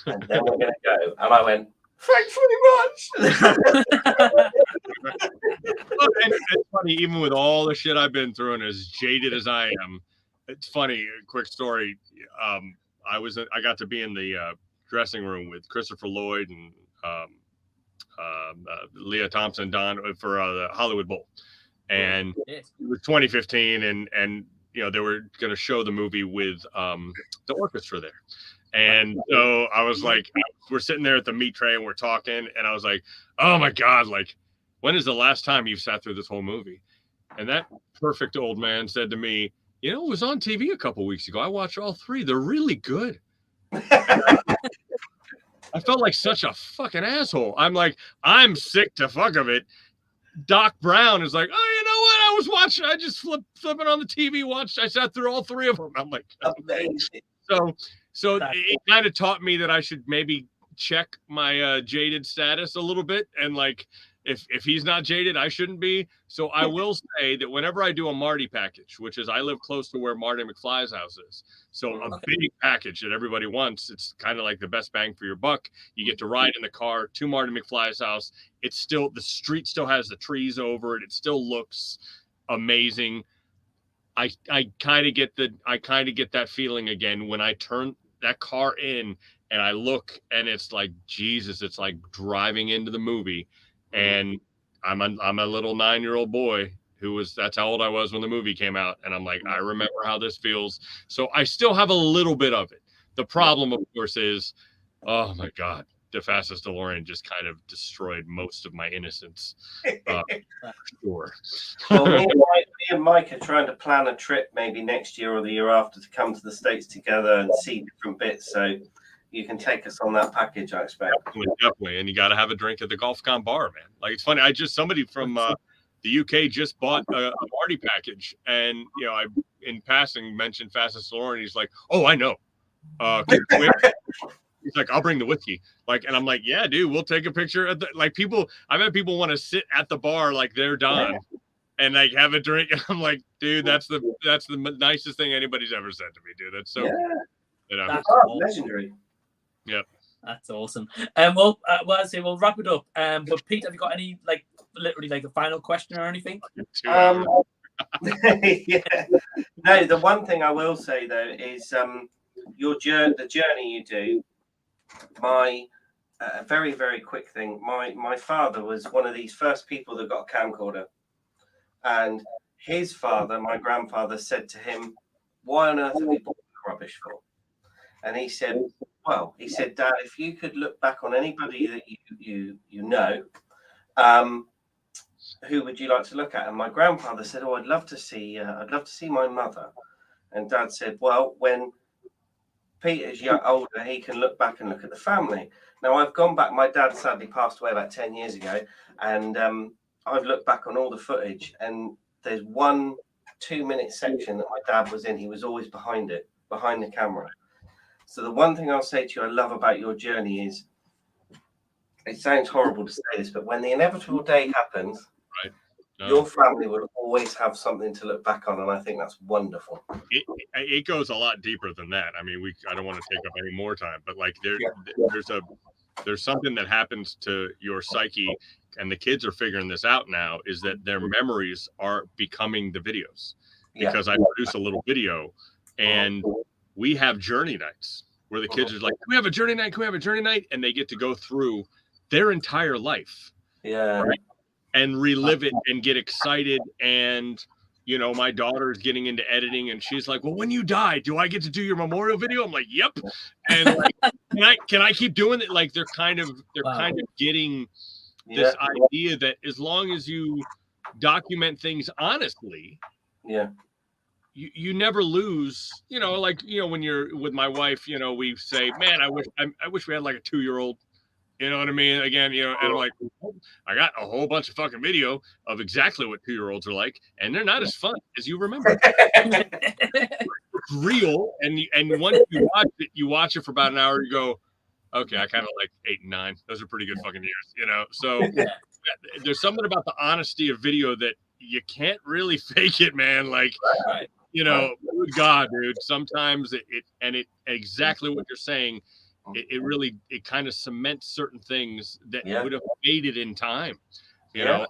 S3: and then we're going to go." And I went, "Thanks very much."
S2: And it's funny, even with all the shit I've been through and as jaded as I am, it's funny. A quick story. I got to be in the dressing room with Christopher Lloyd and Leah Thompson, Don for the Hollywood Bowl, and it was 2015, and you know they were going to show the movie with the orchestra there. And so I was like, we're sitting there at the meat tray and we're talking, and I was like, oh my God, like, when is the last time you've sat through this whole movie? And that perfect old man said to me, you know, it was on TV a couple weeks ago. I watched all three. They're really good. I felt like such a fucking asshole. I'm like, I'm sick to fuck of it. Doc Brown is like, oh, you know what? I was watching. I just flipping on the TV, I sat through all three of them. I'm like, okay. So it kind of taught me that I should maybe check my jaded status a little bit. And like, if he's not jaded, I shouldn't be. So I will say that whenever I do a Marty package, which is I live close to where Marty McFly's house is. So a big package that everybody wants. It's kind of like the best bang for your buck. You get to ride in the car to Marty McFly's house. It's still, the street still has the trees over it. It still looks amazing. I kind of get that feeling again when I turn that car in and I look and it's like, Jesus, it's like driving into the movie. And I'm a little 9-year-old boy that's how old I was when the movie came out. And I'm like, I remember how this feels. So I still have a little bit of it. The problem, of course, is, oh my God, the fastest DeLorean just kind of destroyed most of my innocence. Sure.
S3: Well, me and Mike are trying to plan a trip maybe next year or the year after to come to the States together and see different bits. So you can take us on that package, I expect.
S2: Definitely. And you got to have a drink at the GolfCon bar, man. Like, it's funny. Somebody from the UK just bought a Marty package. And, you know, I, in passing, mentioned Fastest DeLorean. He's like, oh, I know. He's like, I'll bring the whiskey. Like, and I'm like, yeah, dude, we'll take a picture. I've had people want to sit at the bar like they're Don and like have a drink. And I'm like, dude, that's the nicest thing anybody's ever said to me, dude. That's so cool. You know?
S3: That's legendary.
S2: Yep.
S1: That's awesome. Well, I say we'll wrap it up. But Pete, have you got any literally a final question or anything?
S3: Yeah. No, the one thing I will say though is the journey you do. My very, very quick thing. My father was one of these first people that got a camcorder, and his father, my grandfather, said to him, "Why on earth have you bought that rubbish for?" And he said, "Dad, if you could look back on anybody that you know, who would you like to look at?" And my grandfather said, "Oh, I'd love to see my mother." And Dad said, "Well, when Peter's older, he can look back and look at the family." Now, I've gone back. My dad sadly passed away about 10 years ago, and I've looked back on all the footage, and there's 1 2-minute section that my dad was in. He was always behind the camera. So the one thing I'll say to you I love about your journey is, it sounds horrible to say this, but when the inevitable day happens,
S2: right.
S3: Your family will always have something to look back on, and I think that's wonderful.
S2: It goes a lot deeper than that. I mean, I don't want to take up any more time, but like there's something that happens to your psyche, and the kids are figuring this out now, is that their memories are becoming the videos. Because I produce a little video, and we have journey nights where the kids are like, "Can we have a journey night? Can we have a journey night?" And they get to go through their entire life, right? And relive it and get excited. And you know, my daughter's getting into editing, and she's like, "Well, when you die, do I get to do your memorial video?" I'm like, "Yep." And like, can I keep doing it? Like, they're kind of getting this idea that as long as you document things honestly, you never lose. You know, like, you know, when you're with my wife, you know, we say, "Man, I wish we had like a 2-year-old." You know what I mean? Again, you know, and I'm like, I got a whole bunch of fucking video of exactly what 2-year-olds are like, and they're not as fun as you remember. It's real, and once you watch it for about an hour, you go, okay, I kind of like 8 and 9. Those are pretty good fucking years, you know. So there's something about the honesty of video that you can't really fake it, man. Like, you know, good God, dude. Sometimes it exactly what you're saying. It really kind of cements certain things that would have faded in time. You know,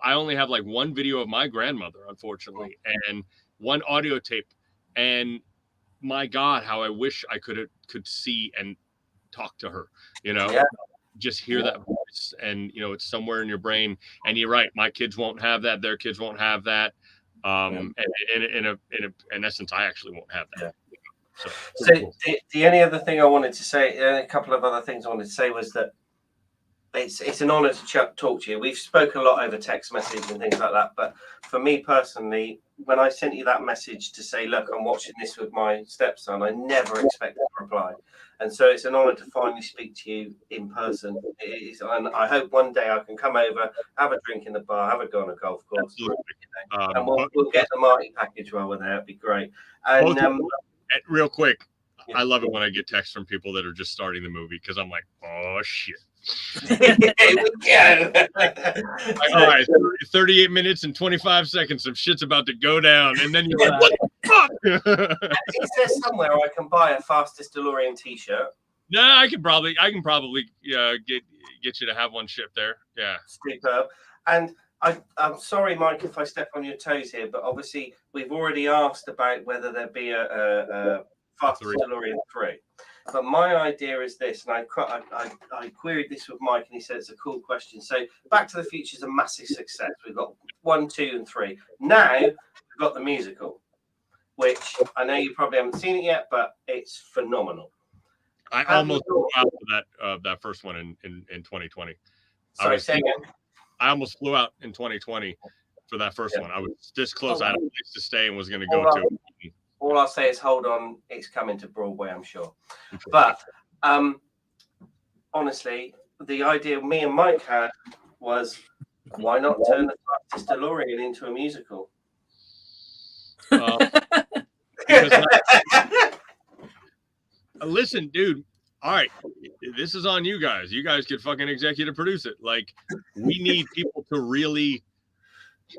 S2: I only have like one video of my grandmother, unfortunately, and one audio tape. And my God, how I wish I could see and talk to her, you know, just hear that voice. And, you know, it's somewhere in your brain. And you're right. My kids won't have that. Their kids won't have that. And in essence, I actually won't have that.
S3: So the only other thing I wanted to say, a couple of other things I wanted to say was that it's an honor to talk to you. We've spoken a lot over text message and things like that, but for me personally, when I sent you that message to say, look, I'm watching this with my stepson, I never expected a reply. And so it's an honor to finally speak to you in person. And I hope one day I can come over, have a drink in the bar, have a go on a golf course. You know, and we'll get the Marty package while we're there. It'd be great. And
S2: real quick, I love it when I get texts from people that are just starting the movie, because I'm like, oh shit. Like, all right, 38 minutes and 25 seconds, some shit's about to go down, and then you're like, what the fuck?
S3: Is there somewhere I can buy a Fastest DeLorean t-shirt?
S2: No, I can probably get you to have one shipped there. Yeah.
S3: Superb. And I'm sorry, Mike, if I step on your toes here, but obviously we've already asked about whether there be a Fastest DeLorean 3. But my idea is this, and I queried this with Mike, and he said it's a cool question. So Back to the Future is a massive success. We've got 1, 2, and 3. Now we've got the musical, which I know you probably haven't seen it yet, but it's phenomenal.
S2: I almost flew out of that first one in 2020.
S3: Sorry, say again.
S2: I almost flew out in 2020 for that first one. I was this close. I had a place to stay and was going to go to.
S3: All I'll say is, hold on, it's coming to Broadway, I'm sure. But honestly, the idea me and Mike had was, why not turn the Fastest DeLorean into a musical?
S2: Listen, dude. All right, this is on you guys. You guys could fucking executive produce it. Like, we need people to really.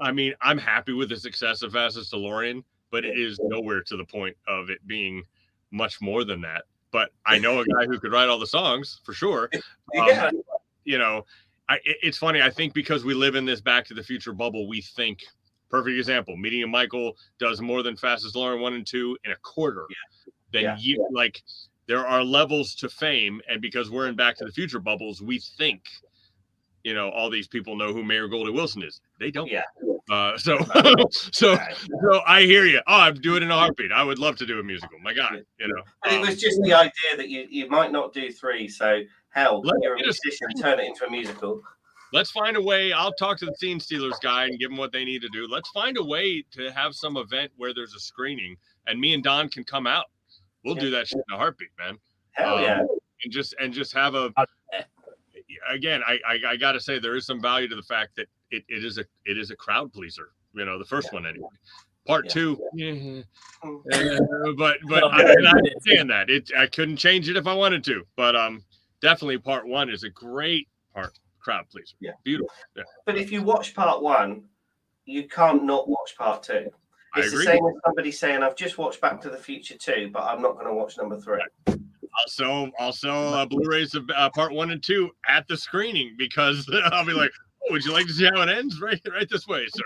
S2: I mean, I'm happy with the success of Fastest DeLorean, but it is nowhere to the point of it being much more than that. But I know a guy who could write all the songs for sure. You know, it's funny. I think because we live in this Back to the Future bubble, we think, perfect example, Meeting of Michael does more than Fastest DeLorean 1 and 2 in a quarter. Like, there are levels to fame. And because we're in Back to the Future bubbles, we think, you know, all these people know who Mayor Goldie Wilson is. They don't. So I hear you. Oh, I'd do it in a heartbeat. I would love to do a musical. My God, you know.
S3: It was just the idea that you might not do 3. So hell, you're a musician, turn it into a musical.
S2: Let's find a way. I'll talk to the Scene Stealers guy and give them what they need to do. Let's find a way to have some event where there's a screening and me and Don can come out. We'll do that shit in a heartbeat, man.
S3: Hell yeah.
S2: And just have a. Again, I got to say there is some value to the fact that it is a crowd pleaser. You know, the first one anyway. Part 2, but I understand that I couldn't change it if I wanted to. But definitely part 1 is a great crowd pleaser. Yeah, beautiful. Yeah.
S3: But if you watch part 1, you can't not watch part 2. It's the same as somebody saying, I've just watched Back to the Future 2, but I'm not going to watch number 3.
S2: Also, Blu-rays of part 1 and 2 at the screening, because I'll be like, would you like to see how it ends? Right this way, sir.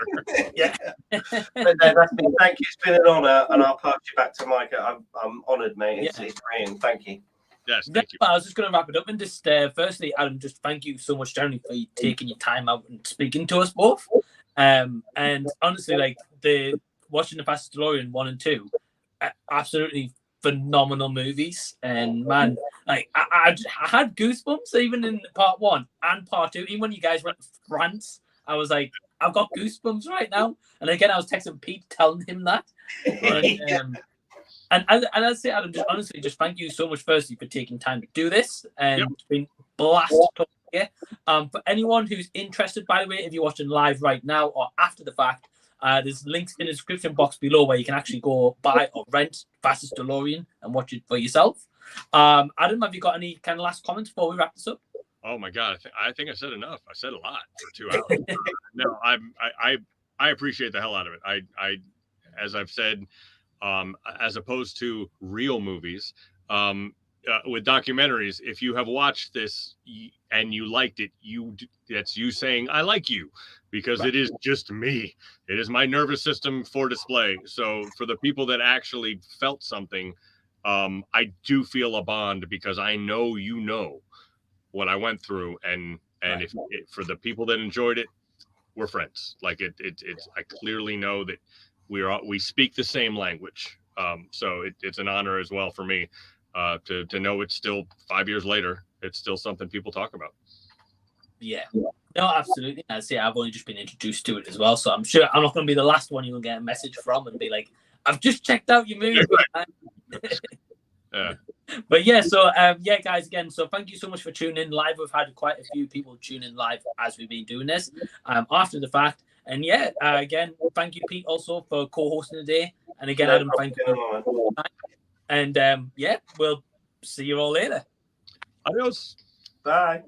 S1: Yeah.
S3: But no, that's been. Thank you. It's been an honour, and I'll pass you back to Mike. I'm honoured, mate. It's brilliant. Thank you.
S2: Yes, thank you.
S1: I was just going to wrap it up and just firstly, Adam, just thank you so much, Jeremy, for taking your time out and speaking to us both. And honestly, like watching the Fastest DeLorean 1 and 2, absolutely phenomenal movies. And man, like I had goosebumps even in part 1 and part 2. Even when you guys went to France, I was like, I've got goosebumps right now. And again, I was texting Pete telling him that. And I'd say, Adam, just honestly, just thank you so much, firstly, for taking time to do this. And it's been blast talking here. For anyone who's interested, by the way, if you're watching live right now or after the fact, there's links in the description box below where you can actually go buy or rent Fastest DeLorean and watch it for yourself. Adam, have you got any kind of last comments before we wrap this up?
S2: Oh my God, I think I said enough. I said a lot for 2 hours. No, I appreciate the hell out of it. I as I've said, as opposed to real movies, with documentaries, if you have watched this and you liked it, that's you saying I like you, because it is just me. It is my nervous system for display. So for the people that actually felt something, I do feel a bond, because I know you know what I went through, and if for the people that enjoyed it, we're friends. Like it's I clearly know that we speak the same language. So it's an honor as well for me to know it's still 5 years later. It's still something people talk about.
S1: Yeah. No, absolutely. I say I've only just been introduced to it as well, so I'm sure I'm not going to be the last one you'll get a message from and be like, "I've just checked out your movie." But yeah, so yeah, guys, again, so thank you so much for tuning in live. We've had quite a few people tune in live as we've been doing this after the fact. And yeah, again, thank you, Pete, also for co-hosting today. And again, Adam, thank you. And yeah, we'll see you all later.
S2: Adios.
S3: Bye.